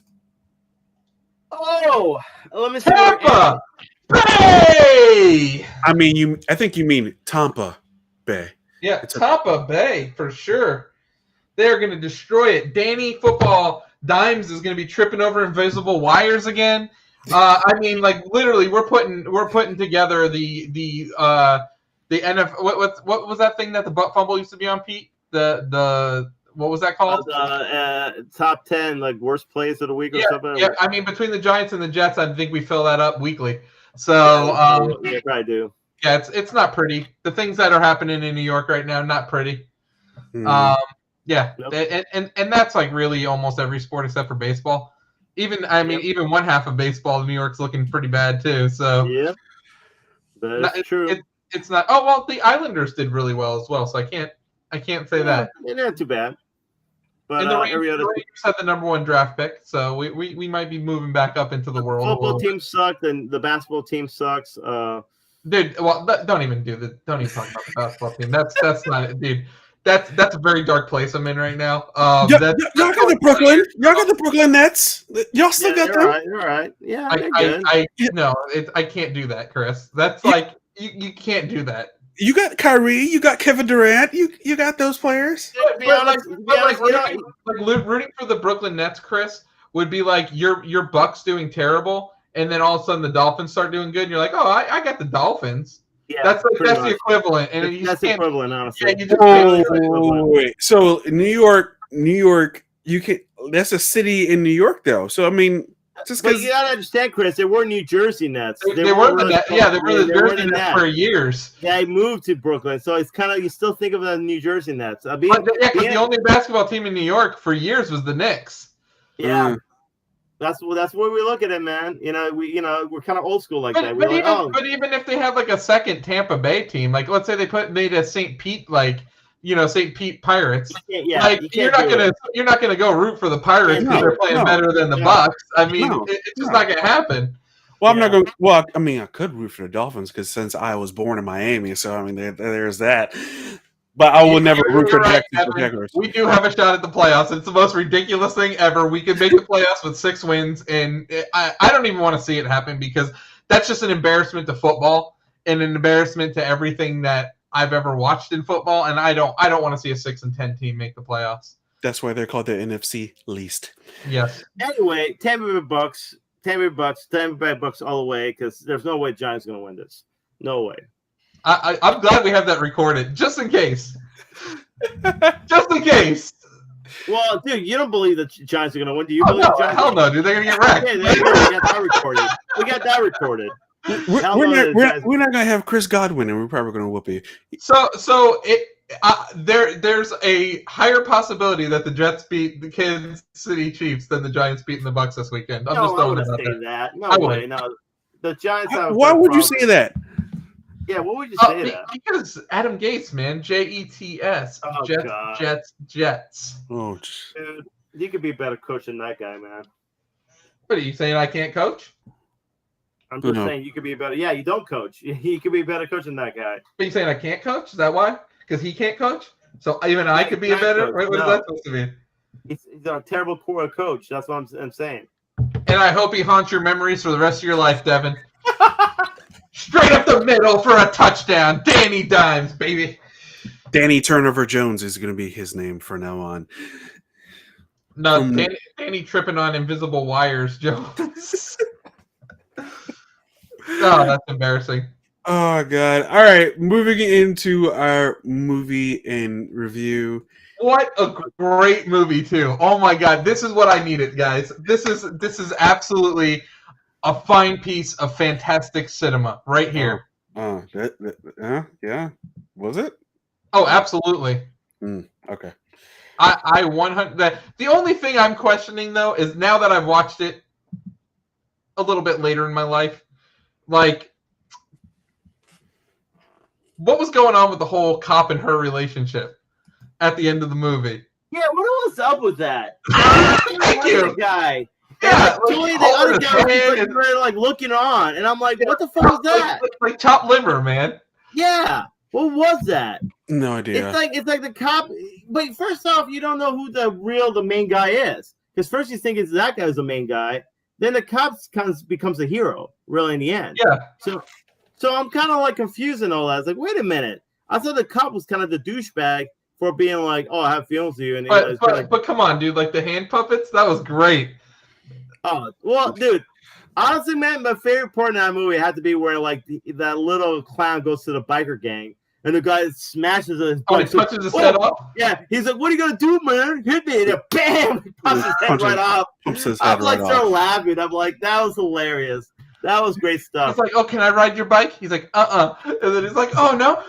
Oh, let me see. Tampa Bay. I think you mean Tampa Bay. Yeah, Tampa Bay for sure. They're going to destroy it. Danny Football Dimes is going to be tripping over invisible wires again. I mean, like, literally, we're putting together the NFL. What was that thing that the butt fumble used to be on, Pete? The what was that called? Top 10 like worst plays of the week or something. Yeah, I mean, between the Giants and the Jets, I think we fill that up weekly. So yeah, I do. Yeah, it's not pretty. The things that are happening in New York right now, not pretty. Mm. Yeah, yep. and that's like really almost every sport except for baseball. Even one half of baseball, New York's looking pretty bad too. So yeah, that's true. It's not. Oh well, the Islanders did really well as well. So I can't say that. They're not too bad. But and the Rangers had the number 1 draft pick, so we might be moving back up into the world. The football team sucked, and the basketball team sucks. Dude, well, don't even talk about the basketball team. That's not it, dude. That's a very dark place I'm in right now. Y'all got the Brooklyn. Y'all got the Brooklyn Nets. Y'all still got them. You're right. Yeah, I can't do that, Chris. That's like you can't do that. You got Kyrie. You got Kevin Durant. You got those players. Rooting for the Brooklyn Nets, Chris, would be like your Bucks doing terrible, and then all of a sudden the Dolphins start doing good, and you're like, oh, I got the Dolphins. Yeah, that's the equivalent, and that's the equivalent, honestly. Yeah, wait. So New York, you can. That's a city in New York, though. So I mean, just because you gotta understand, Chris, they were New Jersey Nets. They were the Nets. Yeah, they were the Jersey Nets for years. Yeah, I moved to Brooklyn, so it's kind of you still think of it as New Jersey Nets. I mean, the only basketball team in New York for years was the Knicks. Yeah. That's where we look at it, man. We're kind of old school like that. But even if they had like a second Tampa Bay team, like let's say they made a St. Pete, St. Pete Pirates. You're not gonna go root for the Pirates because they're playing better than the Bucks. I mean, it's just not gonna happen. Well, I'm not going. Well, I mean, I could root for the Dolphins because since I was born in Miami, so I mean, there's that. But I will never root for Jaguars. We do have a shot at the playoffs. It's the most ridiculous thing ever. We could make the playoffs with 6 wins, and I don't even want to see it happen because that's just an embarrassment to football and an embarrassment to everything that I've ever watched in football. And I don't want to see a 6-10 team make the playoffs. That's why they're called the NFC least. Yes. Anyway, Tampa Bay Bucks all the way because there's no way Giants are going to win this. No way. I'm glad we have that recorded, just in case. Just in case. Well, dude, you don't believe the Giants are going to win. Do you believe the Giants? Hell no, dude. They're going to get wrecked. Yeah, we got that recorded. We're not going to have Chris Godwin, and we're probably going to whoop you. There's a higher possibility that the Jets beat the Kansas City Chiefs than the Giants beating the Bucks this weekend. I'm just throwing it out there. That. No way. No. The Giants have. Why would you say that? Yeah, what would you say that? Because Adam Gates, man, Jets, Oh, Jets. Oh, dude, you could be a better coach than that guy, man. What are you saying? I can't coach? I'm just saying you could be a better. Yeah, you don't coach. He could be a better coach than that guy. Are you saying I can't coach? Is that why? Because he can't coach? So even I could be a better. What is that supposed to mean? He's a terrible core coach. That's what I'm saying. And I hope he haunts your memories for the rest of your life, Devin. Straight up the middle for a touchdown. Danny Dimes, baby. Danny Turnover Jones is going to be his name from now on. No, Danny tripping on invisible wires, Jones. Oh, that's embarrassing. Oh, God. All right. Moving into our movie and review. What a great movie, too. Oh, my God. This is what I needed, guys. This is absolutely a fine piece of fantastic cinema right here. Yeah. Was it? Oh, absolutely. Okay. I 100. The only thing I'm questioning though is now that I've watched it a little bit later in my life, like, what was going on with the whole cop and her relationship at the end of the movie? Yeah, what was up with that? Thank you. The guy. Yeah, And like, the other guy was like, really, like looking on, and I'm like, what the fuck was that? Like chopped liver, man. Yeah, what was that? No idea. It's like the cop. But first off, you don't know who the main guy is, because first you think it's that guy's the main guy, then the cop becomes a hero, really, in the end. Yeah. So I'm kind of like confused and all that. It's like, wait a minute, I thought the cop was kind of the douchebag for being like, oh, I have feelings for you, and but come on, dude, like the hand puppets, that was great. Oh well, dude. Honestly, man, my favorite part of that movie had to be where like that little clown goes to the biker gang, and the guy smashes his. Oh, he touches his head off. Yeah, he's like, "What are you gonna do, man? Hit me!" And bam, he pops his head right off. I'm like, start laughing. I'm like, that was hilarious. That was great stuff. He's like, "Oh, can I ride your bike?" He's like, and then he's like, "Oh no."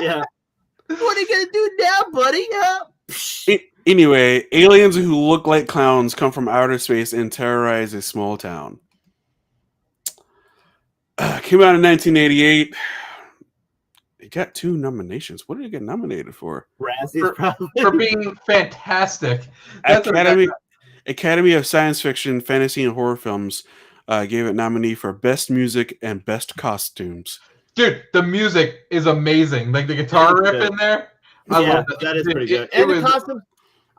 Yeah. What are you gonna do now, buddy? Anyway, aliens who look like clowns come from outer space and terrorize a small town. Came out in 1988. It got 2 nominations. What did it get nominated for? Razzies, probably. For being fantastic. Academy of Science Fiction, Fantasy, and Horror Films gave it nominee for Best Music and Best Costumes. Dude, the music is amazing. Like the guitar riff in there. I love that is pretty good. And the costumes.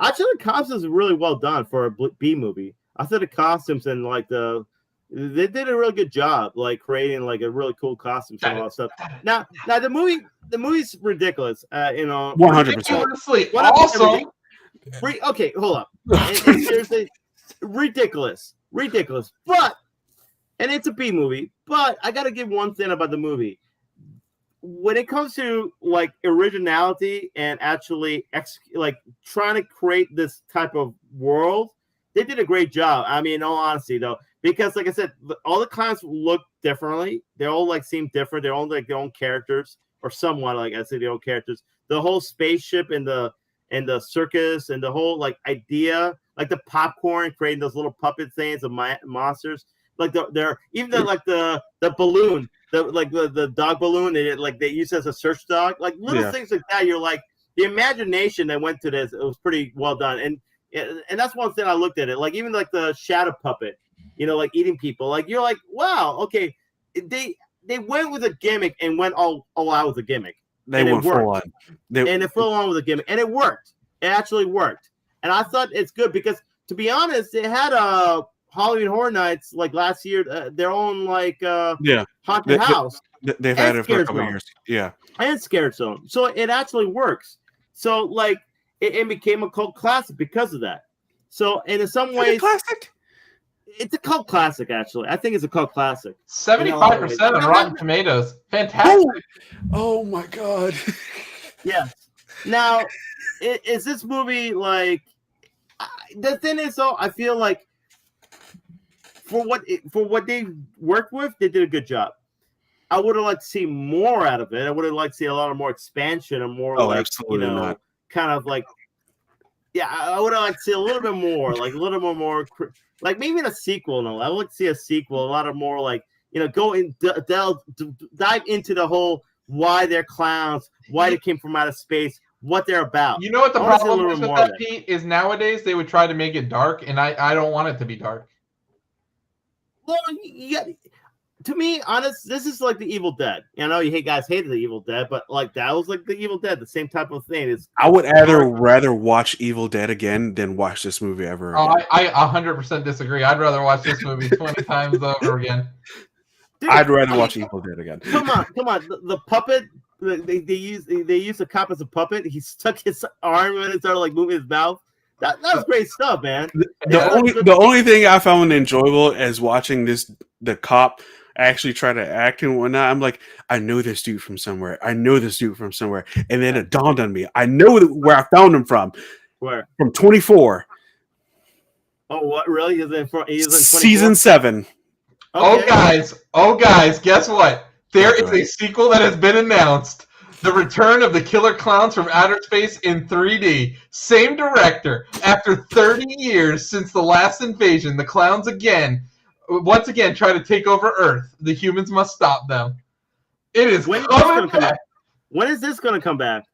Actually, the costumes are really well done for a B movie. I thought the costumes and like they did a really good job, like creating like a really cool costumes and all that stuff. Now the movie's ridiculous. 100%. Honestly, awesome. Okay, hold up. And seriously, ridiculous. But, and it's a B movie. But I gotta give one thing about the movie. When it comes to like originality and actually like trying to create this type of world, they did a great job. I mean, in all honesty, though, because like I said, all the clowns look differently. They all like seem different. They're all like their own characters, or somewhat like I say their own characters. The whole spaceship and the circus and the whole like idea, like the popcorn creating those little puppet things of monsters. Like they're even the balloon. The dog balloon, they use it as a search dog, like little things like that. You're like, the imagination that went to this, it was pretty well done, and that's one thing I looked at it. Like even like the shadow puppet, like eating people. Like you're like, wow, okay, they went with a gimmick and went all out with a gimmick. They went full on, and it full on with a gimmick, and it worked. It actually worked, and I thought it's good because, to be honest, it had Halloween Horror Nights like last year, their own like haunted house. They've had it for a couple of years, and Scared Zone. So it actually works. So like it became a cult classic because of that. So and in some ways, it's a cult classic. Actually, I think it's a cult classic. 75% on Rotten Tomatoes. Fantastic. Oh my god. Yes. Now, is this movie like? The thing is, though, I feel like. For what they worked with, they did a good job. I would have liked to see more out of it. I would have liked to see a lot of more expansion and more kind of like, I would have liked to see a little bit more, like a little more, like maybe a sequel. No, I would like to see a sequel, a lot of more like, go in, dive into the whole why they're clowns, why they came from outer space, what they're about. You know what the problem is with that, Pete, is nowadays they would try to make it dark, and I don't want it to be dark. Well, yeah, to me, honest, this is like the Evil Dead. I know you guys hated the Evil Dead, but like that was like the Evil Dead, the same type of thing. I would rather watch Evil Dead again than watch this movie ever again. I 100% disagree. I'd rather watch this movie 20 times over again. Dude, I'd rather watch Evil Dead again. Come on. The puppet, they use the cop as a puppet. He stuck his arm in and started like moving his mouth. That was great stuff, man. The only thing I found enjoyable is watching the cop actually try to act and whatnot. I'm like, I know this dude from somewhere. And then it dawned on me. I know where I found him from. Where? From 24. Oh, what? Really? He's in Season 7. Okay. Oh, guys, guess what? There is a sequel that has been announced The Return of the Killer Clowns from Outer Space in 3D. Same director. After 30 years since the last invasion, the clowns once again try to take over Earth. The humans must stop them. It is When is this coming gonna come back. back? When is this gonna come back?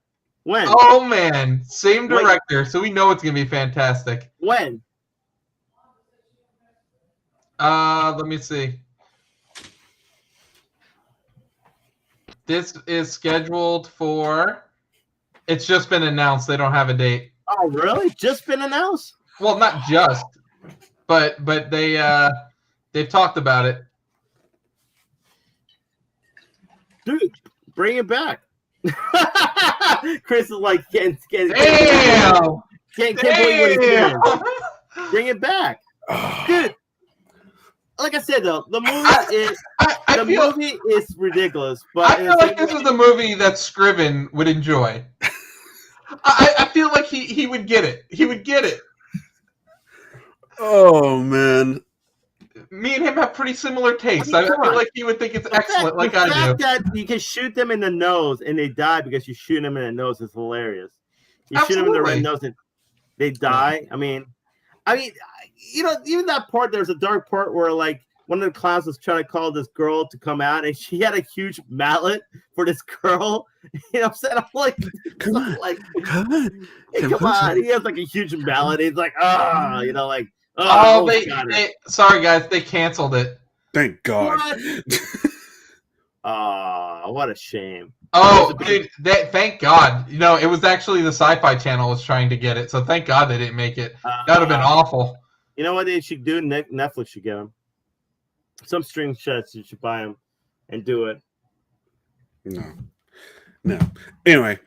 When? Oh man, same director, so we know it's gonna be fantastic. When? Let me see. This is scheduled for. It's just been announced. They don't have a date. Oh, really? Just been announced? Well, not just, but they've talked about it. Dude, bring it back. Chris is like, can't Damn! believe what he's doing. Damn! Bring it back. Dude, like I said, though, the movie is ridiculous. But I feel like this is the movie that Scriven would enjoy. I feel like he would get it. He would get it. Oh man. Me and him have pretty similar tastes. I feel like he would think it's excellent, like I do. The fact that you can shoot them in the nose and they die because you shoot them in the nose is hilarious. You shoot them in the red nose and they die. I mean, you know, even that part, there's a dark part where like one of the clowns was trying to call this girl to come out and she had a huge mallet for this girl. You know what I'm saying? I'm like, come on. He has like a huge mallet. He's like, you know, like, sorry guys, they canceled it. Thank God. What a shame. Oh, dude, thank God. You know, it was actually the Sci-Fi Channel was trying to get it, so thank God they didn't make it. That would have been awful. You know what they should do? Netflix should get them. Some stream shots, you should buy them and do it. No. Anyway,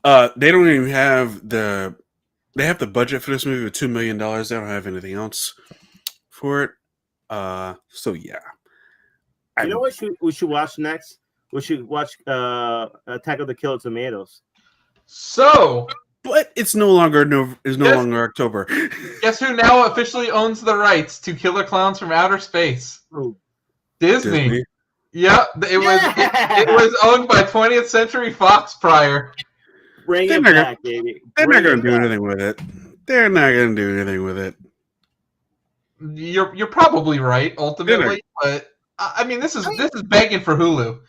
they don't even have they have the budget for this movie with $2 million. They don't have anything else for it. So yeah. You know what we should watch next? We should watch Attack of the Killer Tomatoes. So, but it's no longer longer October. Guess who now officially owns the rights to Killer Clowns from Outer Space? Ooh. Disney. Yep, it was owned by 20th Century Fox prior. Bring it back, baby. They're not going to do anything with it. They're not going to do anything with it. You're probably right ultimately, but I mean this is begging for Hulu.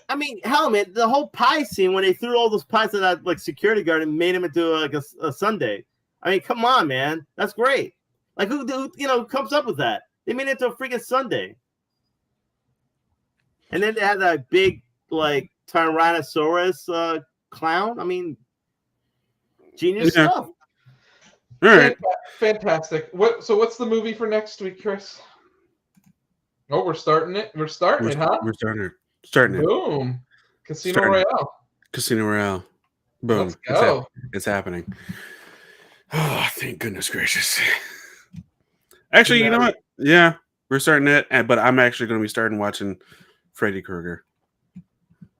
I mean, hell, man, the whole pie scene when they threw all those pies at that like security guard and made him into like a sundae. I mean, come on, man, that's great. Like who comes up with that? They made it into a freaking sundae. And then they had that big like Tyrannosaurus clown. I mean, genius stuff. All right, fantastic. What's the movie for next week, Chris? Oh, we're starting it. We're starting it, huh? We're starting it. Boom. Casino Royale. Boom. Let's go. It's happening. Oh, thank goodness gracious. Actually, you know what? Yeah, we're starting it, but I'm actually going to be starting watching Freddy Krueger.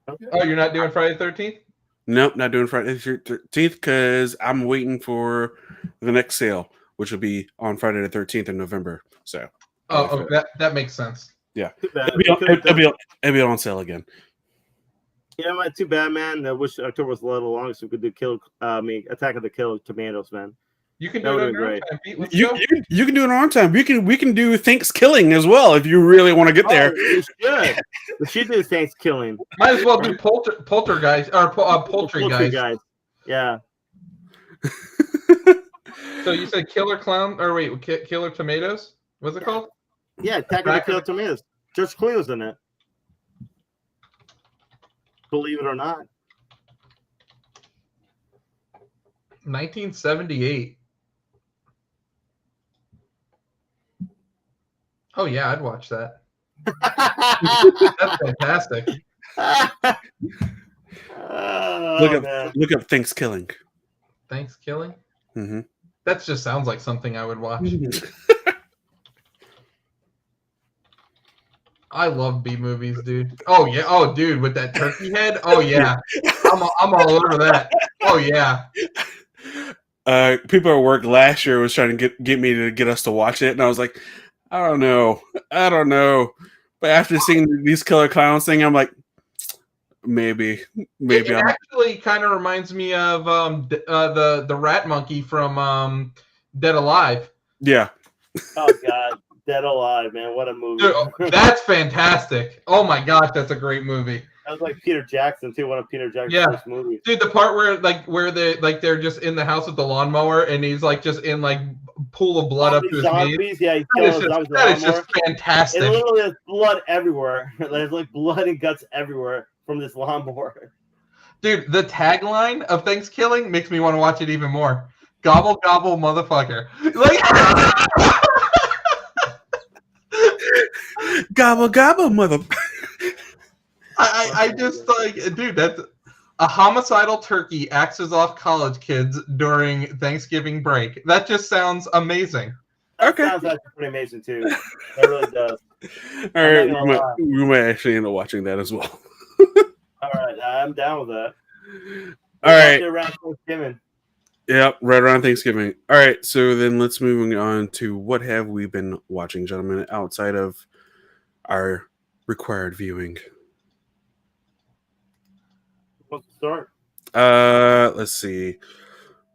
Oh, you're not doing Friday the 13th? Nope, not doing Friday the 13th because I'm waiting for the next sale, which will be on Friday the 13th in November. So. That makes sense. Yeah, it'll be on sale again. Yeah, man, too bad, man. I wish October was a little longer so we could do Attack of the Killer Tomatoes, man. You can do it on your own time, Pete. You can do it on our time. We can do Thanksgiving as well if you really want to get there. We should do Thanksgiving. Might as well do Poltergeist or Poultry Guys. Yeah. So you said Killer Clown or wait, Killer Tomatoes? What's it called? Yeah, Attack of the Killer Tomatoes. George Clooney's in it. Believe it or not. 1978. Oh yeah, I'd watch that. That's fantastic. Look up Thanksgiving. Thanksgiving? Mm-hmm. That just sounds like something I would watch. I love B movies, dude. Oh yeah, oh dude, with that turkey head. Oh yeah, I'm all over that. Oh yeah. People at work last year was trying to get me to get us to watch it, and I was like, I don't know. But after seeing these Killer Clowns thing, I'm like, Maybe. It actually kind of reminds me of the rat monkey from Dead Alive. Yeah. Oh God, Dead Alive, man, what a movie! Dude, that's fantastic. Oh my gosh, that's a great movie. That was like Peter Jackson too, one of Peter Jackson's first movies. Dude, the part where they're just in the house with the lawnmower and he's like just in like pool of blood up to his knees. Yeah, that is just fantastic. It literally has blood everywhere. There's like blood and guts everywhere from this lawnmower. Dude, the tagline of Thanksgiving makes me want to watch it even more. Gobble gobble, motherfucker! Like, gobble gobble, mother. I just like, dude, that's a homicidal turkey axes off college kids during Thanksgiving break. That just sounds amazing. That sounds actually pretty amazing too. That really does. All right, we might actually end up watching that as well. All right, I'm down with that. All right. Around Thanksgiving. Yep, right around Thanksgiving. All right, so then let's move on to what have we been watching, gentlemen, outside of our required viewing. Let's start. Let's see.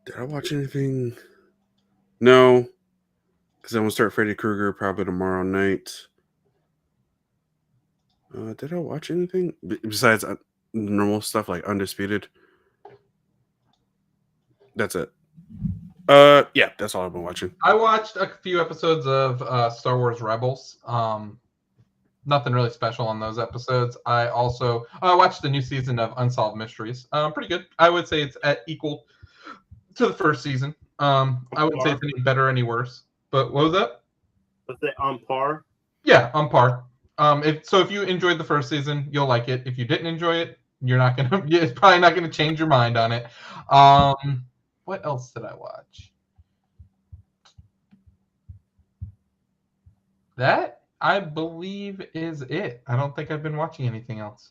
Did I watch anything? No, because I'm gonna start Freddy Krueger probably tomorrow night. Did I watch anything besides normal stuff like Undisputed? That's it. Yeah, that's all I've been watching. I watched a few episodes of Star Wars Rebels. Nothing really special on those episodes. I also watched the new season of Unsolved Mysteries. Pretty good. I would say it's at equal to the first season. I wouldn't say it's any better, any worse. But what was that? Was it on par? Yeah, on par. If you enjoyed the first season, you'll like it. If you didn't enjoy it, you're not gonna. It's probably not gonna change your mind on it. What else did I watch? That, I believe, is it. I don't think I've been watching anything else.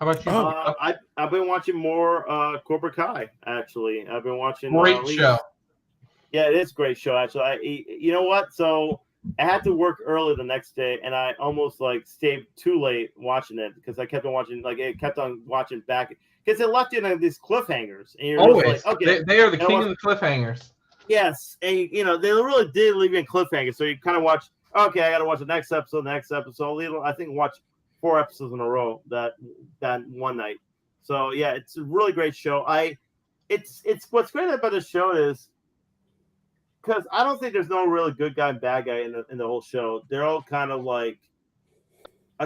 How about you? I've been watching more Cobra Kai, actually. I've been watching... Great show. Yeah, it is a great show, actually. You know what? So I had to work early the next day, and I almost stayed too late watching it because I kept on watching, it kept on watching back. Because it left you in these cliffhangers. And you're always. Just okay, they are the king of the cliffhangers. Yes, and they really did leave you in cliffhangers. So you kind of watch, okay, I got to watch the next episode. I think watch 4 episodes in a row that one night. So yeah, it's a really great show. It's what's great about this show is because I don't think there's no really good guy and bad guy in the whole show. They're all kind of I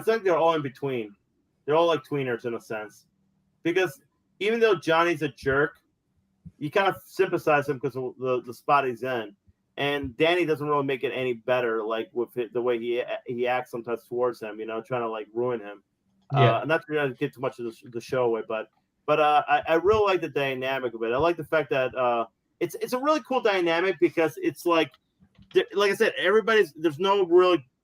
think they're all in between. They're all like tweeners in a sense, because even though Johnny's a jerk, you kind of sympathize him because of the spot he's in, and Danny doesn't really make it any better, with the way he acts sometimes towards him, trying to ruin him. Yeah. I'm not going to get too much of the show away, but I really like the dynamic of it. I like the fact that it's a really cool dynamic because it's like I said, there's no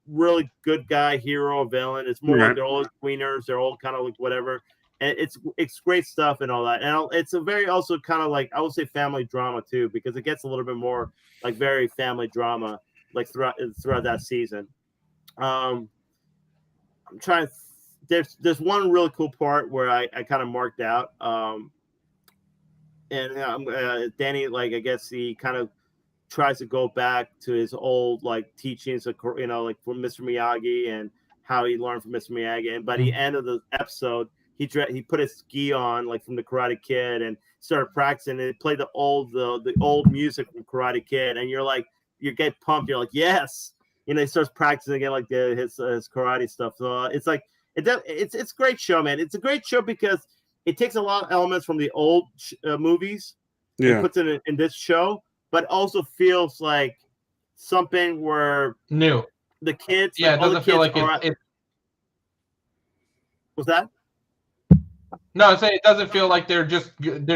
really good guy, hero, villain. It's more like they're all tweeners. They're all kind of whatever. And it's great stuff and all that. And it's a very also kind of I would say family drama too, because it gets a little bit more very family drama throughout that season. I'm trying. There's one really cool part where I kind of marked out. Danny, I guess he kind of tries to go back to his old teachings, from Mr. Miyagi and how he learned from Mr. Miyagi. And by the end of the episode, he put his ski on from the Karate Kid and started practicing. And he played the old music from Karate Kid, and you get pumped. You're like, yes, he starts practicing again his karate stuff. So it's it's a great show, man. It's a great show because it takes a lot of elements from the old movies and puts it in this show, but also feels like something where new the kids. Yeah, it doesn't feel like it. What's that? No, I'm saying it doesn't feel like they're just doing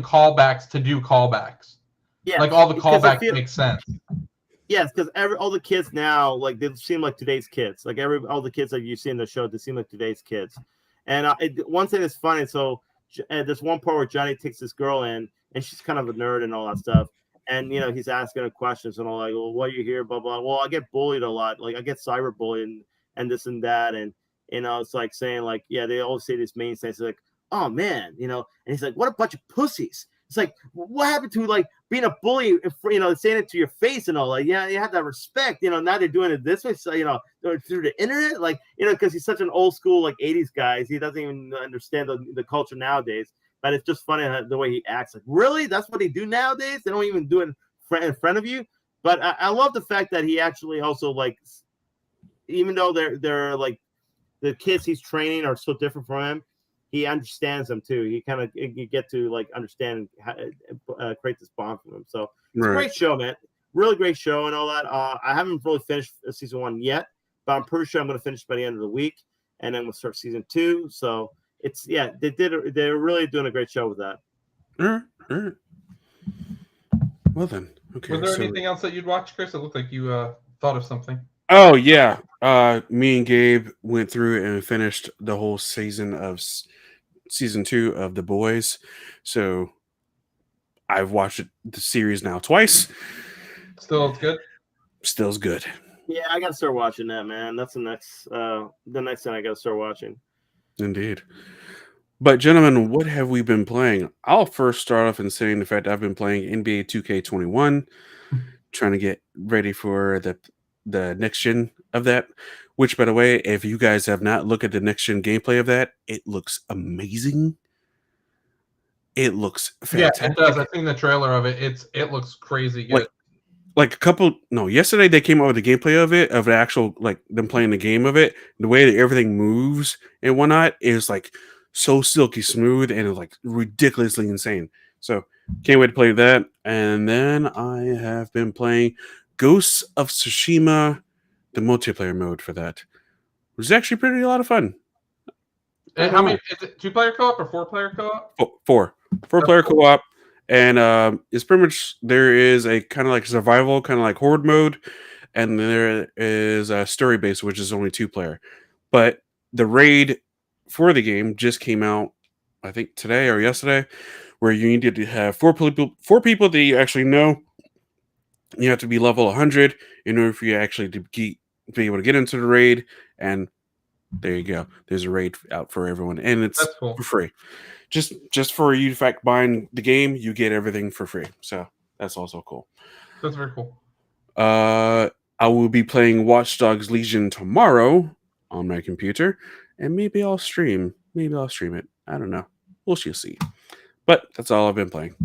callbacks to do callbacks. Yeah, all the callbacks make sense. Yes, because all the kids now they seem like today's kids. All the kids that you see in the show, they seem like today's kids. And one thing that's funny, so there's one part where Johnny takes this girl in, and she's kind of a nerd and all that stuff. And he's asking her questions and all well, what are you here, blah blah. Well, I get bullied a lot. I get cyberbullied and this and that. And It's like saying like, yeah, they always say this main sense like, oh man, and he's like, what a bunch of pussies. It's like, what happened to like being a bully, saying it to your face and all, like, yeah, you have that respect, now they're doing it this way, so, through the internet, like, because he's such an old school, like 80s guy, he doesn't even understand the culture nowadays, but it's just funny the way he acts, like, really? That's what they do nowadays? They don't even do it in front of you? But I love the fact that he actually also, like, even though they're like, the kids he's training are so different from him, he understands them too. He kind of you get to like understand how create this bond from him. So it's a great show, man. Really great show and all that. I haven't really finished season 1 yet, but I'm pretty sure I'm going to finish by the end of the week, and then we'll start season 2. So they're really doing a great show with that. Well then, okay. Was there anything else that you'd watch, Chris? It looked like you thought of something. Oh yeah, me and Gabe went through and finished the whole season of season 2 of The Boys. So I've watched the series now twice. Still, it's good. Still's good. Yeah, I gotta start watching that, man. That's the next thing I gotta start watching. Indeed. But gentlemen, what have we been playing? I'll first start off in saying the fact I've been playing NBA 2K21, trying to get ready for the next gen of that. Which, by the way, if you guys have not looked at the next gen gameplay of that, it looks amazing. It looks fantastic. Yeah, it does. I've seen the trailer of it. It looks crazy good. Yesterday they came out with the gameplay of it, of the actual, like, them playing the game of it. The way that everything moves and whatnot is like so silky smooth and like ridiculously insane. So can't wait to play that. And then I have been playing Ghosts of Tsushima, the multiplayer mode for that. It was actually pretty a lot of fun. And how many is it? 2-player co-op or 4-player co-op? Four-player co-op. And it's pretty much, there is a kind of like survival, kind of like horde mode, and there is a story base, which is only 2-player. But the raid for the game just came out, I think today or yesterday, where you need to have four people that you actually know. You have to be level 100 in order for you actually to be able to get into the raid. And there you go. There's a raid out for everyone, and it's cool. For free. Just for you, in fact, buying the game, you get everything for free. So that's also cool. That's very cool. I will be playing Watch Dogs Legion tomorrow on my computer, and maybe I'll stream. Maybe I'll stream it. I don't know. We'll see. But that's all I've been playing.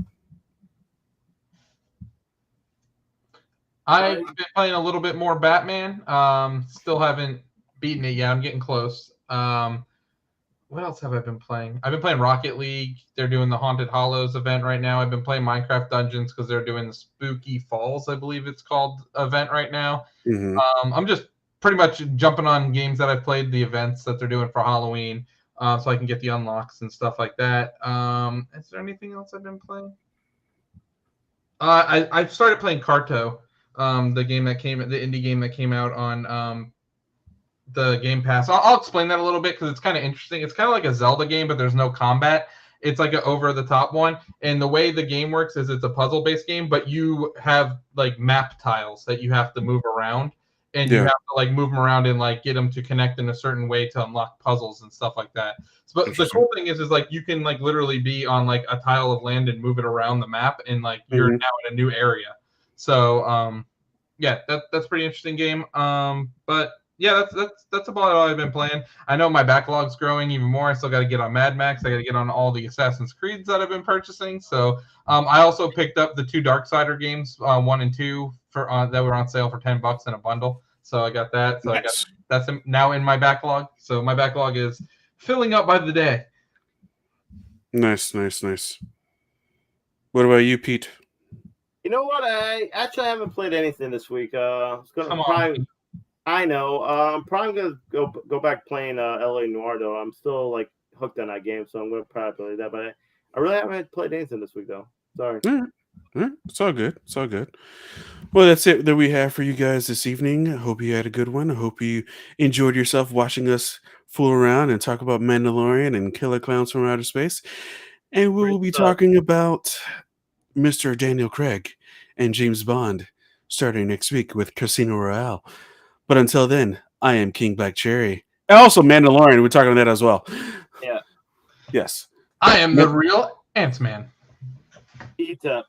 I've been playing a little bit more Batman. Still haven't beaten it yet. I'm getting close. What else have I been playing? I've been playing Rocket League. They're doing the Haunted Hollows event right now. I've been playing Minecraft Dungeons because they're doing the Spooky Falls, I believe it's called, event right now. Mm-hmm. I'm just pretty much jumping on games that I've played, the events that they're doing for Halloween, so I can get the unlocks and stuff like that. Is there anything else I've been playing? I started playing Carto, the indie game that came out on the Game Pass. I'll explain that a little bit because it's kind of interesting. It's kind of like a Zelda game, but there's no combat. It's like an over-the-top one. And the way the game works is it's a puzzle-based game, but you have like map tiles that you have to move around, and you have to like move them around and like get them to connect in a certain way to unlock puzzles and stuff like that. So, but the cool thing is like you can like literally be on like a tile of land and move it around the map, and like you're now in a new area. So yeah, that's pretty interesting game. But yeah, that's about all I've been playing. I know my backlog's growing even more. I still got to get on Mad Max. I got to get on all the Assassin's Creeds that I've been purchasing. So I also picked up the 2 Darksider games, 1 and 2, for that were on sale for $10 in a bundle. So I got that. So Nice. that's now in my backlog. So my backlog is filling up by the day. Nice. What about you, Pete? You know what? I actually haven't played anything this week. I know. I'm probably gonna go back playing LA Noire though. I'm still like hooked on that game, so I'm gonna probably play that. But I really haven't played anything this week though. Sorry. All right. It's all good. Well, that's it that we have for you guys this evening. I hope you had a good one. I hope you enjoyed yourself watching us fool around and talk about Mandalorian and Killer Clowns from Outer Space. And we will be talking about Mr. Daniel Craig and James Bond starting next week with Casino Royale. But until then, I am King Black Cherry, Also, Mandalorian. We're talking about that as well. Yeah. Yes. I am the real Ant-Man. Eat up.